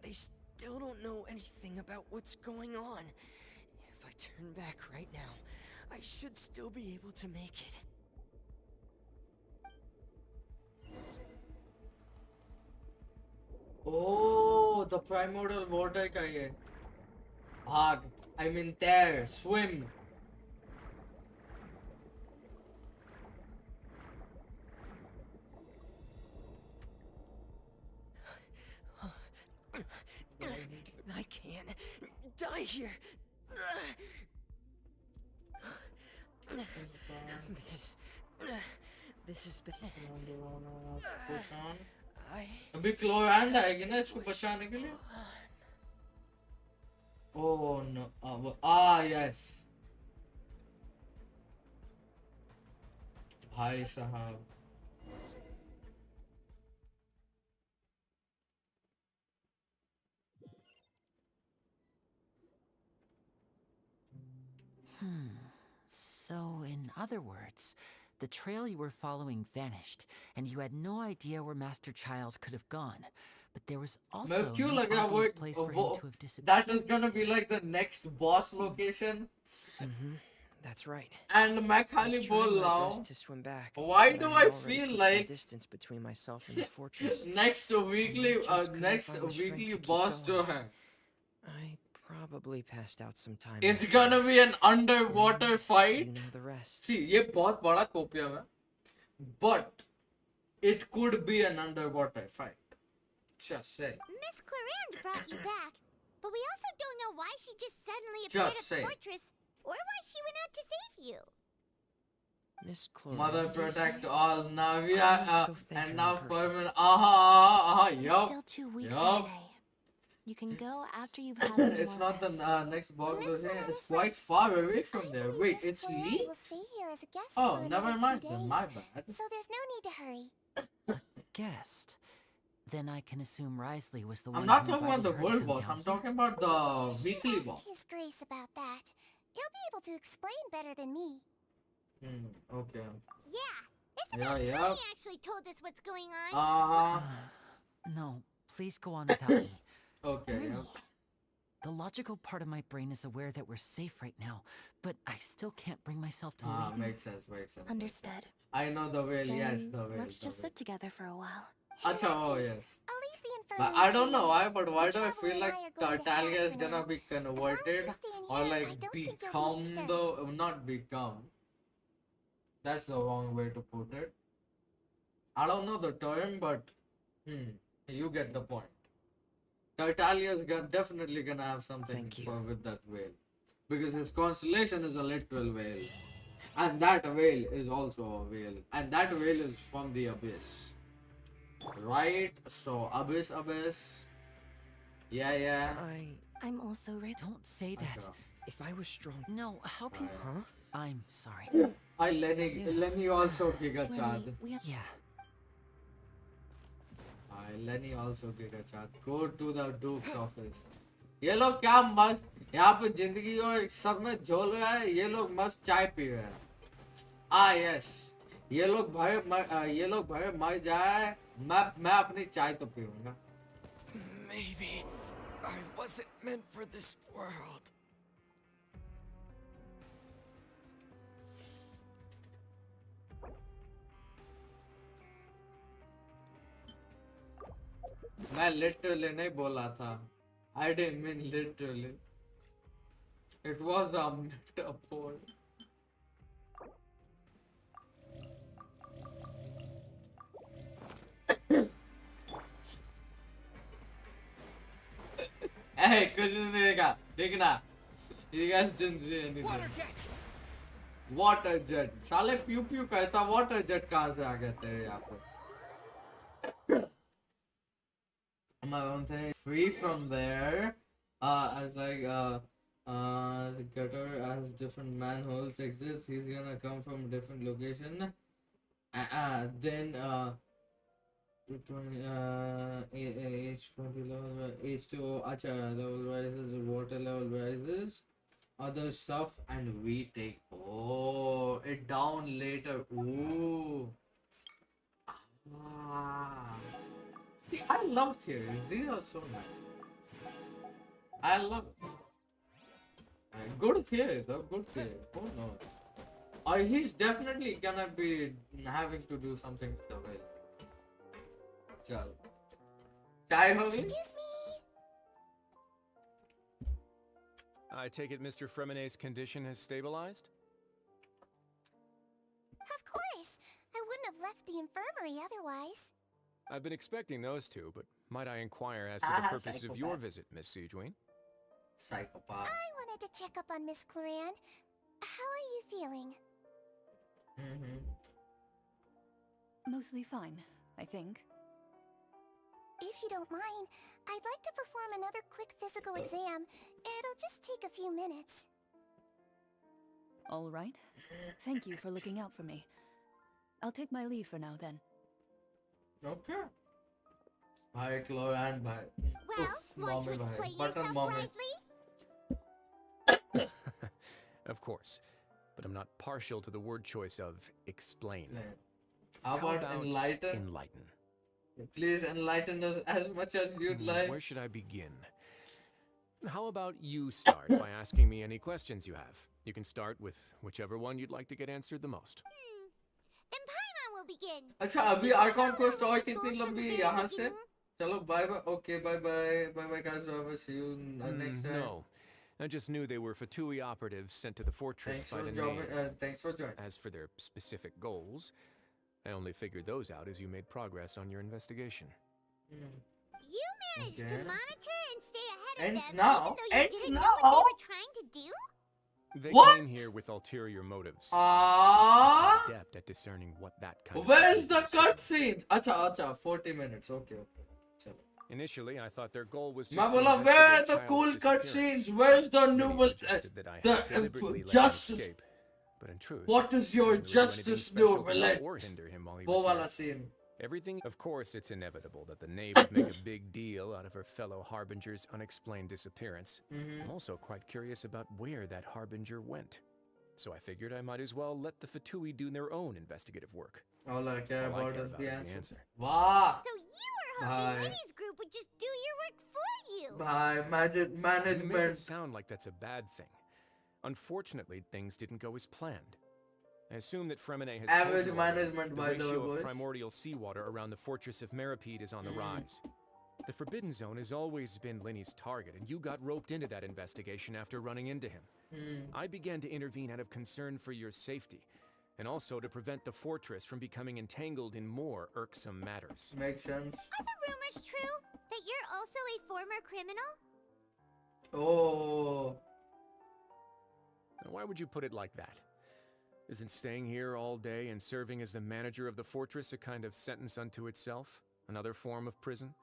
They still don't know anything about what's going on. If I turn back right now, I should still be able to make it. Oh, the primordial water का ये भाग. I mean there, swim. I can't die here. This has been. अभी क्लो hand आएगी ना इसको बचाने के लिए. Oh no. Yes. भाई साहब. So, in other words, the trail you were following vanished, and you had no idea where Master Child could have gone. But there was also मैं क्यों no लग रहा obvious place for him वो to have disappeared. that is gonna be like the next boss location. That's right. And मैं I खाली tried बोल my रहा best हूँ. to swim back. Why but do had I already feel put like some distance between myself and the fortress? next weekly just couldn't next find the strength weekly to keep boss जो going. है, I probably passed out some time. it's after gonna that. be an underwater You fight. know the rest. See, ये बहुत बड़ा copium है, but it could be an underwater fight. Just say. Miss Clarande brought you back, but we also don't know why she just suddenly Just appeared at say. the fortress, or why she went out to save you. Miss Clarande. Mother you protect say? all. Now we Let's are go thank her and in now person. permanent. Aha, You're yup. still too weak Yup. for today. You can go after you've had some It's more not the rest. next box Miss location. Clarande It's is quite right. far away I from there. believe Wait, Miss it's Clarande Lee? will stay here as a guest Oh, for never another mind few then. days, My bad. so there's no need to hurry. Guest. Then I can assume Risley was the one I'm not who talking about invited the her to world come boss. down I'm here. talking about the You should weekly ask boss. His Grace about that. He'll be able to explain better than me. Okay. Yeah, it's Yeah, about yeah. time he actually told us what's going on. No, please go on without me. Okay. Lenny, Yeah. the logical part of my brain is aware that we're safe right now, but I still can't bring myself to leave. Makes sense. Makes sense. Understood. I know the whale. Then Yes, the whale. let's the just whale. sit together for a while. Acha, oh yes. I'll leave the But infirmary I to don't know you. why, but why The do I Traveler feel and like I are going to Tartaglia hide is for gonna now. be As long as converted you're staying or here, I like don't think you'll be become disturbed. the not become. That's the wrong way to put it. I don't know the term, but you get the point. Tartaglia's definitely gonna have something with that whale, because his constellation is a literal whale, and that whale is also a whale, and that whale is from the abyss, right? So abyss. Yeah. I'm also ready. Don't say that. Acha. If I was strong. No, how can... Huh? I'm sorry. I Lenny also giga chat. Yeah. Lenny also giga chat. Go to the Duke's office. ये लोग क्या मस्त यहाँ पे जिंदगी और सब में झोल रहा है. ये लोग मस्त चाय पी रहे हैं. Yes. ये लोग भले मर जाए, मैं अपनी चाय तो पीऊंगा. Maybe I wasn't meant for this world. मैं literally नहीं बोला था. I didn't mean literally. It was a metaphor. Hey, कुछ नहीं देगा. देखना. You guys didn't see anything. Water jet. साले प्यू प्यू कहता water jet कहाँ से आ गए थे यहाँ पे? My own thing. Free from there. As like the gutter as different manholes exist. He's gonna come from different location. Then age 20 level, age 2 acha level rises, water level rises, other stuff, and we take it down later. Ooh. I love theories. These are so nice. I love it. Good theory though, good theory. Who knows? He's definitely gonna be having to do something with the whale. Chal. Chai hogi? Excuse me. I take it Mr. Fremonet's condition has stabilized? Of course. I wouldn't have left the infirmary otherwise. I've been expecting those two, but might I inquire as to the purpose of your visit, Miss Siegeween? Psychopath. I wanted to check up on Miss Clarande. How are you feeling? Mostly fine, I think. If you don't mind, I'd like to perform another quick physical exam. It'll just take a few minutes. All right. Thank you for looking out for me. I'll take my leave for now then. Okay. Bye, Chloe, and bye. Well, want to mommy, explain bye. Button yourself, mommy. Risley? Of course. but I'm not partial to the word choice of explain. How about enlighten? Enlighten. Please enlighten us as much as you'd like. Where should I begin? How about you start by asking me any questions you have? You can start with whichever one you'd like to get answered the most. Then Paimon will begin. अच्छा अभी Archon को story कितनी लंबी है यहाँ से? चलो bye bye. Okay, bye bye guys. See you next time. No, I just knew they were Fatui operatives sent to the fortress by the Thanks for joining. As for their specific goals, I only figured those out as you made progress on your investigation. You managed to monitor and stay ahead of them, now, even though you didn't know what they were trying to do? They What? came here with ulterior motives. Ah, Adept at discerning what that kind where's of the behavior cutscenes? Acha, 40 minutes. Okay. Chalo. Initially, I thought their goal was just मैं to बोला, where are investigate the child's cool disappearance. cutscenes? Where's the Many Nuwu? suggested that I had deliberately let him Justice. escape. But in truth, What is your I didn't really do anything justice special no to relent? or hinder him while he वो was वाला here. scene. Everything, of course, it's inevitable that the knave would make a big deal out of her fellow Harbinger's unexplained disappearance. I'm also quite curious about where that Harbinger went. So I figured I might as well let the Fatui do their own investigative work. All I care All I about care is about the is the answer. answer. Wow. So you were hoping Winnie's group would just do your work for you. Bye, magic You make it management. sound like that's a bad thing. Unfortunately, things didn't go as planned. I assume that Fremine has Average told you already, management, the by the way, ratio of boys. primordial seawater around the fortress of Meripede is on the rise. The Forbidden Zone has always been Linny's target, and you got roped into that investigation after running into him. I began to intervene out of concern for your safety, and also to prevent the fortress from becoming entangled in more irksome matters. Makes sense. Are the rumors true? That you're also a former criminal? Oh. Now, why would you put it like that? Isn't staying here all day and serving as the manager of the fortress a kind of sentence unto itself? Another form of prison?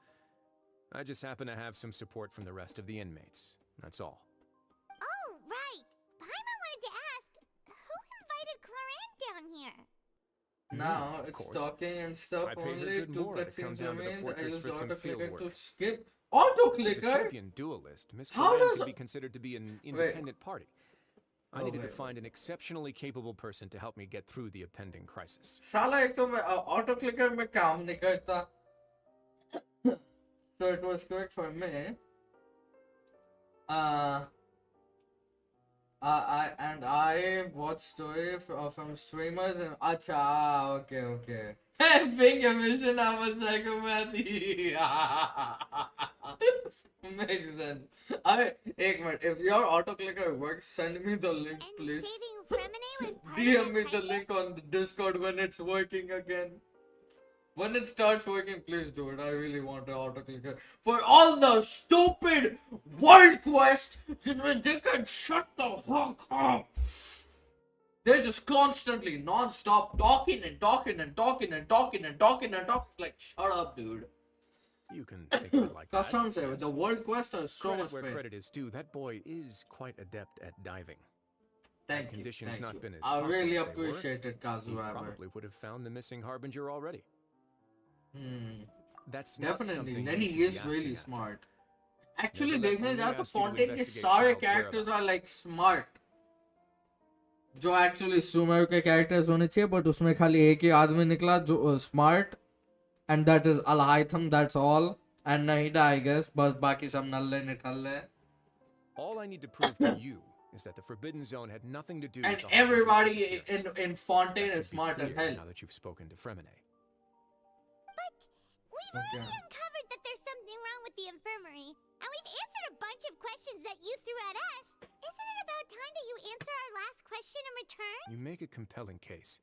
I just happen to have some support from the rest of the inmates. That's all. Oh, right. Paimon wanted to ask, who invited Claran down here? Now of it's course. talking and stuff. I paid her Only good 2 more to come cutscenes down to the remains. I fortress used for some field auto-clicker to work. skip. As a Auto-clicker? champion duelist, Miss How Claran does can a- be considered to be an independent party. I Oh, needed to wait. find an exceptionally capable person to help me get through the impending crisis. साला एक तो मैं auto-clicker में काम नहीं करता. So it was quick for me. I watch story from streamers and acha, okay. Being a mission, I'm a psychopath. Makes sense. Ek minute. If your auto-clicker works, send me the link, please. Saving Fremine was part DM of me that the crisis? link on the Discord when it's working again. When it starts working, please do it. I really want an auto-clicker. For all the stupid world quests, just when they can shut the fuck up. They're just constantly, non-stop talking. It's like, shut up, dude. You can think of it like that. Custom say, yes. the world quests are so Credit much where pain. credit is due. That boy is quite adept at diving. Thank you. Conditions Thank not you. been as I hostile really as they were, appreciate it, he Kazu. probably would have found the missing Harbinger already. That's not Definitely, something Lenny you should be is asking really after. smart. Actually, Never let देखने only जाओ तो ask you to Fontaine के investigate सारे child's characters are whereabouts. like smart. जो actually Sumer के characters होने चाहिए, but उसमें खाली एक ही आदमी निकला जो smart, and that is Alhaitham. That's all. And Nahida, I guess, but बाकी सब नल्ले निठल्ले. All I need to prove to you is that the Forbidden Zone had nothing to do And with the Harbinger's everybody disappearance. in Fontaine That is should be smart as clear hell. now that you've spoken to Fremine. We've already uncovered that there's something wrong with the infirmary, and we've answered a bunch of questions that you threw at us. Isn't it about time that you answer our last question in return? You make a compelling case.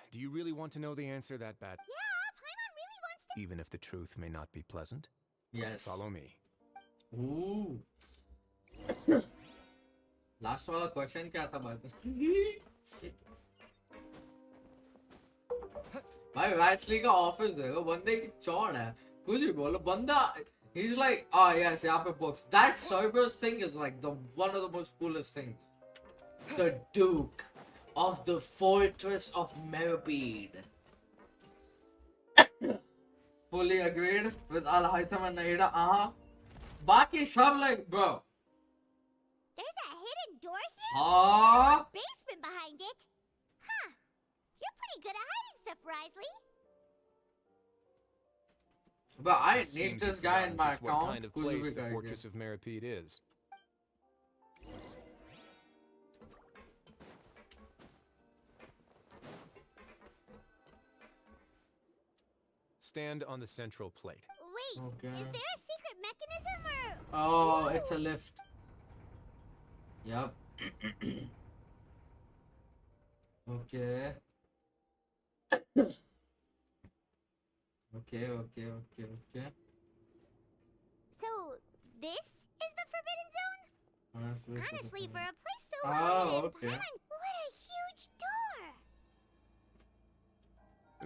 Do you really want to know the answer that bad? Yeah, Paimon really wants to. Even if the truth may not be pleasant? Yes. Follow me. Ooh. Last वाला question क्या था बात? भाई वैचली का office देखो बंदे की चौड़ है कुछ भी बोलो बंदा he's like yes यहाँ पे books that Cerberus thing is like the one of the most coolest things the Duke of the Fortress of Meripede fully agreed with Al-Haytham and Nahida बाकी सब like bro There's a hidden door here? Ah. Basement behind it? Huh. You're pretty good at hiding stuff, Risley. But I It need seems this you've guy in forgotten my just what account. kind of कुछ place भी the करके. Fortress of Meripede is. Stand on the central plate. Wait, Okay. is there a secret mechanism or... Oh, it's a lift. Yep. Okay. Okay. So, this is the Forbidden Zone? Honestly, for a place so Oh, limited, okay. Paimon, what a huge door!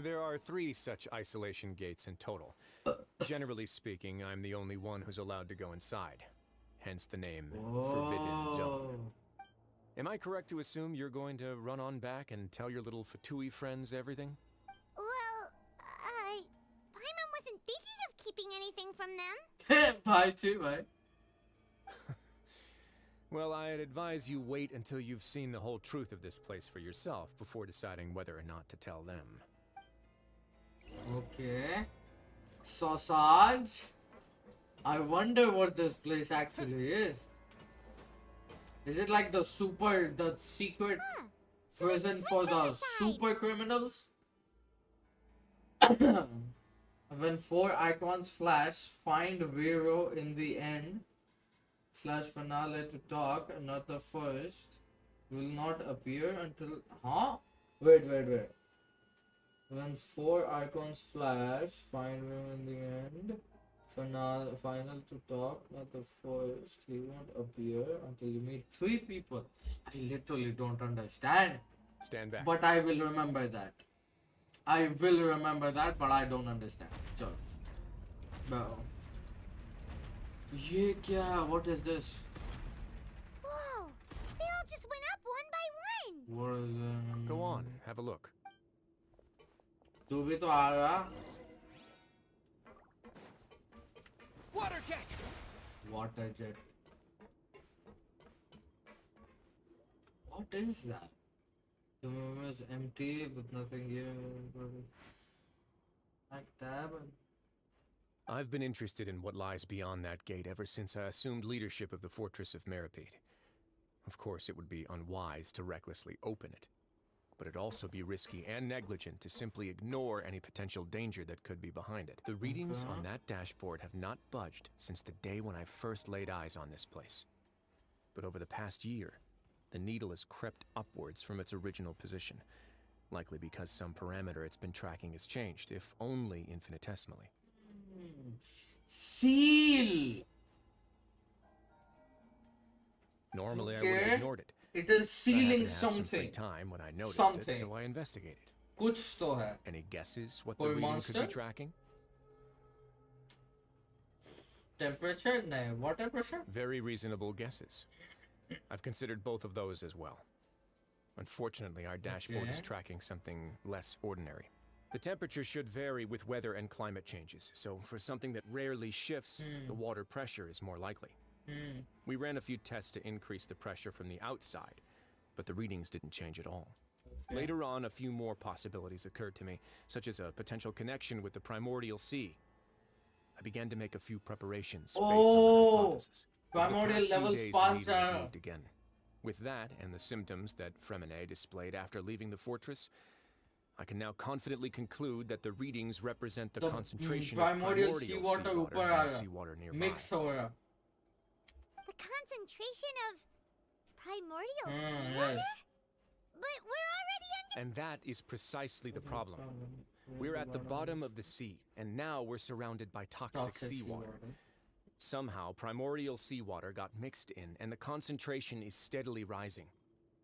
There are 3 such isolation gates in total. Generally speaking, I'm the only one who's allowed to go inside. Hence the name Forbidden Zone. Am I correct to assume you're going to run on back and tell your little Fatui friends everything? Well, Paimon wasn't thinking of keeping anything from them. Bye too, bye. Well, I'd advise you wait until you've seen the whole truth of this place for yourself before deciding whether or not to tell them. Okay. Sausage. I wonder what this place actually is. Is it like the secret prison for the super criminals? When 4 icons flash, find Vero in the end / finale to talk, not the first. Will not appear until... Huh? Wait. When 4 icons flash, find Vero in the end. Final to talk, not the first. He won't appear until you meet 3 people. I literally don't understand. Stand back. But I will remember that. But I don't understand. Chalo. Bro. Ye kya? What is this? Whoa! They all just went up one by one! What is it? Go on, have a look. तू भी तो आएगा. Water jet! Water jet. What is that? The room is empty with nothing here. Like tab. I've been interested in what lies beyond that gate ever since I assumed leadership of the Fortress of Meripede. Of course, it would be unwise to recklessly open it, but it'd also be risky and negligent to simply ignore any potential danger that could be behind it. The readings on that dashboard have not budged since the day when I first laid eyes on this place. But over the past year, the needle has crept upwards from its original position, likely because some parameter it's been tracking has changed, if only infinitesimally. Seal! Normally I would have ignored it. It is sealing Some free something. time when I noticed Something. it, so I investigated. कुछ तो है. Any guesses what the कोई reading monster? could be tracking? Temperature? No. Water pressure? Very reasonable guesses. I've considered both of those as well. Unfortunately, our dashboard is Okay. tracking something less ordinary. The temperature should vary with weather and climate changes, so for something that rarely shifts, the water pressure is more likely. We ran a few tests to increase the pressure from the outside, but the readings didn't change at all. Okay. Later on, a few more possibilities occurred to me, such as a potential connection with the primordial sea. I began to make a few preparations based on that hypothesis. Over the Primordial past few levels days, the passed. needle has moved again. With that and the symptoms that Fremine displayed after leaving the fortress, I can now confidently conclude that the readings represent the concentration of primordial primordial seawater seawater ऊपर and आया. seawater nearby. Mix हो गया. The concentration of primordial Yes. seawater? But we're already under... And that is precisely the problem. We're at the bottom of the sea, and now we're surrounded by toxic seawater. Somehow, primordial seawater got mixed in, and the concentration is steadily rising.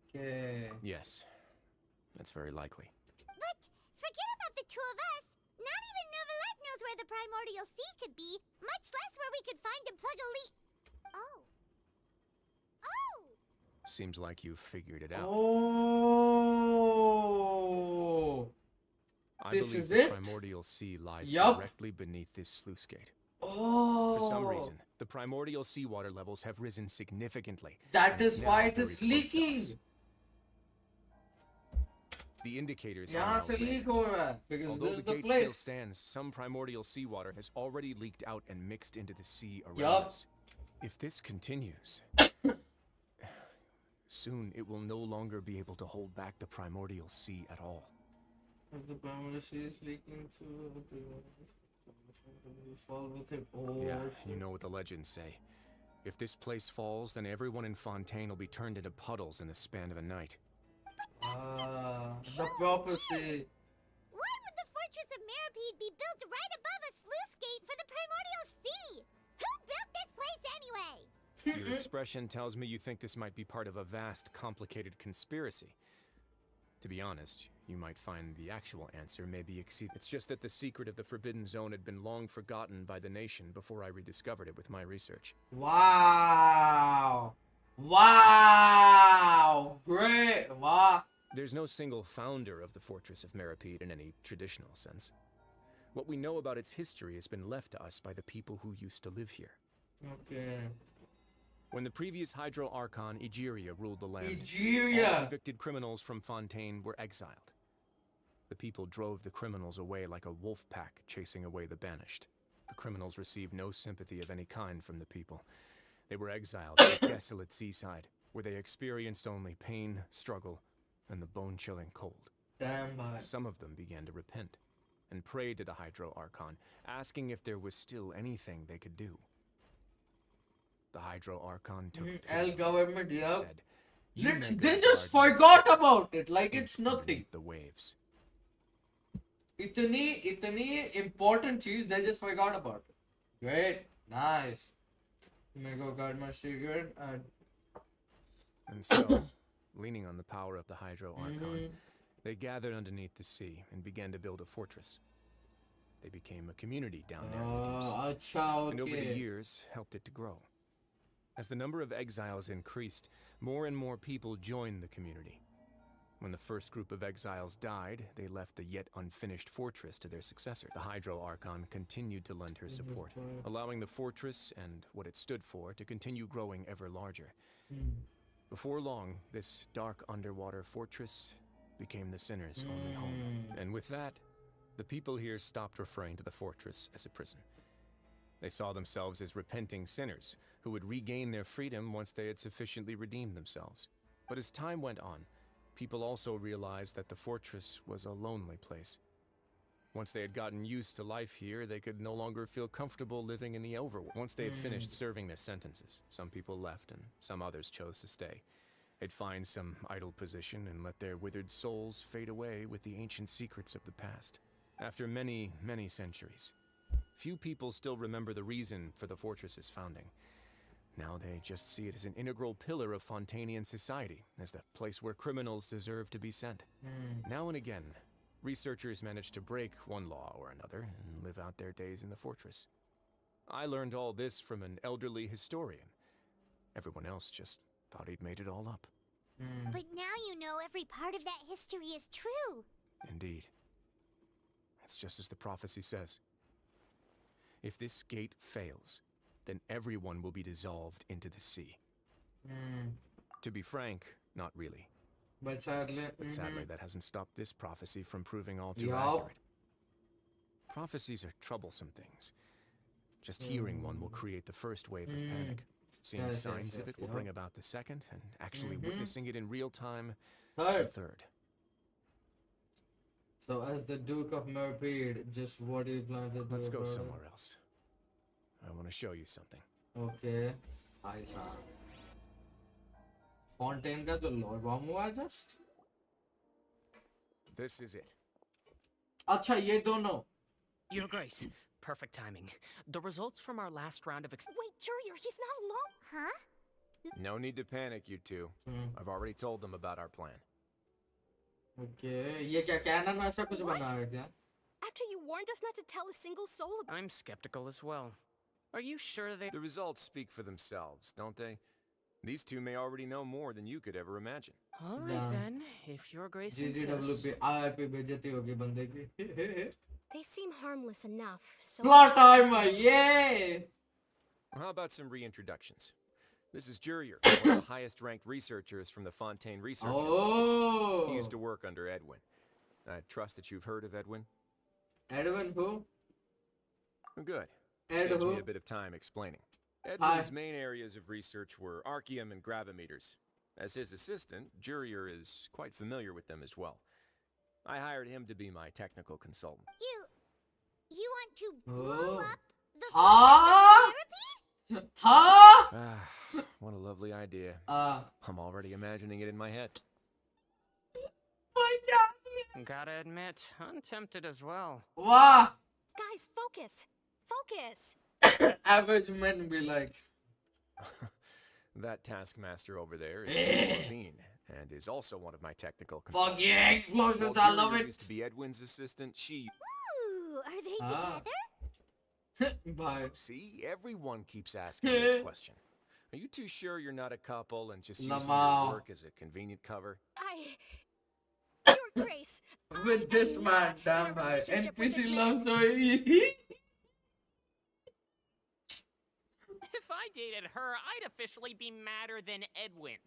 Okay. Yes, that's very likely. But forget about the two of us. Not even Novelette knows where the primordial sea could be, much less where we could find and plug a leak. Oh. Seems like you've figured it out. Oh. I This believe is the it? primordial sea lies Yup. directly beneath this sluice gate. Oh. For some Oh, reason, the primordial seawater levels have risen significantly. that and it's is now why it very is close to leaking. us. The indicators are यहाँ now से red. leak हो रहा है because Although this the is the gate still place. stands, some primordial seawater has already leaked out and mixed into the sea around Yup. us. If this continues, soon it will no longer be able to hold back the primordial sea at all. If the primary sea is leaking through the fall with it. Oh, Yeah, shit. you know what the legends say. If this place falls, then everyone in Fontaine will be turned into puddles in the span of a night. The prophecy. Why would the Fortress of Meripede be built right above a sluice gate for the primordial sea? Who built this place anyway? Your expression tells me you think this might be part of a vast, complicated conspiracy. To be honest, you might find the actual answer may be exceeded. It's just that the secret of the Forbidden Zone had been long forgotten by the nation before I rediscovered it with my research. Wow. Wow. Great. Wow. There's no single founder of the Fortress of Meripede in any traditional sense. What we know about its history has been left to us by the people who used to live here. Okay. When the previous Hydro Archon, Egeria, ruled the land, Egeria! all convicted criminals from Fontaine were exiled. The people drove the criminals away like a wolf pack chasing away the banished. The criminals received no sympathy of any kind from the people. They were exiled to a desolate seaside, where they experienced only pain, struggle, and the bone-chilling cold. Damn, boy. Some of them began to repent, and prayed to the Hydro Archon, asking if there was still anything they could do. The Hydro Archon took L government, yeah. said, "You make They a just garden forgot about it, like it's deep nothing. beneath the waves." इतनी important चीज, they just forgot about it. Great, nice. May go guard my secret. And so, leaning on the power of the Hydro Archon, they gathered underneath the sea and began to build a fortress. They became a community down there in the deeps, and over the years helped it to grow. As the number of exiles increased, more and more people joined the community. When the first group of exiles died, they left the yet unfinished fortress to their successor. The Hydro Archon continued to lend her support, allowing the fortress and what it stood for to continue growing ever larger. Before long, this dark underwater fortress became the sinner's only home. And with that, the people here stopped referring to the fortress as a prison. They saw themselves as repenting sinners who would regain their freedom once they had sufficiently redeemed themselves. But as time went on, people also realized that the fortress was a lonely place. Once they had gotten used to life here, they could no longer feel comfortable living in the overworld. Once they had finished serving their sentences, some people left and some others chose to stay. They'd find some idle position and let their withered souls fade away with the ancient secrets of the past. After many, many centuries, few people still remember the reason for the fortress's founding. Now they just see it as an integral pillar of Fontainian society, as the place where criminals deserve to be sent. Now and again, researchers manage to break one law or another and live out their days in the fortress. I learned all this from an elderly historian. Everyone else just thought he'd made it all up. But now you know every part of that history is true. Indeed. It's just as the prophecy says. If this gate fails, then everyone will be dissolved into the sea. To be frank, not really. But sadly, that hasn't stopped this prophecy from proving all too Yup. accurate. Prophecies are troublesome things. Just hearing one will create the first wave of panic. Seeing Yes, signs yes, of it will yup. bring about the second, and actually witnessing it in real time, Third. the third. So as the Duke of Merpede, just what do you plan to do? Let's go about it? somewhere else. I want to show you something. Okay. I saw. Fontaine का तो Lord हुआ just. This is it. अच्छा ये दोनों. Your Grace, perfect timing. The results from our last round of Wait, Jurier, he's not alone. Huh? No need to panic, you two. I've already told them about our plan. Okay. ये क्या cannon में ऐसा कुछ बना है क्या? After you warned us not to tell a single soul about I'm skeptical as well. Are you sure they... The results speak for themselves, don't they? These two may already know more than you could ever imagine. All right then, if Your Grace insists. GGWP IIP बेइज्जती होगी बंदे की. They seem harmless enough, so... Plot timer, yay! How about some reintroductions? This is Jurier, one of the highest-ranked researchers from the Fontaine Research Institute. He used to work under Edwin. I trust that you've heard of Edwin? Edwin who? Good. Ed Saves me who? a bit of time explaining. Edwin's main areas of research were archeum and gravimeters. As his assistant, Jurier is quite familiar with them as well. I hired him to be my technical consultant. You want to blow up the Huh? therapy? Huh? What a lovely idea. I'm already imagining it in my head. Gotta admit, I'm tempted as well. Wow. Guys, focus. Focus. Average men be like. That taskmaster over there is Levine, and is also one of my technical consultants. Fuck yeah, explosions, While I love Jurier it. used to be Edwin's assistant, she... Ooh, are they together? Bye. See, everyone keeps asking this question. Are you too sure you're not a couple and just using Lamau. your work as a convenient cover? Your Grace. With this man, damn bhai. NPC love story. If I dated her, I'd officially be madder than Edwin.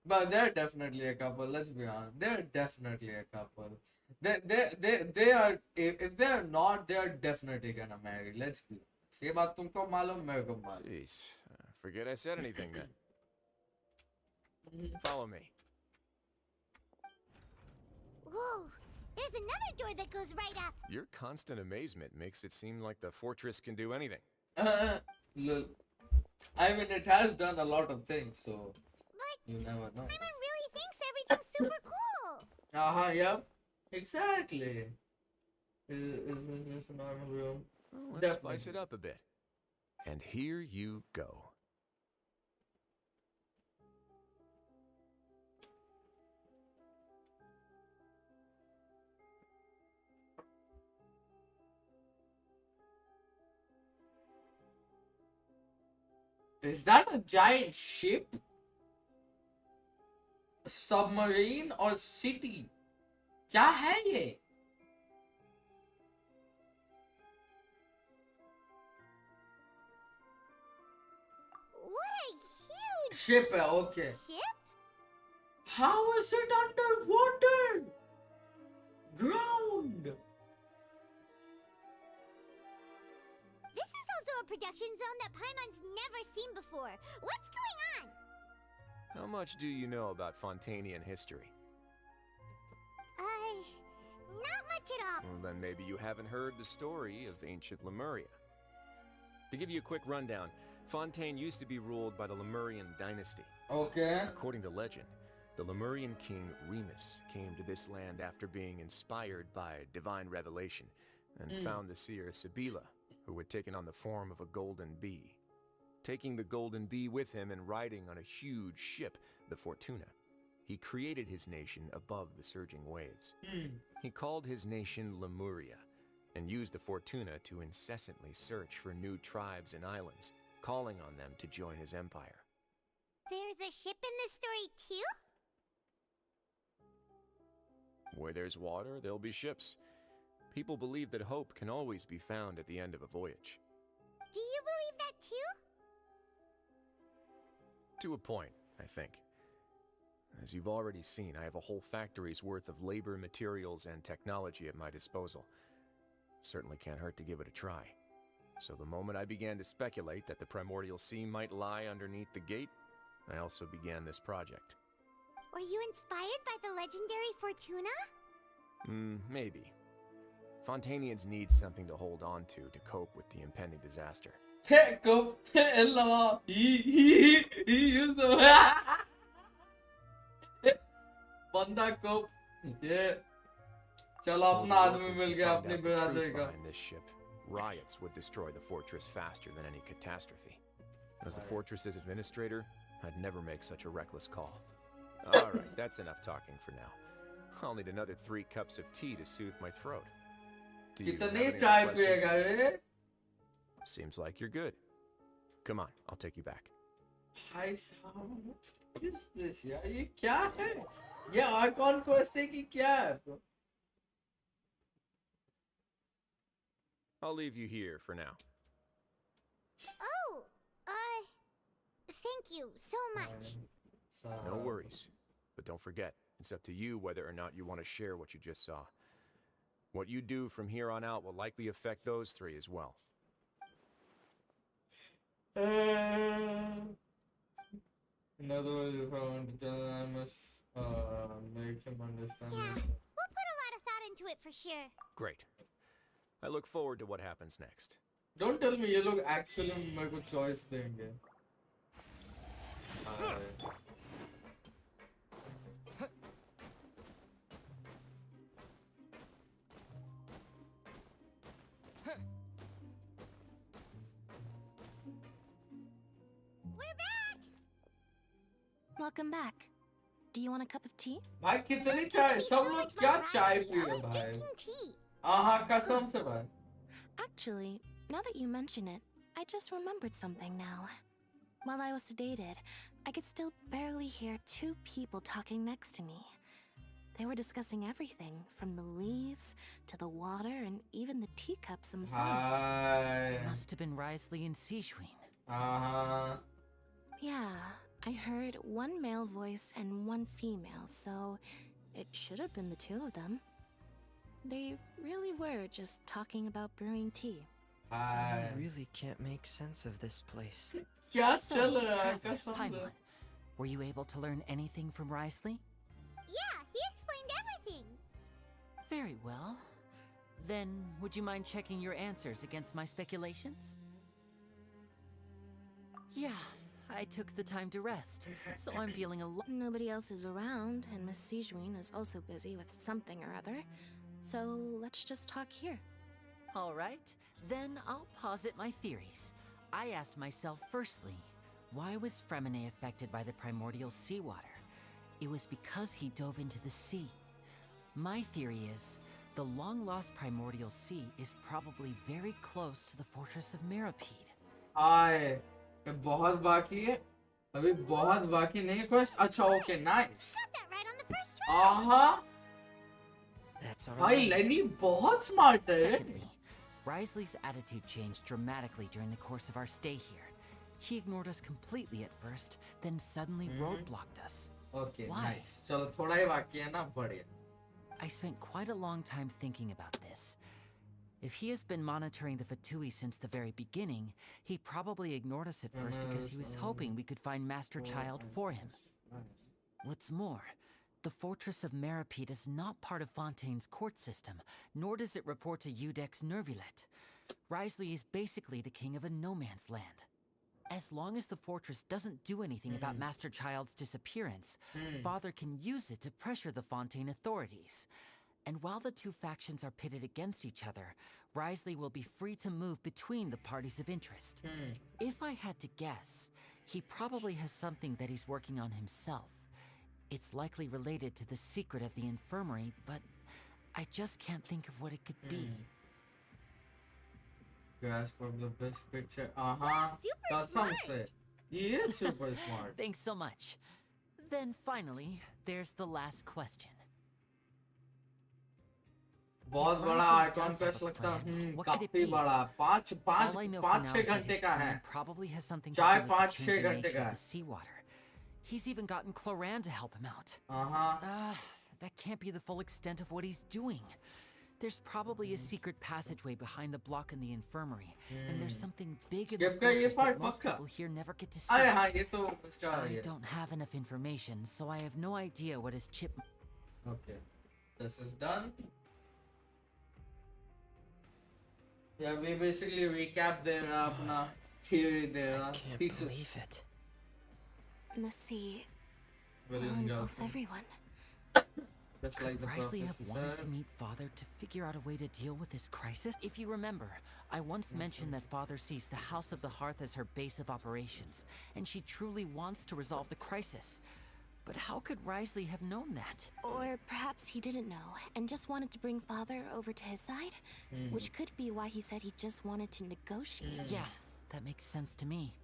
But they're definitely a couple, let's be honest. They're definitely a couple. They are, if they're not, they're definitely gonna marry. Let's be honest. ये बात तुमको मालूम मेरे को मालूम. Jeez, forget I said anything then. Follow me. Whoa, there's another door that goes right up. Your constant amazement makes it seem like the fortress can do anything. Look, I mean, it has done a lot of things, so you never know. Paimon really thinks everything's super cool. Yeah, exactly. Is this just a normal room? Well, let's spice it up a bit. And here you go. Is that a giant ship? A submarine or city? क्या है ये? What a huge Ship है, okay. ship. How is it underwater? Ground. This is also a production zone that Paimon's never seen before. What's going on? How much do you know about Fontainian history? Not much at all. Well, then maybe you haven't heard the story of ancient Lemuria. To give you a quick rundown, Fontaine used to be ruled by the Lemurian dynasty. Okay. According to legend, the Lemurian king Remus came to this land after being inspired by divine revelation and found the seer Sibila, who had taken on the form of a golden bee. Taking the golden bee with him and riding on a huge ship, the Fortuna, he created his nation above the surging waves. He called his nation Lemuria and used the Fortuna to incessantly search for new tribes and islands, calling on them to join his empire. There's a ship in this story too? Where there's water, there'll be ships. People believe that hope can always be found at the end of a voyage. Do you believe that too? To a point, I think. As you've already seen, I have a whole factory's worth of labor, materials, and technology at my disposal. Certainly can't hurt to give it a try. So the moment I began to speculate that the primordial sea might lie underneath the gate, I also began this project. Were you inspired by the legendary Fortuna? Maybe. Fontainians need something to hold on to cope with the impending disaster. Cope. Hello. He used the बंदा कोप. Yeah. चलो अपना आदमी मिल गया अपनी बिरादरी का. Behind this ship, riots would destroy the fortress faster than any catastrophe. As the fortress's administrator, I'd never make such a reckless call. All right, that's enough talking for now. I'll need another 3 cups of tea to soothe my throat. Do you have कितनी any चाय other पिएगा questions? रे? Seems like you're good. Come on, I'll take you back. भाई साहब, what is this यार? ये क्या है? ये आर्कॉन क्वेस्ट है कि क्या है? I'll leave you here for now. Oh, thank you so much. No worries. But don't forget, it's up to you whether or not you want to share what you just saw. What you do from here on out will likely affect those three as well. In other words, if I want to tell him, I must make him understand. Yeah, we'll put a lot of thought into it for sure. Great. I look forward to what happens next. Don't tell me ये लोग actually मेरे को choice देंगे. Welcome back. Do you want a cup of tea? भाई कितनी चाय सब लोग क्या चाय पी रहे हैं भाई हाँ कसम से भाई Actually, now that you mention it, I just remembered something now. While I was sedated, I could still barely hear two people talking next to me. They were discussing everything, from the leaves to the water and even the teacups themselves. Hi. Must have been Risley and Sejuin. Yeah, I heard one male voice and one female, so it should have been the two of them. They really were just talking about brewing tea. I really can't make sense of this place. Paimon, were you able to learn anything from Risley? Yeah, he explained everything. Very well. Then, would you mind checking your answers against my speculations? Yeah, I took the time to rest, so I'm feeling a lot. Nobody else is around, and Miss Sejuin is also busy with something or other. So let's just talk here. All right, then I'll posit my theories. I asked myself firstly, why was Fremine affected by the primordial seawater? It was because he dove into the sea. My theory is, the long-lost primordial sea is probably very close to the fortress of Mirapede. हाय ये बहुत बाकी है अभी बहुत बाकी नहीं है quest अच्छा okay nice Got that right on the first try. आहा That's all भाई right. लेनी बहुत smart है Secondly, Risley's attitude changed dramatically during the course of our stay here. He ignored us completely at first, then suddenly roadblocked us. Okay, Why? nice. चलो थोड़ा ही बाकी है ना बढ़िया. I spent quite a long time thinking about this. If he has been monitoring the Fatui since the very beginning, he probably ignored us at first because he was hoping we could find Master Child for him. What's more, the Fortress of Mirapede is not part of Fontaine's court system, nor does it report to Udex Nervulet. Risley is basically the king of a no-man's land. As long as the fortress doesn't do anything about Master Child's disappearance, Father can use it to pressure the Fontaine authorities. And while the two factions are pitted against each other, Risley will be free to move between the parties of interest. If I had to guess, he probably has something that he's working on himself. It's likely related to the secret of the infirmary, but I just can't think of what it could be. Grasp of the best picture. Super That's smart. something. He is super smart. Thanks so much. Then finally, there's the last question. बहुत बड़ा icon quest लगता है काफी बड़ा 5-6 घंटे का है Probably has something to चाहे do with the 5-6 changing घंटे nature का of है the seawater. He's even gotten Cloran to help him out. That can't be the full extent of what he's doing. There's probably a secret passageway behind the block in the infirmary, and there's something big in the fortress that most people here never get to see. I don't have enough information, so I have no idea what his chip. Okay, this is done. Yeah, we basically recap their अपना theory, their thesis. Believe it. The sea will William engulf Johnson. everyone. Just Could like the Risley have professor wanted said. to meet Father to figure out a way to deal with this crisis? If you remember, I once mentioned that Father sees the House of the Hearth as her base of operations, and she truly wants to resolve the crisis. But how could Risley have known that? Or perhaps he didn't know and just wanted to bring Father over to his side? Which could be why he said he just wanted to negotiate. Yeah, that makes sense to me.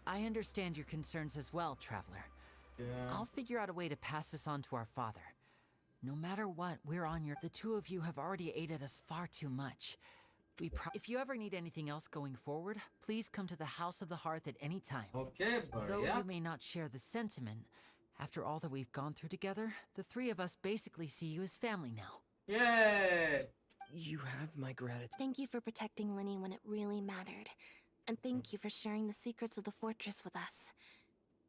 I understand your concerns as well, Traveler. Yeah. I'll figure out a way to pass this on to our father. No matter what, we're on your... The two of you have already aided us far too much. If you ever need anything else going forward, please come to the House of the Hearth at any time. Okay, Though yeah. you may not share the sentiment, after all that we've gone through together, the three of us basically see you as family now. Yay! You have my gratitude. Thank you for protecting Linny when it really mattered. And thank you for sharing the secrets of the fortress with us.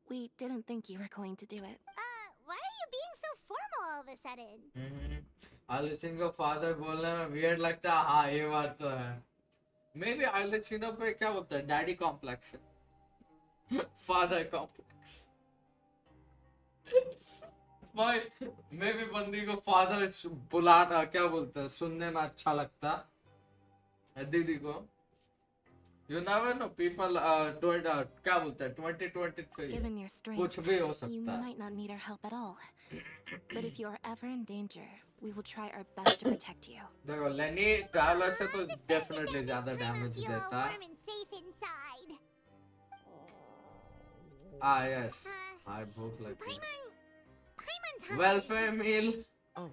We didn't think you were going to do it. Why are you being so formal all of a sudden? आर्चिन को father बोलने में weird लगता है. हाँ, ये बात तो है. Maybe आर्चिनो पे क्या बोलता है? Daddy complex. Father complex. भाई, maybe बंदी को father बुलाना क्या बोलता है? सुनने में अच्छा लगता है. दीदी को. You never know. People क्या बोलते हैं? 2023. Given your strength, कुछ भी हो सकता है. you might not need our help at all. But if you are ever in danger, we will try our best to protect you. देखो, लेनी ट्रैवलर से तो definitely ज़्यादा damage देता है. Yes. हाँ, भूख लगती है. Welfare meal. Oh,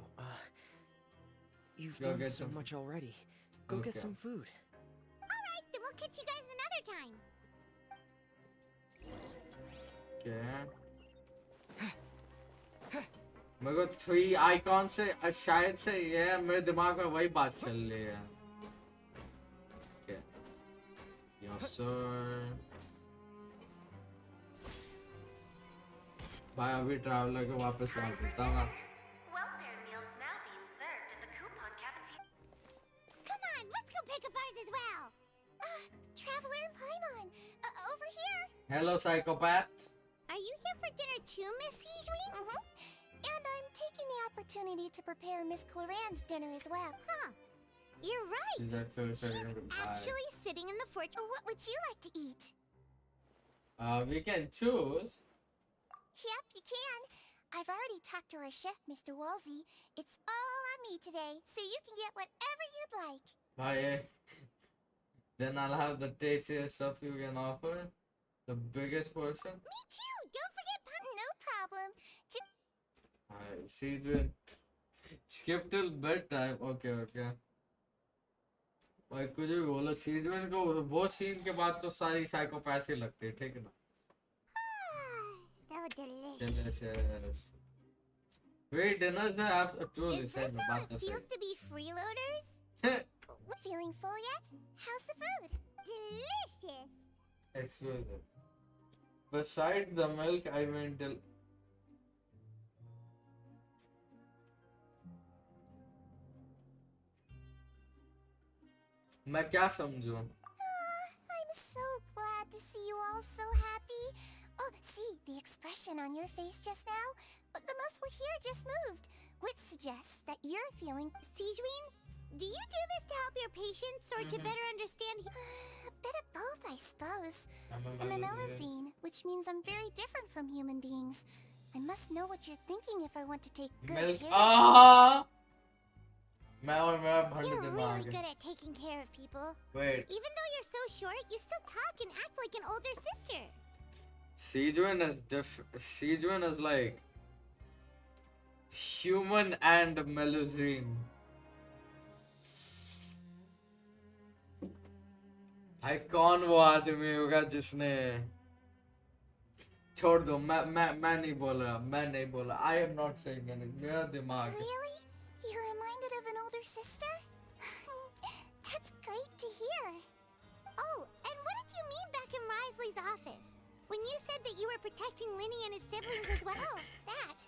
you've done so much already. Go get some food. Alright, then we'll catch you guys another time. Okay. मेरे को 3 आइकॉन से शायद से ये मेरे दिमाग में वही बात चल रही है. Okay. Yes sir. भाई अभी ट्रैवलर को वापस मार देता हूँ. Welfare meals now being served in the coupon cafeteria. Come on, let's go pick up ours as well. Traveler and Paimon, over here. Hello psychopath. Are you here for dinner too, Miss Sijui? And I'm taking the opportunity to prepare Miss Cloran's dinner as well. Huh. You're right. She's actually sitting in the fortress. What would you like to eat? We can choose. Yep, you can. I've already talked to our chef, Mr. Wolsey. It's all on me today, so you can get whatever you'd like. Bye. Then I'll have the tastiest stuff you can offer. The biggest portion. Me too. Don't forget No problem. Season. Skip till bedtime. Okay, okay. भाई कुछ भी बोलो season को वो scene के बाद तो सारी साइकोपैथी लगती है, ठीक है ना? So delicious. Delicious. Wait, dinner से आप actually said ना बात तो सही. Feels to be freeloaders? Feeling full yet? How's the food? Delicious. Exclusive. Besides the milk, I meant मैं क्या समझूं? I'm so glad to see you all so happy. Oh, see the expression on your face just now? The muscle here just moved, which suggests that you're feeling. Sijuin, do you do this to help your patients or to better understand? A bit of both, I suppose. I'm a melusine, which means I'm very different from human beings. I must know what you're thinking if I want to take good care of you. You're really good at taking care of people. Wait. Even though you're so short, you still talk and act like an older sister. Sijuan is like human and melusine. भाई कौन वो आदमी होगा जिसने छोड़ दो मैं नहीं बोल रहा I am not saying anything. मेरा दिमाग Really? You're reminded of an older sister? That's great to hear. Oh, and what did you mean back in Risley's office? When you said that you were protecting Linny and his siblings as well? Oh, that.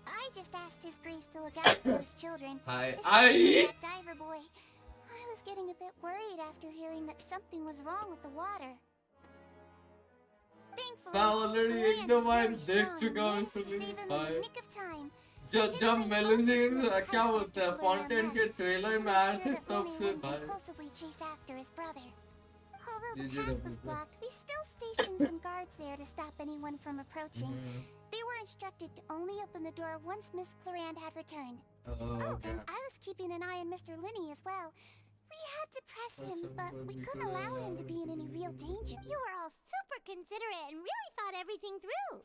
I just asked His Grace to look out for those children. Especially that diver boy. I was getting a bit worried after hearing that something was wrong with the water. Thankfully, Cloran is very strong and managed to save him in the nick of time. जब मेलुजीन क्या बोलते हैं fountain के trailer में आए थे तब से भाई impulsively chase after his brother. Although the path was blocked, we still stationed some guards there to stop anyone from approaching. They were instructed to only open the door once Miss Cloran had returned. And I was keeping an eye on Mr. Linny as well. We had to press him, but we couldn't allow him to be in any real danger. You were all super considerate and really thought everything through.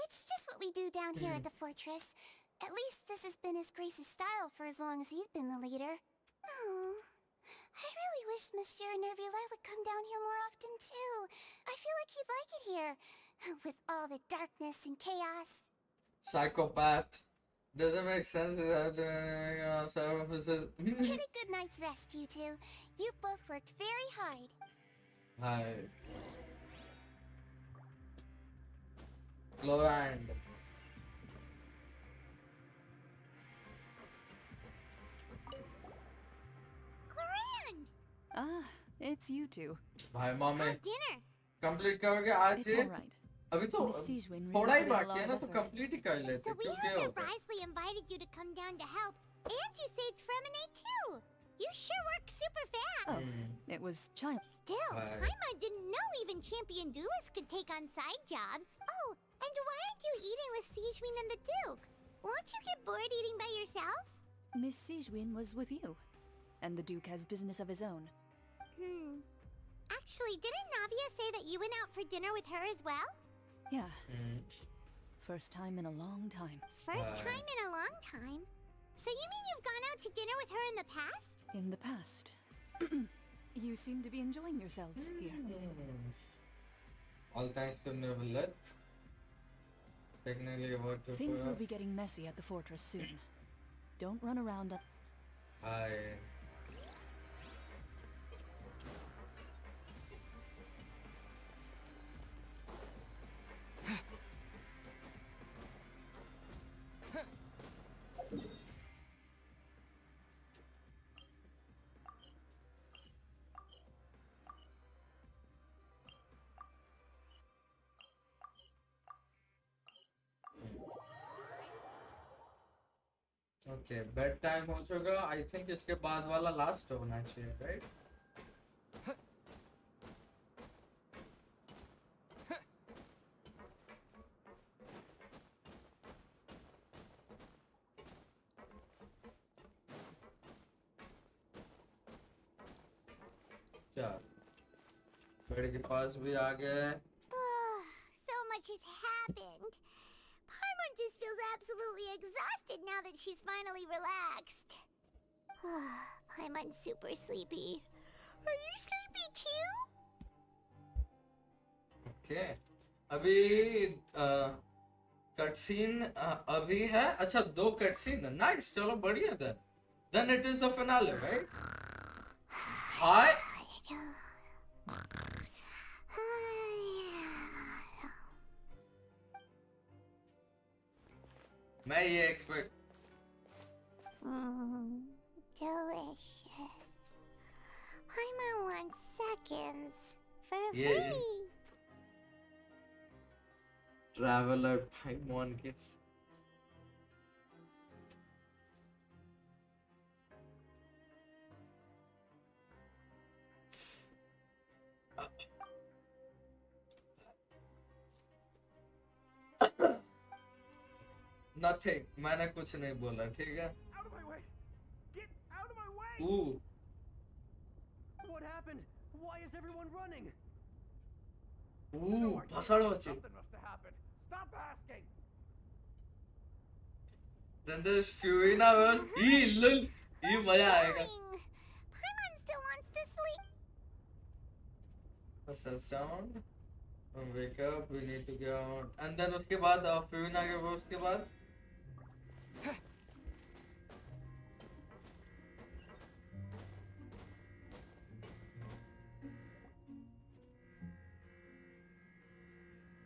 It's just what we do down here at the fortress. At least this has been His Grace's style for as long as he's been the leader. Oh, I really wish Monsieur Nervila would come down here more often too. I feel like he'd like it here, with all the darkness and chaos. Psychopath. Doesn't make sense. Get a good night's rest, you two. You both worked very hard. Hi. Low hand. Cloran! Ah, it's you two. Hi, mommy. How's dinner? Complete करोगे आज It's ये? all right. अभी तो Miss Sijwin really थोड़ा ही put in a बाकी lot है of ना तो effort. complete ही कर लेते So we क्यों क्या heard that होगा? Risley invited you to come down to help, and you saved Fremine too. You sure work super fast. Oh, it was child. Still, Right. Paimon didn't know even champion duelists could take on side jobs. Oh, and why aren't you eating with Sijwin and the Duke? Won't you get bored eating by yourself? Miss Sijwin was with you, and the Duke has business of his own. Actually, didn't Navia say that you went out for dinner with her as well? Yeah. First time in a long time. First time in a long time? So you mean you've gone out to dinner with her in the past? In the past. You seem to be enjoying yourselves here. All thanks to Nevelet. Technically about to Things will be getting messy at the fortress soon. Don't run around. Hi. Okay bed time हो चुका I think इसके बाद वाला last होना चाहिए right चल bed के पास भी आ गए So much has happened. Paimon just feels absolutely exhausted now that she's finally relaxed. Paimon's super sleepy. Are you sleepy too? Okay अभी कटसीन अभी है अच्छा 2 कटसीन है नाइस चलो बढ़िया then it is the finale right हाय मैं ये expect Delicious. Paimon wants seconds for Yeah. free. Traveller Paimon के नथिंग मैंने कुछ नहीं बोला ठीक है Out of my way! Get out of my way! Ooh. What happened? Why is everyone running? भसड़ बची Something must have happened. Stop asking. then there's Fiorina well ये मजा आएगा Paimon still wants to sleep. What's that sound? Wake up, we need to get out. And then उसके बाद Fiorina के बाद उसके बाद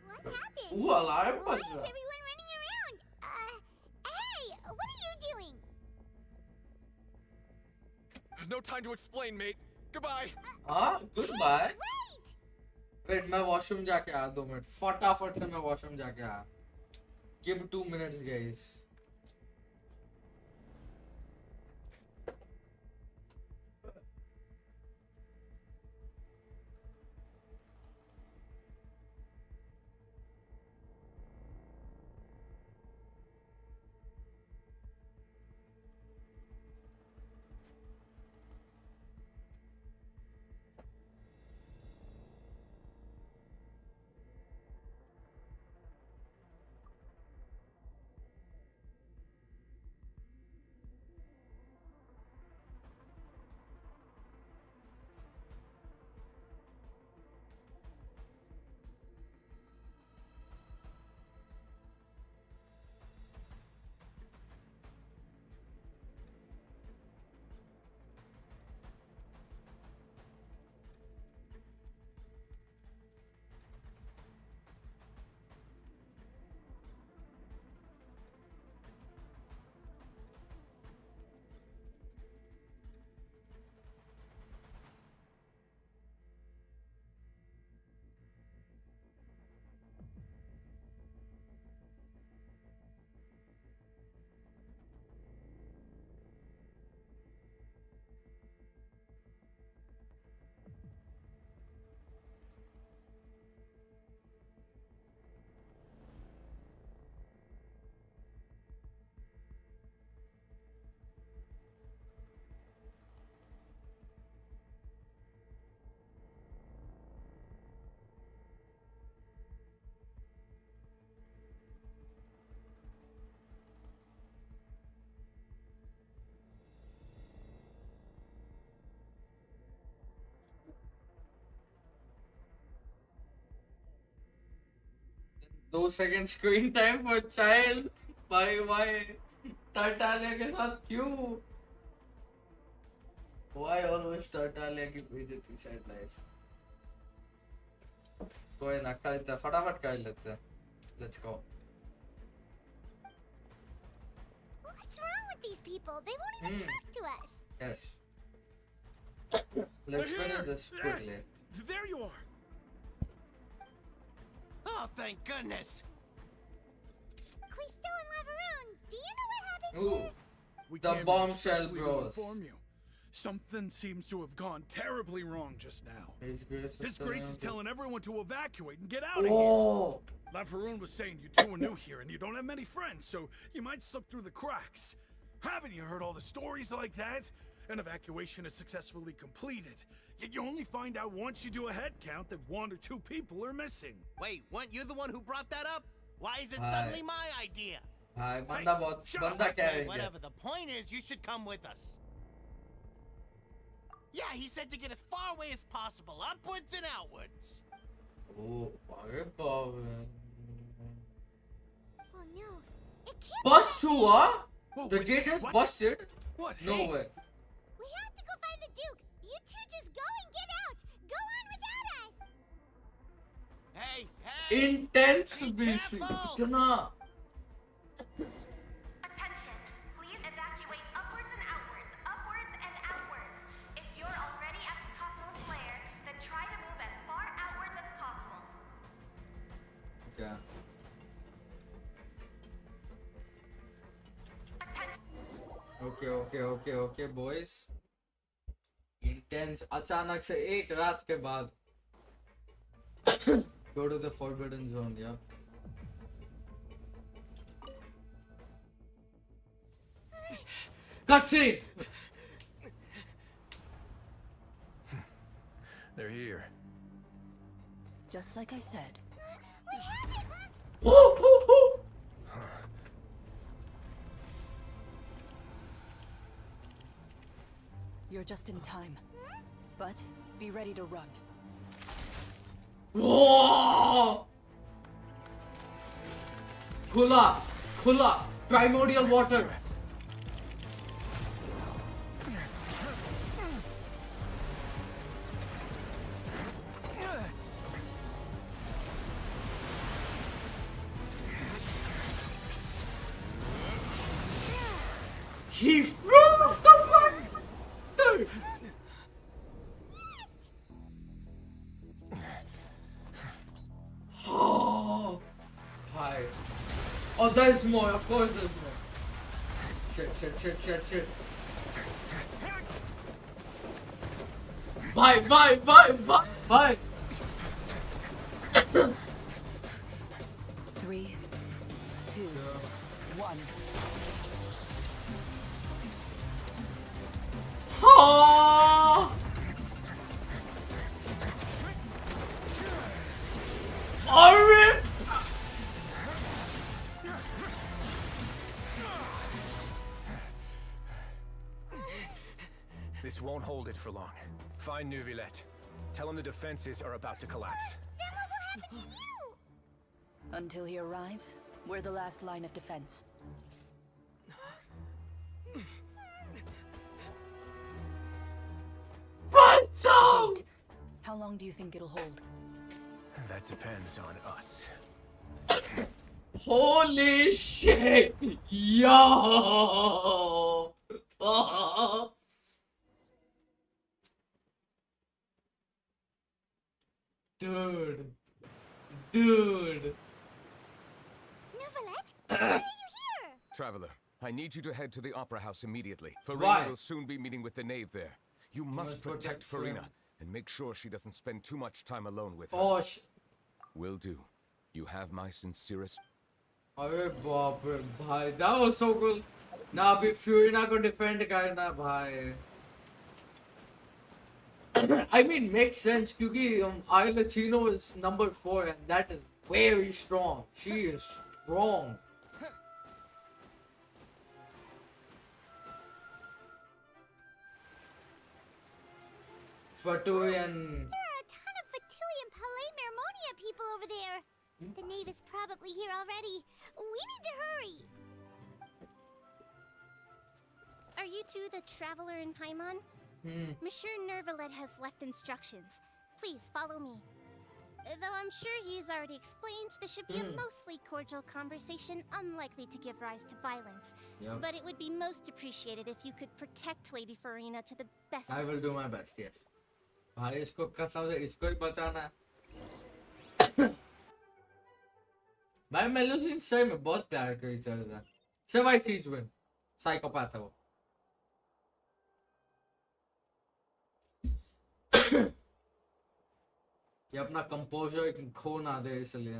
What happened? Ooh, alarm Why बज is रहा everyone running around? Hey, what are you doing? No time to explain, mate. Goodbye. हाँ goodbye Wait! wait मैं वॉशरूम जाके आ 2 मिनट फटाफट से मैं वॉशरूम जाके आ give 2 minutes guys 2 second screen time for child भाई टाटालिया के साथ क्यों Why always टाटालिया की बेइज्जती साइड लाइफ कोई ना करते फटाफट कर लेते हैं let's go What's wrong with these people? They won't even talk to us. yes let's finish this quickly There you are. Oh, thank goodness. Quisto and Lavaroon, do you know what happened Ooh, here? We the came bombshell expressly to bros inform you. Something seems to have gone terribly wrong just now. His Grace is telling everyone to evacuate and get out of here. Lavaroon was saying you two are new here and you don't have many friends, so you might slip through the cracks. Haven't you heard all the stories like that? An evacuation is successfully completed, yet you only find out once you do a head count that 1 or 2 people are missing. Wait, weren't you the one who brought that up? Why is it suddenly my idea? Hi, banda banda Okay, whatever. The point is, you should come with us. Yeah, he said to get as far away as possible, upwards and outwards. Oh, Oh no, it can't Bust be. हुआ? Whoa, The wait, gate has what? busted? What? No Hey. way. We have to go find the Duke. You two just go and get out. Go on without us. Hey, hey! Intense BC. इतना. Attention, please evacuate upwards and outwards, upwards and outwards. If you're already at the topmost layer, then try to move as far outwards as possible. क्या? Okay, boys. Intense. अचानक से एक रात के बाद go to the forbidden zone, yeah. Cutscene. They're here. Just like I said. You're just in time. But be ready to run. Whoa! खुला primordial water. He froze the water. Oh, hi. Oh, there's more. Of course, there's more. Shit. Bye. 3, 2, 1. Oh! Rip! This won't hold it for long. Find Neuvillette. Tell him the defenses are about to collapse. Then what will happen to you? Until he arrives, we're the last line of defense. Wait, how long do you think it'll hold? That depends on us. Holy shit! Yo! Dude. Neuvillette? Why are you here? Traveler, I need you to head to the Opera House immediately. Farina Why? will soon be meeting with the knave there. You must protect Farina and make sure she doesn't spend too much time alone with her. Oh, Will do. You have my sincerest... अरे बाप रे भाई, that was so cool. ना अभी फ्यूरिना को defend करना भाई. I mean, makes sense क्योंकि Ayla Chino is number 4 and that is very strong. She is strong. Fatui and There are a ton of Fatui and Palais Mermonia people over there. The knave is probably here already. We need to hurry. Are you two the traveler in Paimon? Monsieur Nervalet has left instructions. Please follow me. Though I'm sure he's already explained, this should be a mostly cordial conversation, unlikely to give rise to violence. Yep. But it would be most appreciated if you could protect Lady Farina to the best. I will do my best, yes. भाई इसको कसम से इसको ही बचाना है। भाई मेलुसिन सही में बहुत प्यार करी चल रहा है। से भाई सीज विन साइकोपैथ है वो। ये अपना कंपोजर खो ना दे इसलिए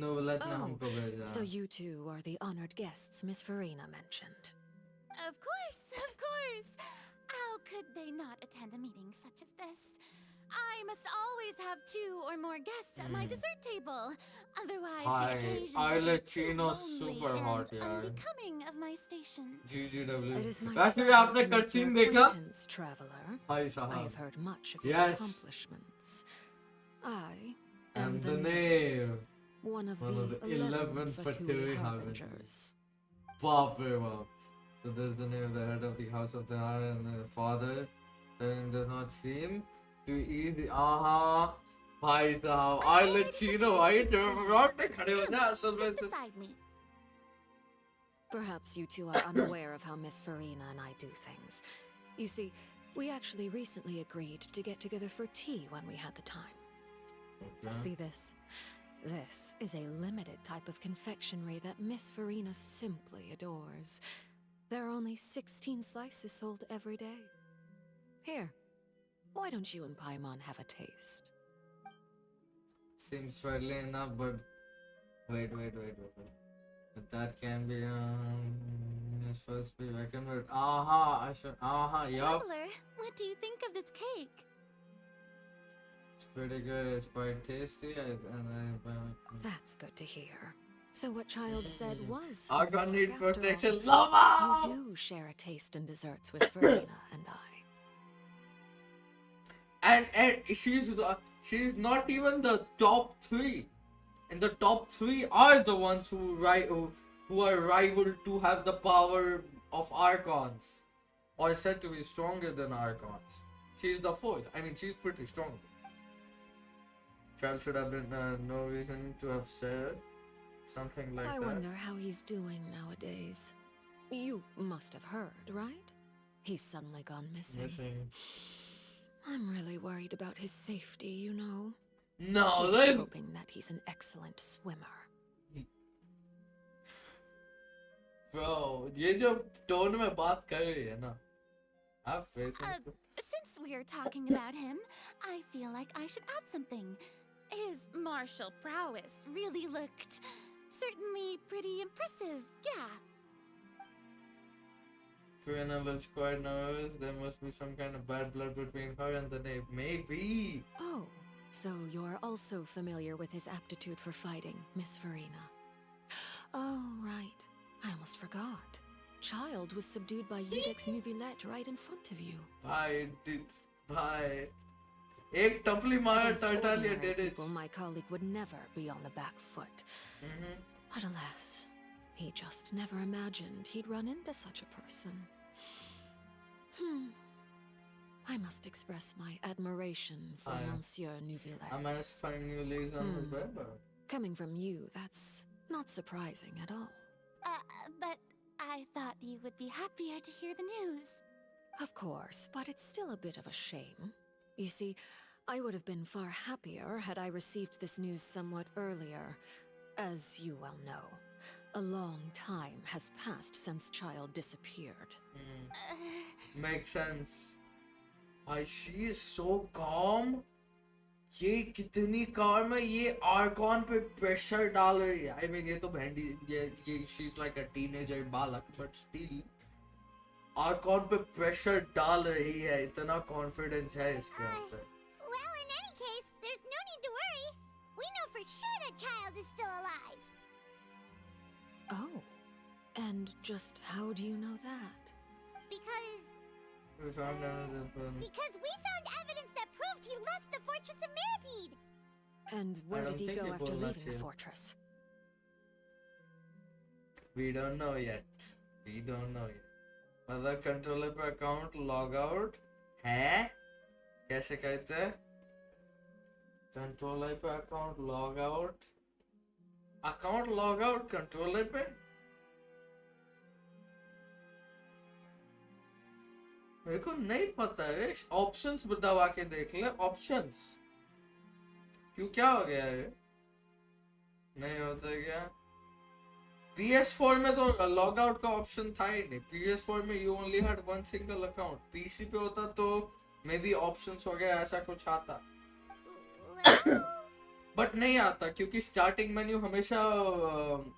नोवेलेट ने हमको भेजा। So you two are the honored guests Miss Farina mentioned. Of course, of course. How could they not attend a meeting such as this? I must always have 2 or more guests at my dessert table. Otherwise, the occasion will be too lonely and unbecoming of my station. GGW. It is my वैसे भी pleasure आपने to make cutscene your देखा? acquaintance, traveler. भाई साहब. I have heard much of your Yes. accomplishments. I am the knave. One of the 11 Fatui harbingers. Baap re baap. So there's the name of the head of the house of the Har and the father. Then does not seem too easy. Aha. भाई साहब. I'll let you know. I don't खड़े हो जा असल में. Beside me. Perhaps you two are unaware of how Miss Farina and I do things. You see, we actually recently agreed to get together for tea when we had the time. Okay. See this? This is a limited type of confectionery that Miss Farina simply adores. There are only 16 slices sold every day. Here, why don't you and Paimon have a taste? Seems fairly enough, but wait. But that can be it's supposed to be recommended. Aha, yup. Traveler, what do you think of this cake? It's pretty good. It's quite tasty. That's good to hear. So what Child said was Archon need after all. protection. Love You do share a taste in desserts with Farina and I. And she's not even the top 3. And the top 3 are the ones who are rival to have the power of Archons, or said to be stronger than Archons. She's the 4th. I mean, she's pretty strong. Child should have been no reason to have said something like that. I wonder how he's doing nowadays. You must have heard, right? He's suddenly gone missing. I'm really worried about his safety, you know. No, Keep hoping that he's an excellent swimmer. Bro, ये जो tone में बात कर रही है ना, आप facing. Since we're talking about him, I feel like I should add something. His martial prowess really looked certainly pretty impressive, yeah. Fiona looks quite nervous. There must be some kind of bad blood between her and the knave. Maybe. Oh, so you're also familiar with his aptitude for fighting, Miss Farina. Oh, right. I almost forgot. Child was subdued by Udex Nuvillette right in front of you. Bye. एक टपली मारा टाटालिया did it. My colleague would never be on the back foot. But alas, he just never imagined he'd run into such a person. I must express my admiration for Monsieur Nuvillette. I managed to find new leads on the web. Coming from you, that's not surprising at all. But I thought you would be happier to hear the news. Of course, but it's still a bit of a shame. You see, I would have been far happier had I received this news somewhat earlier. As you well know, a long time has passed since Child disappeared. Makes sense. Why, she is so calm. ये कितनी calm है, ये Archon पे pressure डाल रही है. I mean, ये तो भेंडी, she's like a teenager बालक, but still, Archon पे pressure डाल रही है. इतना confidence है इसके अंदर. Well, in any case, there's no need to worry. We know for sure that Child is still alive. Oh, and just how do you know that? Because We found we found evidence that proved he left the Fortress of Mirapede. And where don't did he think go he after pulled leaving that the here. fortress? We don't know yet. We don't know yet. मतलब controller पे account log out है कैसे कहते हैं controller पे account log out controller पे मेरे को नहीं पता है ऑप्शंस दबा के देख ले ऑप्शंस क्यों क्या हो गया है नहीं होता क्या PS4 में तो लॉग आउट का ऑप्शन था ही नहीं PS4 में you only had one single account PC पे होता तो मे बी ऑप्शंस वगैरह ऐसा कुछ आता बट नहीं आता क्योंकि स्टार्टिंग मेन्यू हमेशा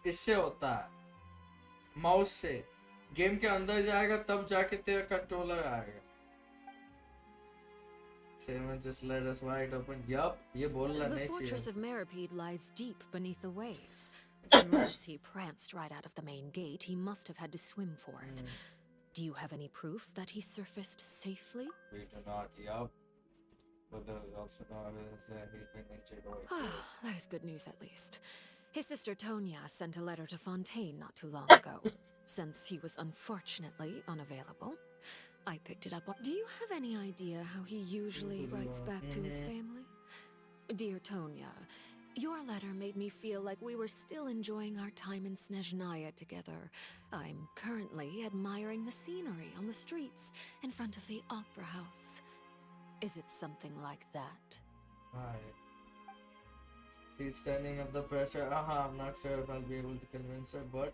इससे होता है माउस से गेम के अंदर जाएगा तब जाके तेरा कंट्रोलर आएगा just let us wide open. Yup, ये बोलना The नहीं fortress चाहिए of Meripede lies deep beneath the waves. Unless he pranced right out of the main gate, he must have had to swim for it. Do you have any proof that he surfaced safely? We do not, yup. But there is also no evidence that he's been injured or killed. That is good news at least. His sister Tonya sent a letter to Fontaine not too long ago. Since he was unfortunately unavailable, I picked it up. Do you have any idea how he usually writes back to his family? Dear Tonya, your letter made me feel like we were still enjoying our time in Snezhnaya together. I'm currently admiring the scenery on the streets in front of the opera house. Is it something like that? Right. She's standing up the pressure. I'm not sure if I'll be able to convince her, but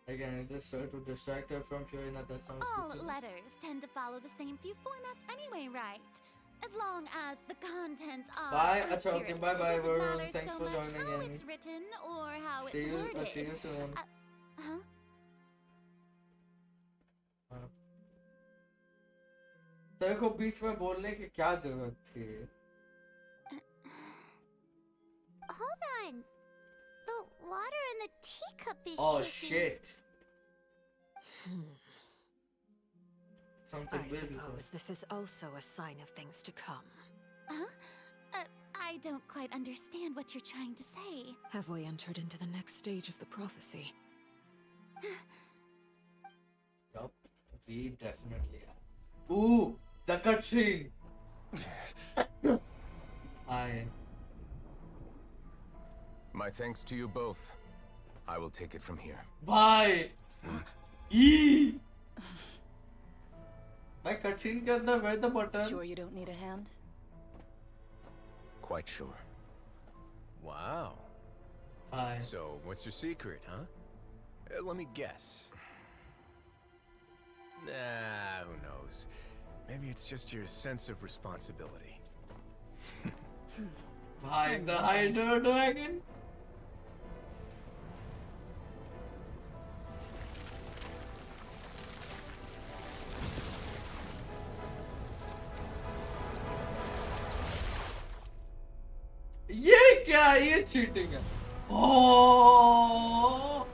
again, is this sure to distract her from fearing that sounds All good to me? letters tend to follow the same few formats anyway, right? As long as the contents are Bye, accurate, Acha, okay, bye, it bye, doesn't everyone. matter Thanks so for much joining how in. it's written or how See it's you, worded. see you soon. Huh? तेरे को बीच में बोलने की क्या जरूरत थी? Hold on. The water in the teacup is Oh shaking. shit! Something I weird is suppose this is also a sign of things to come. Huh? I don't quite understand what you're trying to say. Have we entered into the next stage of the prophecy? Yup, we definitely have. Ooh, the cutscene. My thanks to you both. I will take it from here. Bye. E. My cutscene के अंदर where the button? Sure you don't need a hand? Quite sure. Wow. Bye. So, what's your secret, huh? Let me guess. Nah, who knows? Maybe it's just your sense of responsibility. Bye, the Hydro Dragon. ये क्या है? ये cheating है। Oh!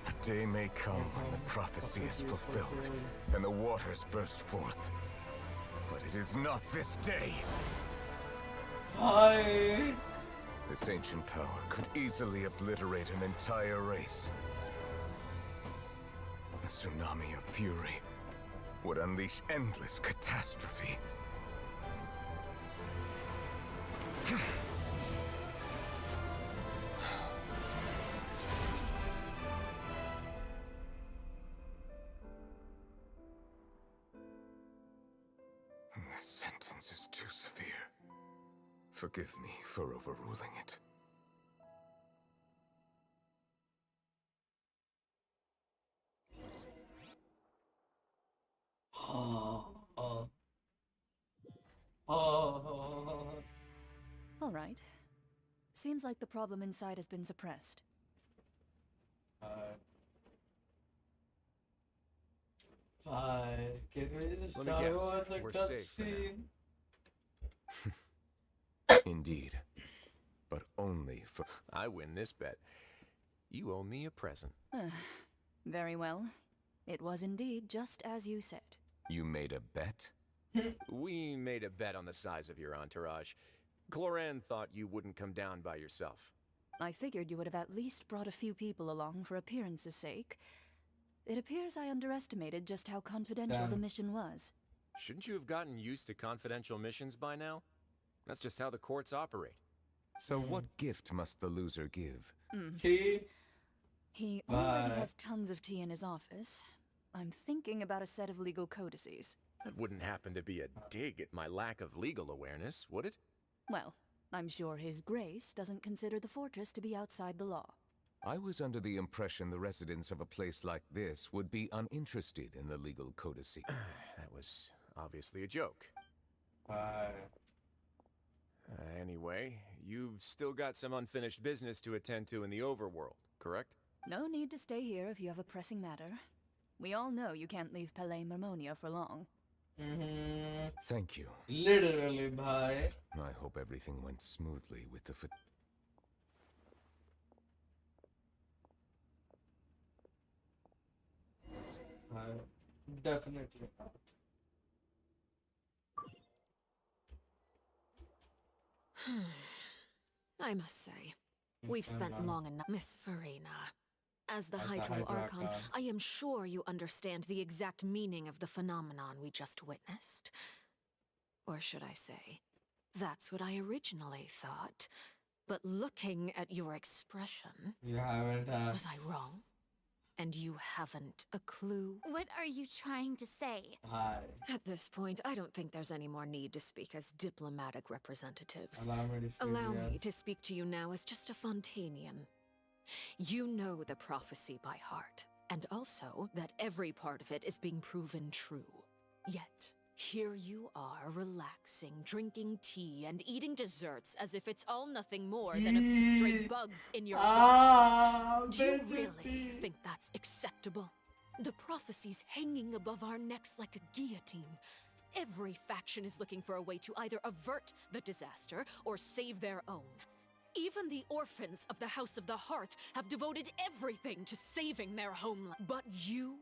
A day may come when the prophecy is fulfilled and the waters burst forth. But it is not this day. Hi. This ancient power could easily obliterate an entire race. A tsunami of fury would unleash endless catastrophe. This sentence is too severe. Forgive me for overruling it. All right. Seems like the problem inside has been suppressed. Bye. Can we just Let me start guess, over the we're safe for now. cutscene? Indeed. But only for... I win this bet. You owe me a present. Very well. It was indeed just as you said. You made a bet? We made a bet on the size of your entourage. Cloran thought you wouldn't come down by yourself. I figured you would have at least brought a few people along for appearance's sake. It appears I underestimated just how confidential the mission was. Shouldn't you have gotten used to confidential missions by now? That's just how the courts operate. So what gift must the loser give? Tea? He already has tons of tea in his office. I'm thinking about a set of legal codices. That wouldn't happen to be a dig at my lack of legal awareness, would it? Well, I'm sure His Grace doesn't consider the fortress to be outside the law. I was under the impression the residents of a place like this would be uninterested in the legal codicy. That was obviously a joke. Anyway, you've still got some unfinished business to attend to in the overworld, correct? No need to stay here if you have a pressing matter. We all know you can't leave Palais Marmonia for long. Thank you. Literally, bhai. I hope everything went smoothly with the Definitely not. I must say, we've spent long enough. Miss Farina, as the Hydro Archon, I am sure you understand the exact meaning of the phenomenon we just witnessed. Or should I say, that's what I originally thought. But looking at your expression, You haven't. was I wrong? And you haven't a clue? What are you trying to say? Hi. At this point, I don't think there's any more need to speak as diplomatic representatives. Allow me to speak, Allow me yes. to speak to you now as just a Fontanian. You know the prophecy by heart, and also that every part of it is being proven true. Yet, here you are, relaxing, drinking tea, and eating desserts as if it's all nothing more than a few stray bugs in your garden. Do you really think that's acceptable? The prophecy's hanging above our necks like a guillotine. Every faction is looking for a way to either avert the disaster or save their own. Even the orphans of the House of the Hearth have devoted everything to saving their homeland. But you?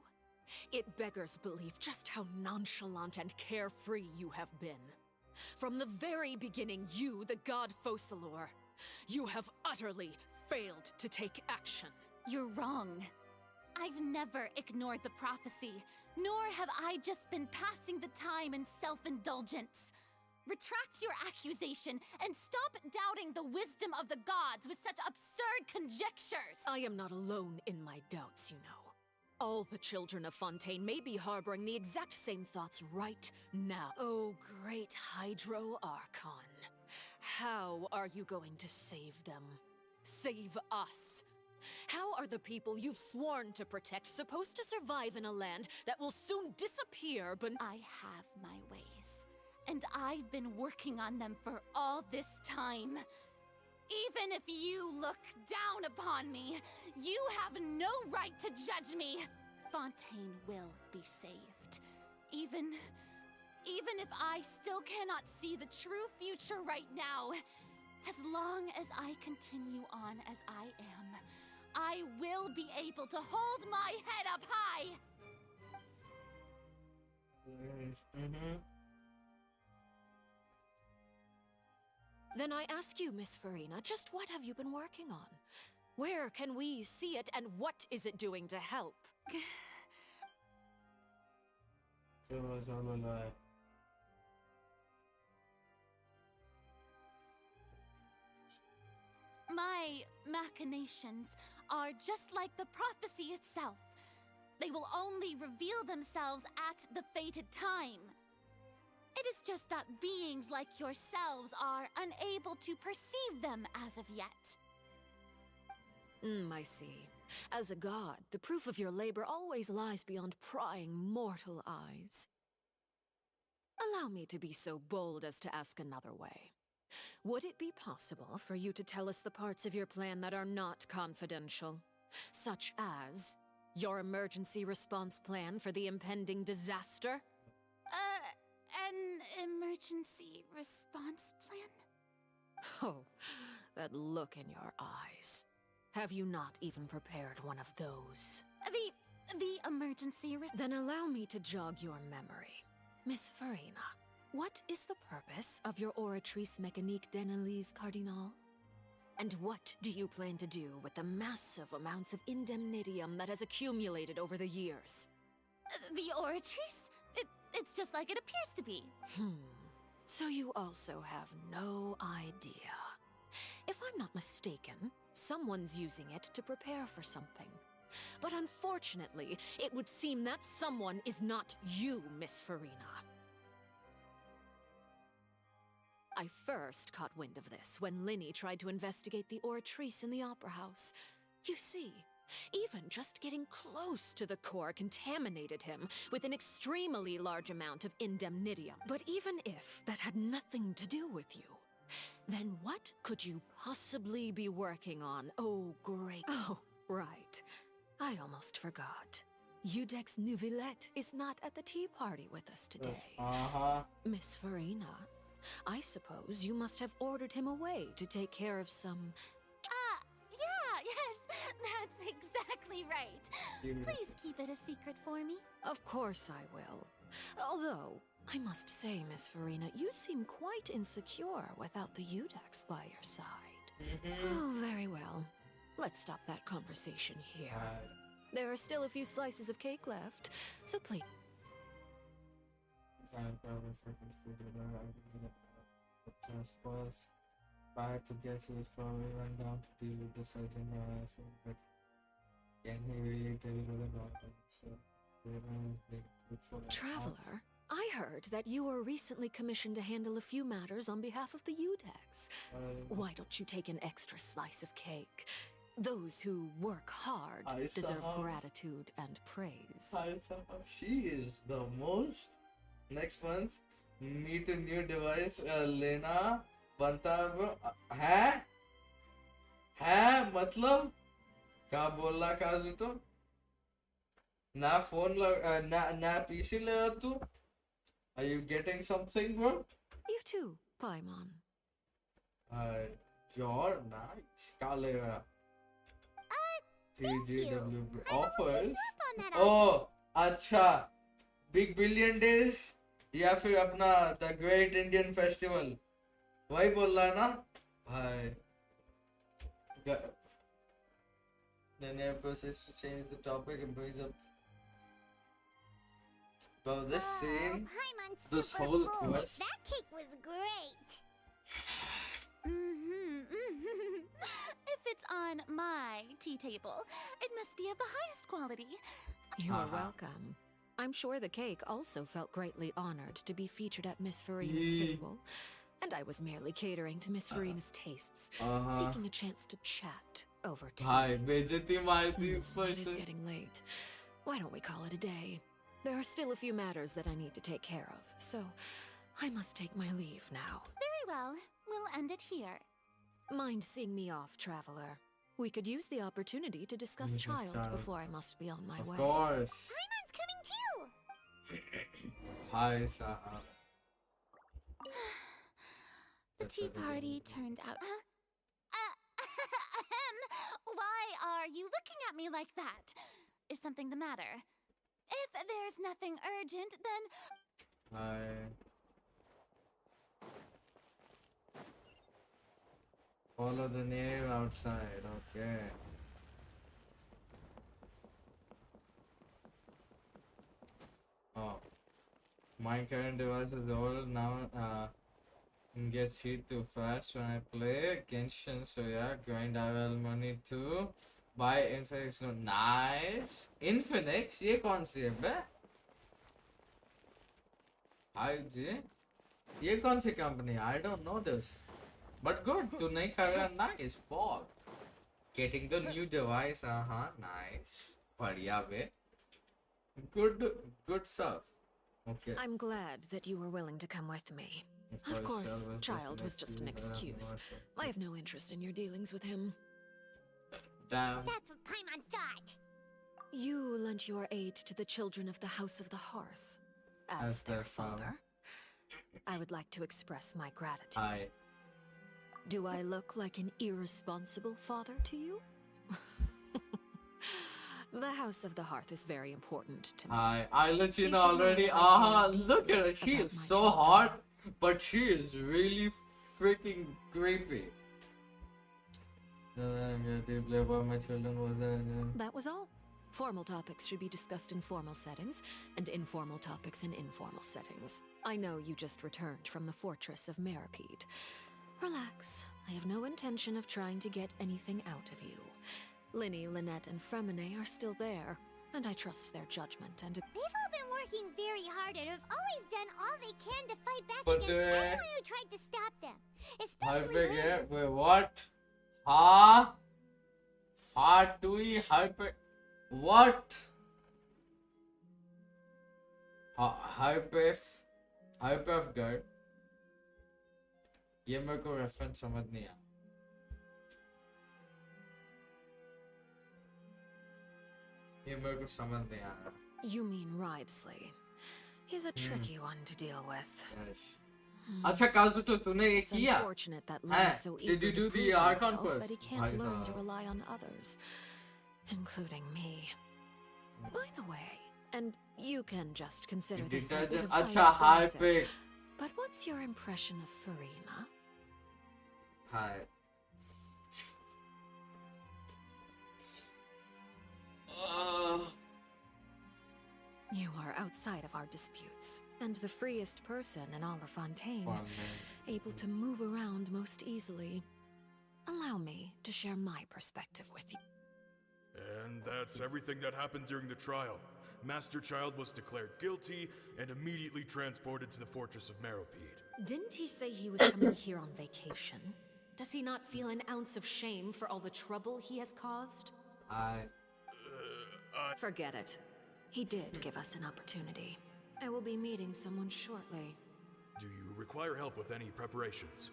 It beggars belief just how nonchalant and carefree you have been. From the very beginning, you, the god Focalor, you have utterly failed to take action. You're wrong. I've never ignored the prophecy, nor have I just been passing the time in self-indulgence. Retract your accusation and stop doubting the wisdom of the gods with such absurd conjectures. I am not alone in my doubts, you know. All the children of Fontaine may be harboring the exact same thoughts right now. Oh, great Hydro Archon. How are you going to save them? Save us? How are the people you've sworn to protect supposed to survive in a land that will soon disappear but I have my ways, and I've been working on them for all this time. Even if you look down upon me, you have no right to judge me. Fontaine will be saved. Even if I still cannot see the true future right now, as long as I continue on as I am, I will be able to hold my head up high. Then I ask you, Miss Farina, just what have you been working on? Where can we see it, and what is it doing to help? My machinations are just like the prophecy itself. They will only reveal themselves at the fated time. It is just that beings like yourselves are unable to perceive them as of yet. I see. As a god, the proof of your labor always lies beyond prying mortal eyes. Allow me to be so bold as to ask another way. Would it be possible for you to tell us the parts of your plan that are not confidential? Such as your emergency response plan for the impending disaster? An emergency response plan? Oh, that look in your eyes. Have you not even prepared one of those? The emergency Then allow me to jog your memory. Miss Farina, what is the purpose of your Oratrice Mécanique d'Analyse Cardinal? And what do you plan to do with the massive amounts of indemnitium that has accumulated over the years? The Oratrice? It's just like it appears to be. So you also have no idea. If I'm not mistaken, someone's using it to prepare for something. But unfortunately, it would seem that someone is not you, Miss Farina. I first caught wind of this when Linny tried to investigate the Oratrice in the Opera House. You see, even just getting close to the core contaminated him with an extremely large amount of indemnitium. But even if that had nothing to do with you, then what could you possibly be working on? Oh, great. Oh, right. I almost forgot. Udex Nouvillette is not at the tea party with us today. Miss Farina, I suppose you must have ordered him away to take care of some... Yes, that's exactly right. Please keep it a secret for me. Of course I will. Although, I must say, Miss Farina, you seem quite insecure without the Udex by your side. Oh, very well. Let's stop that conversation here. There are still a few slices of cake left, so please... If I had to guess, he was probably run down to deal with the surgeon, but can he really tell you the Traveler, I heard that you were recently commissioned to handle a few matters on behalf of the Udex. Why don't you take an extra slice of cake? Those who work hard deserve gratitude and praise. She is the most. Next month, meet a new device, Lena. बनता है मतलब क्या बोल रहा काजू तो ना phone ना पीसी ले रहा तू are you getting something bro you too Paimon your nice क्या ले रहा CGW offers oh अच्छा big billion days या फिर अपना the great Indian festival वही बोल रहा है ना भाई then Air proceeds to change the topic and brings up about this scene this whole quest. That cake was great. If it's on my tea table, it must be of the highest quality. You're welcome. I'm sure the cake also felt greatly honored to be featured at Miss Farina's table. And I was merely catering to Miss Farina's tastes, seeking a chance to chat over tea. It is getting late. Why don't we call it a day? There are still a few matters that I need to take care of, so I must take my leave now. Very well. We'll end it here. Mind seeing me off, traveler? We could use the opportunity to discuss child before I must be on my way. Of course. Paimon's coming too. Hi, Sahab. The tea party turned out... Why are you looking at me like that? Is something the matter? If there's nothing urgent, then... Hi. Follow the name outside, okay. Oh. My current device is old now, gets heat too fast when I play Genshin, so yeah, grind IRL money too. Buy Infinix, no, nice. Infinix, ये कौन सी है बे? ये कौन सी company? I don't know this. But good, तू नहीं कर रहा, nice, Paul. Getting the new device, nice. बढ़िया बे. Good stuff. Okay. I'm glad that you were willing to come with me. Of course, child was just an excuse. I have no interest in your dealings with him. Damn. That's what Paimon thought. You lent your aid to the children of the House of the Hearth. As their father, I would like to express my gratitude. Do I look like an irresponsible father to you? The House of the Hearth is very important to me. I let you You know should know already. that I care Look at her. deeply She about is my so children. hot, but she is really freaking creepy. Deeply about my children was that. That was all. Formal topics should be discussed in formal settings, and informal topics in informal settings. I know you just returned from the fortress of Meripede. Relax. I have no intention of trying to get anything out of you. Linny, Lynette, and Fremine are still there, and I trust their judgment and... They've all been working very hard and have always done all they can to fight back But, against anyone who tried to stop them. How Especially big Lynn. है? Wait, what? हाँ? Fatui hyper. What? Hyper guard. ये मेरे को reference समझ नहीं आया. ये मेरे को समझ नहीं आ रहा. You mean Writhsley. He's a tricky one to deal with. Yes. अच्छा काजुटो तूने ये It's किया? unfortunate that Lynn is so Did eager you to do the prove Archon himself quest? that he can't भाई learn to साहब. rely on others, including me. By the way, and you can just consider this a bit of अच्छा higher high basic, pick. but what's your impression of Farina? Hi. You are outside of our disputes, and the freest person in all of Fontaine, able to move around most easily. Allow me to share my perspective with you. And that's everything that happened during the trial. Master Child was declared guilty and immediately transported to the fortress of Meropide. Didn't he say he was coming here on vacation? Does he not feel an ounce of shame for all the trouble he has caused? Forget it. He did give us an opportunity. I will be meeting someone shortly. Do you require help with any preparations?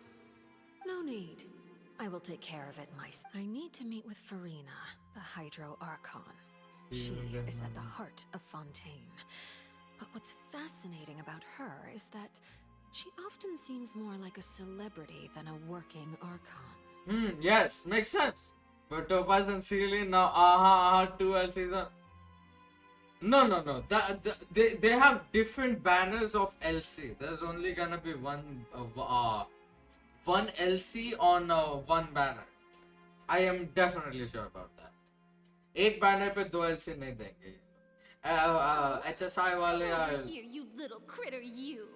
No need. I will take care of it myself. I need to meet with Farina, the Hydro Archon. She is at the heart of Fontaine. But what's fascinating about her is that she often seems more like a celebrity than a working Archon. Yes, makes sense. But Topaz and Celine now, 2L season. No. They have different banners of LC. There's only gonna be one LC on one banner. I am definitely sure about that. एक banner पे दो LC नहीं देंगे. HSI वाले Over here, you little critter, you.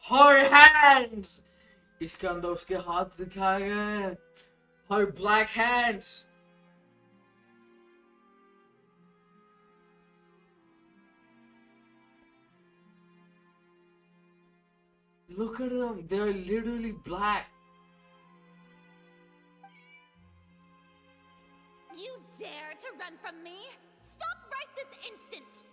Her hands. इसके अंदर उसके हाथ दिखाए गए. Her black hands. Look at them. They're literally black. You dare to run from me? Stop right this instant!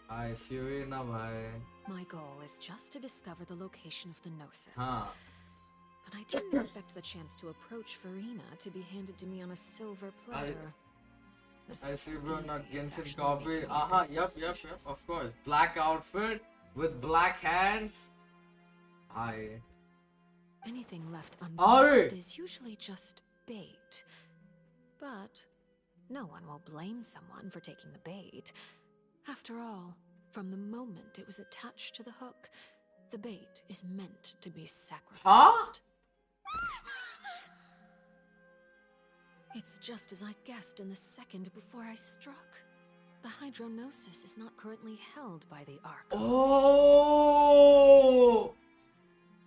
I feel na bhai. My goal is just to discover the location of the Gnosis. Huh. But I didn't expect the chance to approach Farina to be handed to me on a silver platter. I see we're not Genshin copy. Yep. Of course. Black outfit with black hands. Anything left Ari! unbound is usually just bait. But no one will blame someone for taking the bait. After all, from the moment it was attached to the hook, the bait is meant to be sacrificed. Huh? It's just as I guessed in the second before I struck. The Hydronosis is not currently held by the Archon. Oh!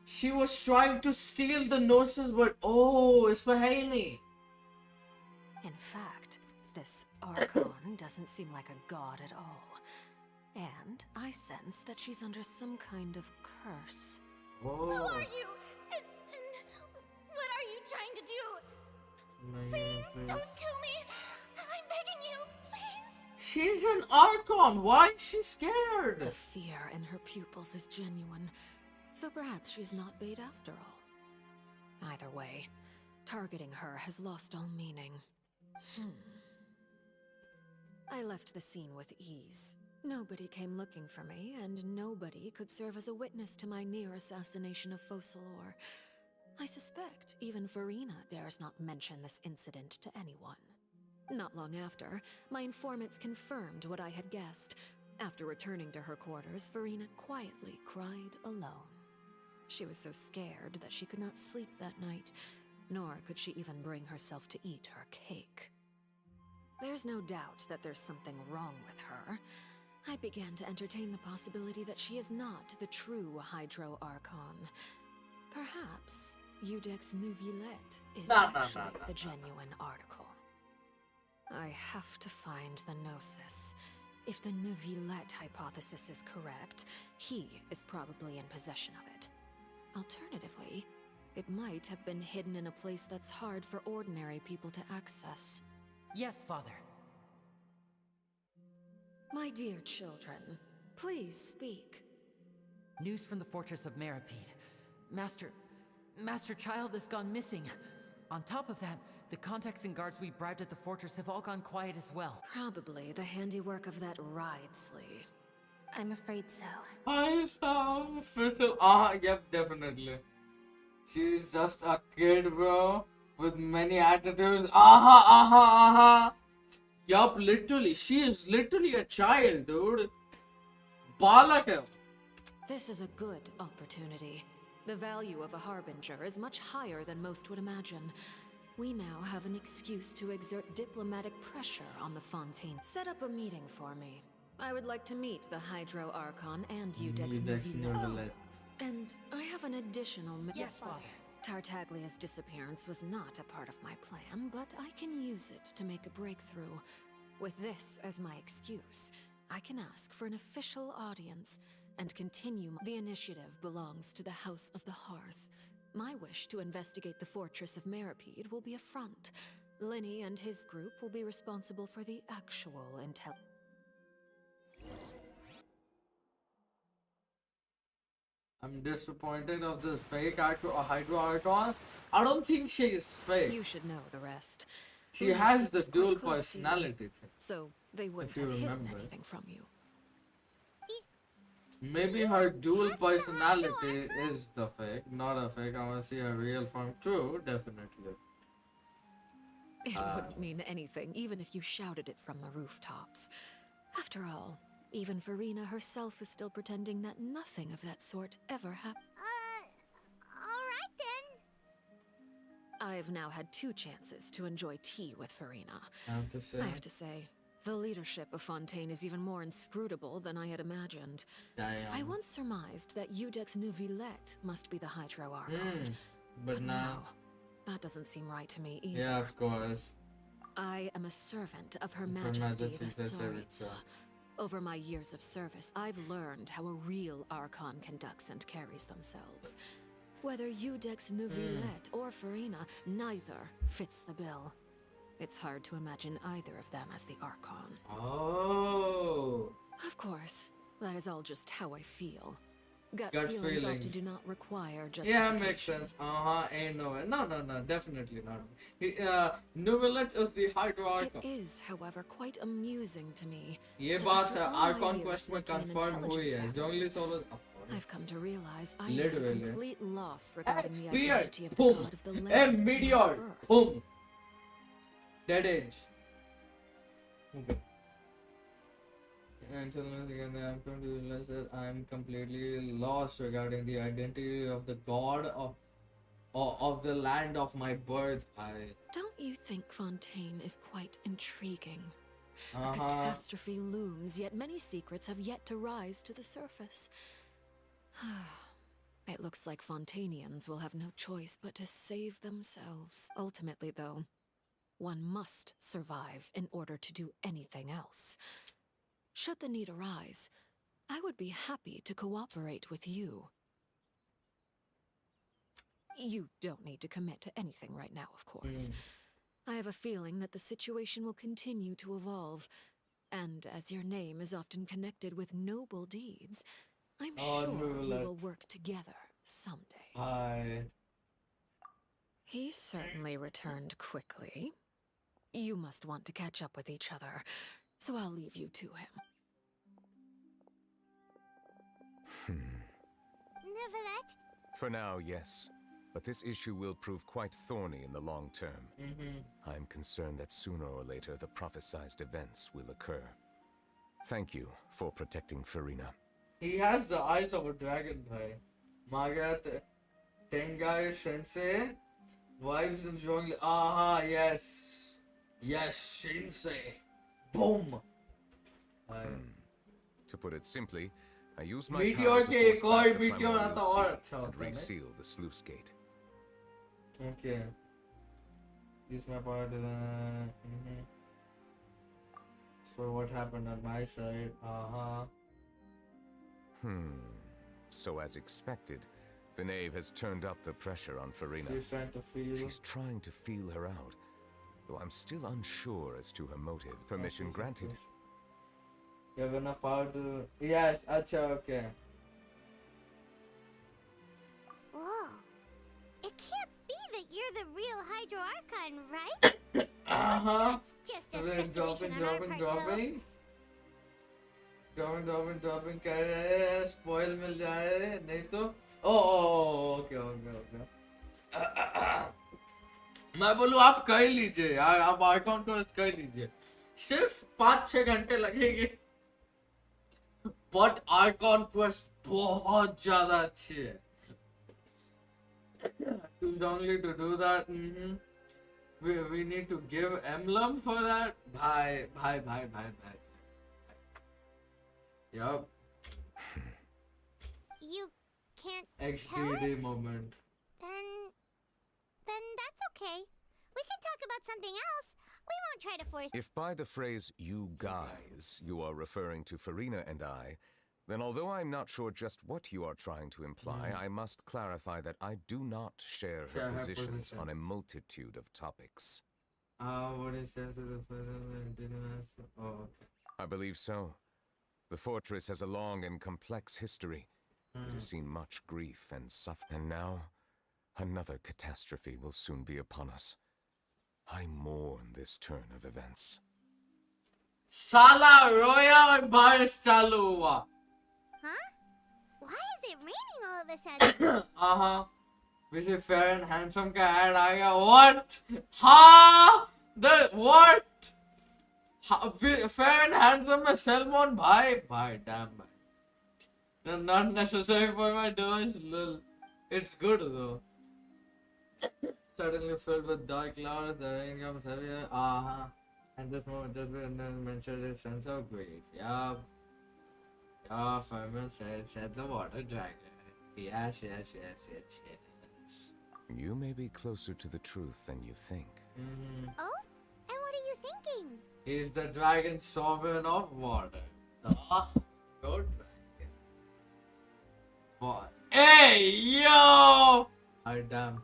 She was trying to steal the Gnosis, but it's for Haney. In fact, this Archon doesn't seem like a god at all. And I sense that she's under some kind of curse. Who are you? And what are you trying to do? Please don't kill me. I'm begging you, please. She's an Archon. Why is she scared? The fear in her pupils is genuine. So perhaps she's not bait after all. Either way, targeting her has lost all meaning. I left the scene with ease. Nobody came looking for me, and nobody could serve as a witness to my near assassination of Focalor. I suspect even Farina dares not mention this incident to anyone. Not long after, my informants confirmed what I had guessed. After returning to her quarters, Farina quietly cried alone. She was so scared that she could not sleep that night, nor could she even bring herself to eat her cake. There's no doubt that there's something wrong with her. I began to entertain the possibility that she is not the true Hydro Archon. Perhaps Udex Nuvilette is actually the genuine article. I have to find the Gnosis. If the Nuvilette hypothesis is correct, he is probably in possession of it. Alternatively, it might have been hidden in a place that's hard for ordinary people to access. Yes, Father. My dear children, please speak. News from the fortress of Meripede. Master Child has gone missing. On top of that, the contacts and guards we bribed at the fortress have all gone quiet as well. Probably the handiwork of that Writhely. I'm afraid so. I saw official. Yep, definitely. She's just a kid, bro, with many attitudes. Yup, literally. She is literally a child, dude. Balak hai. This is a good opportunity. The value of a harbinger is much higher than most would imagine. We now have an excuse to exert diplomatic pressure on the Fontaine. Set up a meeting for me. I would like to meet the Hydro Archon and Udex Nuvilette. And I have an additional... Yes, Father. Tartaglia's disappearance was not a part of my plan, but I can use it to make a breakthrough. With this as my excuse, I can ask for an official audience and continue. The initiative belongs to the House of the Hearth. My wish to investigate the fortress of Meripede will be a front. Linny and his group will be responsible for the actual intel. I'm disappointed of this fake Hydro Archon. I don't think she is fake. You should know the rest. She has the dual personality thing. So they wouldn't have hidden anything from you. Maybe her dual personality is the fake, not a fake. I want to see her real form. True, definitely. It wouldn't mean anything, even if you shouted it from the rooftops. After all, even Farina herself is still pretending that nothing of that sort ever happened. Alright then. I've now had 2 chances to enjoy tea with Farina. I have to say, the leadership of Fontaine is even more inscrutable than I had imagined. I once surmised that Udex Nuvilette must be the Hydro Archon. But now... that doesn't seem right to me either. Yeah, of course. I am a servant of Her Majesty the Tsaritsa. Over my years of service, I've learned how a real Archon conducts and carries themselves. Whether Udex Nuvilette or Farina, neither fits the bill. It's hard to imagine either of them as the Archon. Oh. Of course, that is all just how I feel. Gut feelings often do not require justification. Yeah, makes sense. Ain't no way. No, definitely not. Nuvilette is the Hydro Archon. It is, however, quite amusing to me. ये बात Archon quest में confirm हुई है. Jungli Solo. I've come to realize I am at a complete loss regarding the Spear. identity of the Boom. god of the land. Meteor. Boom. Dead Edge. Okay. Until again, I'm going to realize that I'm completely lost regarding the identity of the god of the land of my birth. Don't you think Fontaine is quite intriguing? A catastrophe looms, yet many secrets have yet to rise to the surface. It looks like Fontainians will have no choice but to save themselves. Ultimately, though, one must survive in order to do anything else. Should the need arise, I would be happy to cooperate with you. You don't need to commit to anything right now, of course. I have a feeling that the situation will continue to evolve, and as your name is often connected with noble deeds, I'm sure we will work together someday. He certainly returned quickly. You must want to catch up with each other, so I'll leave you to him. Nevertheless, For now, yes. But this issue will prove quite thorny in the long term. I'm concerned that sooner or later the prophesized events will occur. Thank you for protecting Farina. He has the eyes of a dragon, bhai. Margaret Tengai Sensei. Wives and Zhongli. Aha, yes. Yes, Sensei. Boom. To put it simply, I use my Meteor power to के force एक और back the meteor primordial आता और seal अच्छा and होता है ना? reseal the sluice gate. Okay. Use my power to So what happened on my side? So as expected, the knave has turned up the pressure on Farina. She's trying to feel. She's trying to feel her out, though I'm still unsure as to her motive. Permission granted. You have enough power to. Yes, acha, okay. whoa. It can't be that you're the real Hydro Archon, right? That's just a speculation on our part, though. Dropping कर रहे हैं, spoil मिल जाए नहीं तो okay. मैं बोलूँ आप कर लीजिए यार, आप आइकॉन को कर लीजिए, सिर्फ 5-6 घंटे लगेंगे, बट आइकॉन क्वेस्ट बहुत ज्यादा अच्छी है. Only to do that, we need to give emblem for that. Bhai. Yup. You can't XDD tell us? moment. Then that's okay. We can talk about something else. We won't try to force. If by the phrase "you guys" you are referring to Farina and I, then although I'm not sure just what you are trying to imply, I must clarify that I do not share her positions on a multitude of topics. What is sensitive? Oh, okay. I believe so. The fortress has a long and complex history. It has seen much grief and suffering, and now another catastrophe will soon be upon us. I mourn this turn of events. Sala roya और बारिश चालू हुआ. Huh? Why is it raining all of a sudden? Visit Fair and Handsome का ad आ गया. What? हाँ? The what? Fair and Handsome में Salmon bhai, damn bhai. They're not necessary for my doors, lol. It's good though. Suddenly filled with dark clouds, the rain comes heavier. And this moment just mentioned a sense of grief. Yeah, Furman said the water dragon. Yes. You may be closer to the truth than you think. Oh? And what are you thinking? He's the dragon sovereign of water. The good dragon. What? Hey, yo! Hi, damn.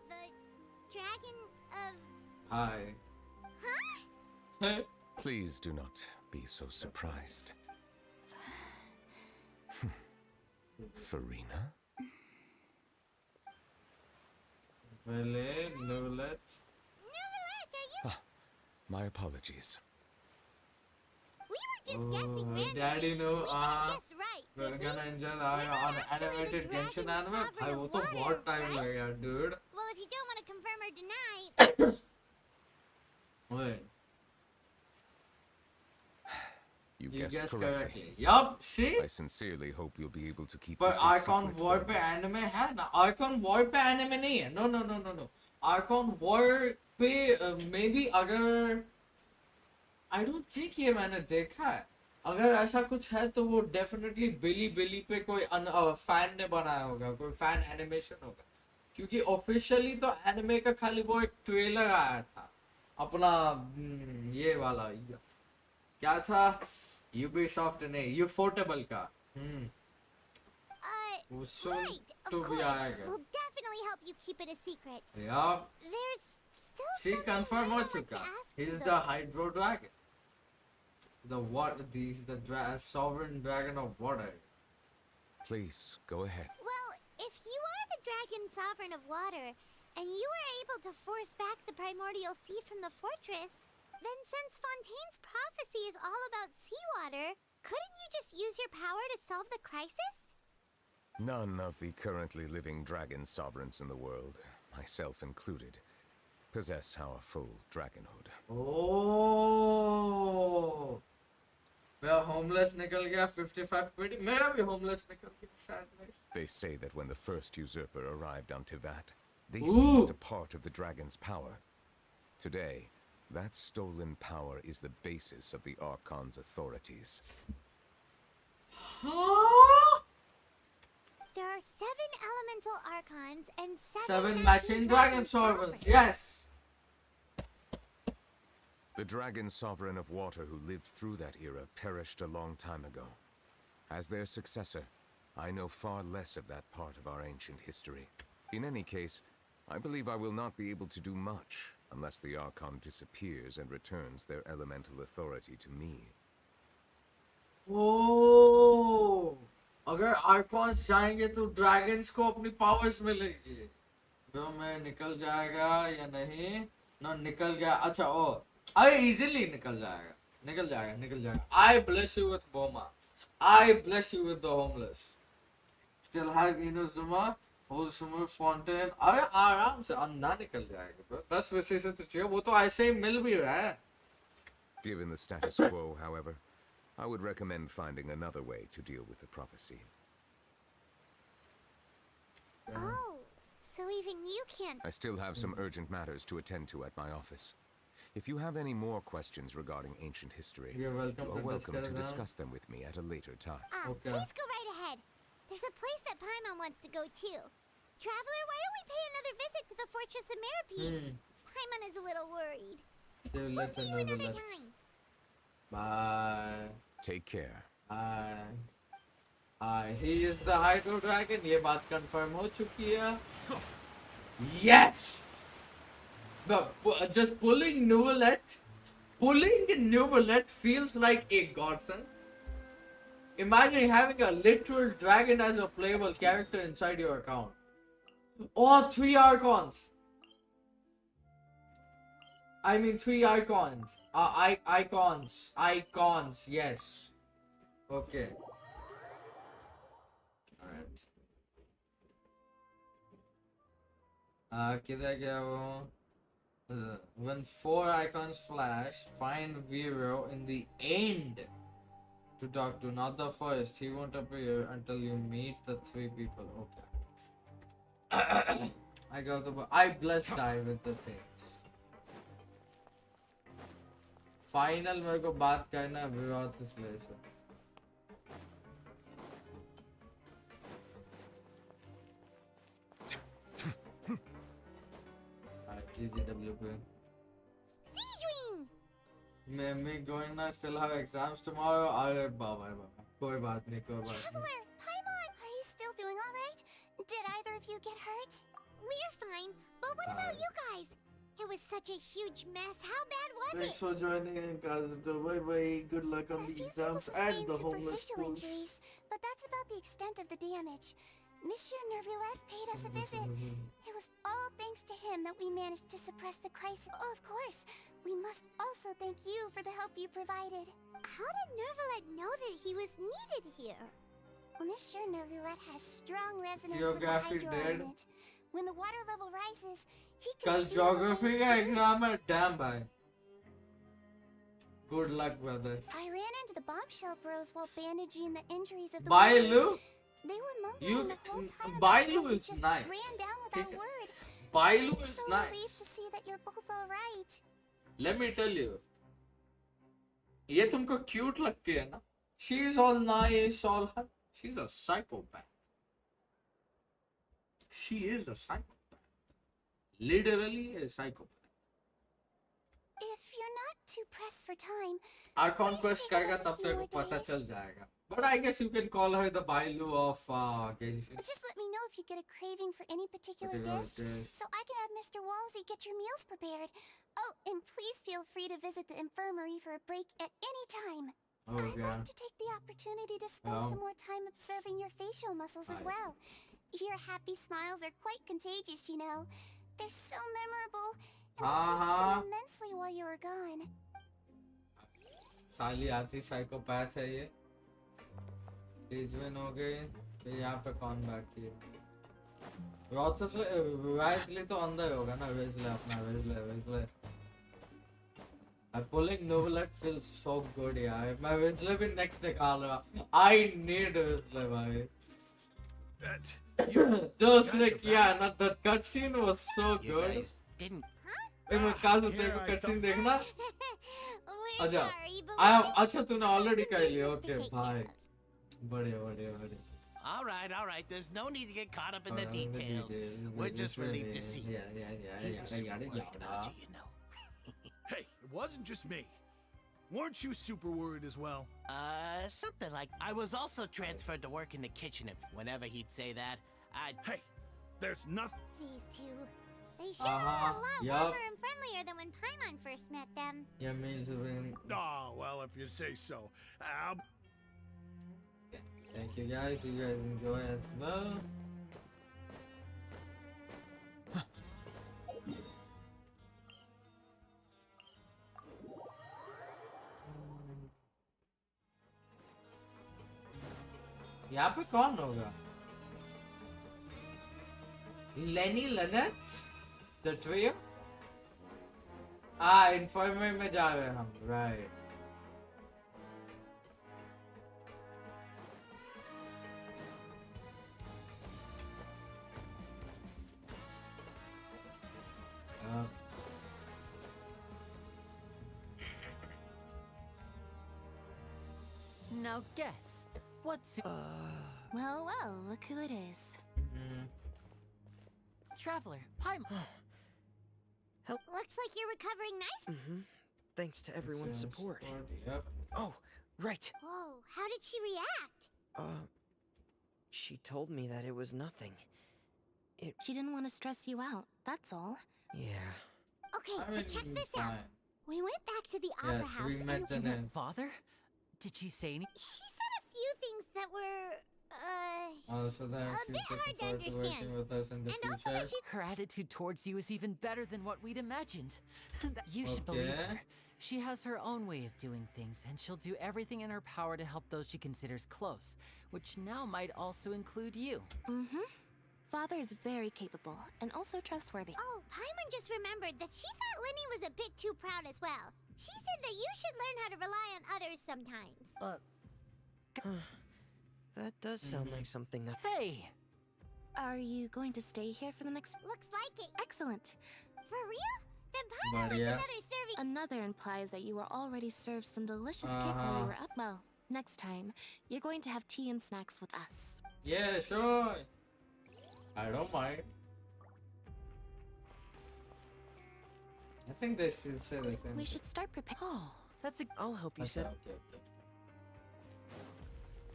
The dragon of... Hi. Huh? Please do not be so surprised. Farina? Nulet. are you... My apologies. We were just guessing randomly. Daddy knew, we didn't guess right, we're did gonna we? enjoy We're not on actually animated the Genshin dragon anime. sovereign I of वो तो water, बहुत time right? लगेगा, dude. Well, if you don't want to confirm or deny... Wait. You You guessed guessed correctly. correctly. Yup, see? I sincerely hope you'll be able to keep पर this a Archon secret War for पे me. anime है ना? Archon War पे anime नहीं है. No. Archon War पे maybe अगर I don't think ये मैंने देखा है. अगर ऐसा कुछ है तो वो definitely बिली पे कोई fan ने बनाया होगा, कोई fan animation होगा. क्योंकि officially तो anime का खाली वो एक trailer आया था. अपना ये वाला क्या था? Ubisoft ने Ufotable का. वो soon Right, to of be course. आएगा. We'll definitely help you keep it a secret. Yup. There's still She something confirmed I हो want to चुका. ask He's you, the though. Hydro Dragon. He's the sovereign dragon of water. Please, go ahead. Well, if you are the dragon sovereign of water, and you were able to force back the primordial sea from the fortress, then since Fontaine's prophecy is all about seawater, couldn't you just use your power to solve the crisis? None of the currently living dragon sovereigns in the world, myself included, possess our full dragonhood. Oh, मेरा homeless निकल गया 55 quid. मेरा भी homeless निकल गया sadly. They say that when the first usurper arrived on Tivat, they seized a part of the dragon's power. Today, that stolen power is the basis of the Archon's authorities. There are 7 elemental archons and 7 matching dragon sovereigns. Yes. The dragon sovereign of water who lived through that era perished a long time ago. As their successor, I know far less of that part of our ancient history. In any case, I believe I will not be able to do much unless the Archon disappears and returns their elemental authority to me. Oh, अगर Archons जाएंगे तो dragons को अपनी powers मिलेगी. तो मैं निकल जाएगा या नहीं? ना निकल गया. अच्छा ओ, अरे easily निकल जाएगा. I bless you with Boma. I bless you with the homeless. Still have Inazuma, wholesome fountain. अरे आराम से अंधा निकल जाएगा. bro. 10 वैसे से तो चाहिए. वो तो ऐसे ही मिल भी रहा है. Given the status quo, however, I would recommend finding another way to deal with the prophecy. Oh, so even you can't. I still have some urgent matters to attend to at my office. If you have any more questions regarding ancient history, You're welcome to discuss them with me at a later time. Okay. Please go right ahead. There's a place that Paimon wants to go too. Traveler, why don't we pay another visit to the Fortress of Meropide? Paimon is a little worried. We'll see you another time. Bye. Take care. He is the Hydro Dragon. ये बात confirm हो चुकी है. Yes. But just pulling Nuwu feels like a godsend. Imagine having a literal dragon as a playable character inside your account. Or 3 Archons. I mean 3 icons. Icons, yes. Okay. Alright. किधर गया वो? When 4 icons flash, find Vero in the end to talk to, not the first. He won't appear until you meet the 3 people. Okay. I blessed die with the things. Final मेरे को बात करना है विराट इसलिए से. GGWP. Me going now, still have exams tomorrow. Bye. कोई बात नहीं. Traveler, Paimon, are you still doing all right? Did either of you get hurt? We're fine, but what about you guys? It was such a huge mess. How bad was it? Thanks for joining in, guys. Bye. Good luck on the exams and the homeless schools. Injuries, but that's about the extent of the damage. Monsieur Nervulette paid us a visit. It was all thanks to him that we managed to suppress the crisis. Oh, of course. We must also thank you for the help you provided. How did Nervulette know that he was needed here? Well, Monsieur Nervulette has strong resonance with the hydro element. When the water level rises, he can कल geography का exam है. Damn bhai. Good luck, brother. I ran into the bombshell bros while bandaging the injuries of the Bailu? They were mumbling the whole time. Bailu and is just nice. Ran down without a word. Bailu I'm is so nice. relieved to see that you're both all right. Let me tell you. ये तुमको cute लगती है ना? She's all nice, all hot. She's a psychopath. She is a psychopath. Literally a psychopath. If you're not too pressed for time, Archon quest करेगा तब तेरे को पता चल जाएगा. But I guess you can call her the Bailu of Genshin. just let me know if you get a craving for any particular dish, so I can have Mr. Walsey get your meals prepared. Oh, and please feel free to visit the infirmary for a break at any time. I'd like to take the opportunity to spend some more time observing your facial muscles as well. Your happy smiles are quite contagious, you know. They're so memorable, and I missed them immensely while you were gone. साली आती psychopath है ये. Stage win हो गई. फिर यहाँ पे कौन बाकी है? वेस्ली तो अंदर होगा ना, वेस्ली अपना Wesley I'm pulling Nuwu feels so good यार, मैं वेस्ली भी next निकाल रहा, I need वेस्ली भाई। जो उसने किया ना, that cutscene was so good। मैं काजू तेरे को cutscene देखना? अच्छा तूने already कर लिया, okay भाई, बढ़िया। All right. There's no need to get caught up in the details. We're just relieved to see you. He was super worried about you, you know. Hey, it wasn't just me. Weren't you super worried as well? Something like. I was also transferred to work in the kitchen. If whenever he'd say that, I'd. Hey, there's nothing. These two. They sure are a lot warmer and friendlier than when Paimon first met them. Yeah, amazing. Oh, well, if you say so. Thank you guys. You guys enjoy as well. यहाँ पे कौन होगा? Lenny Lynette? The trio? Infirmary में जा रहे हैं हम, right? Now guess, what's... Well, look who it is. Traveler, Paimon. Looks like you're recovering nicely. Thanks to everyone's support. Yep. Oh, right. Whoa, how did she react? She told me that it was nothing. She didn't want to stress you out, that's all. Yeah. Okay, but check this out. We went back to the opera house and You met father? Did she say anything? she said a few things that were, so then a bit hard to understand. with us in the And also that she... Her attitude towards you is even better than what we'd imagined. You should believe her. She has her own way of doing things, and she'll do everything in her power to help those she considers close, which now might also include you. Father is very capable, and also trustworthy. Oh, Paimon just remembered that she thought Linny was a bit too proud as well. She said that you should learn how to rely on others sometimes. That does sound like something that... Hey! Are you going to stay here for the next... Looks like it. Excellent. For real? Then Paimon wants another serving... Another implies that you were already served some delicious cake while you were up. Well, next time, you're going to have tea and snacks with us. Yeah, sure. I don't mind. I think they should say the same. We should start preparing. Oh, that's a... I'll help you set... Okay.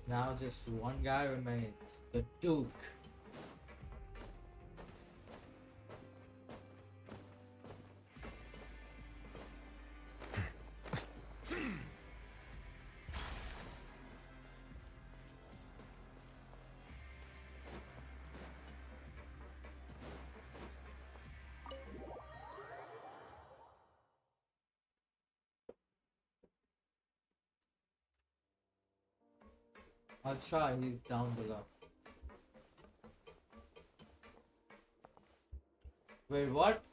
Now just one guy remains. The Duke. Archon, he's down below. Wait, what?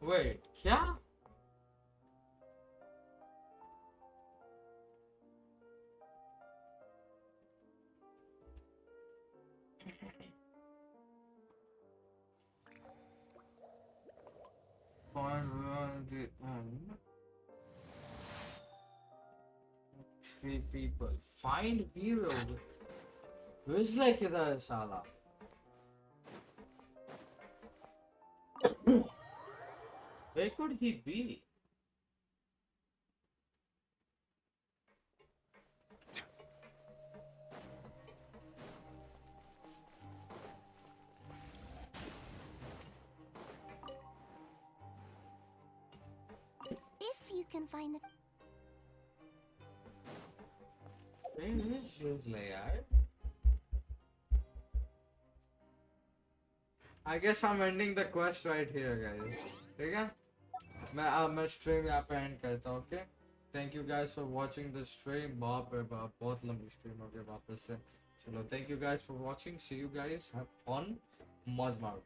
Wait, क्या? Three people. Find hero. Who's like the Sala? Where could he be? If you can find the... Where is his layout? I guess I'm ending the quest right here, guys. Okay? मैं stream यहाँ पे and करता हूँ. Okay, thank you guys for watching the stream. बाप रे बाप, बहुत लंबी स्ट्रीम हो गई वापस से. चलो, thank you guys for watching. See you guys, have fun, मौज मारो.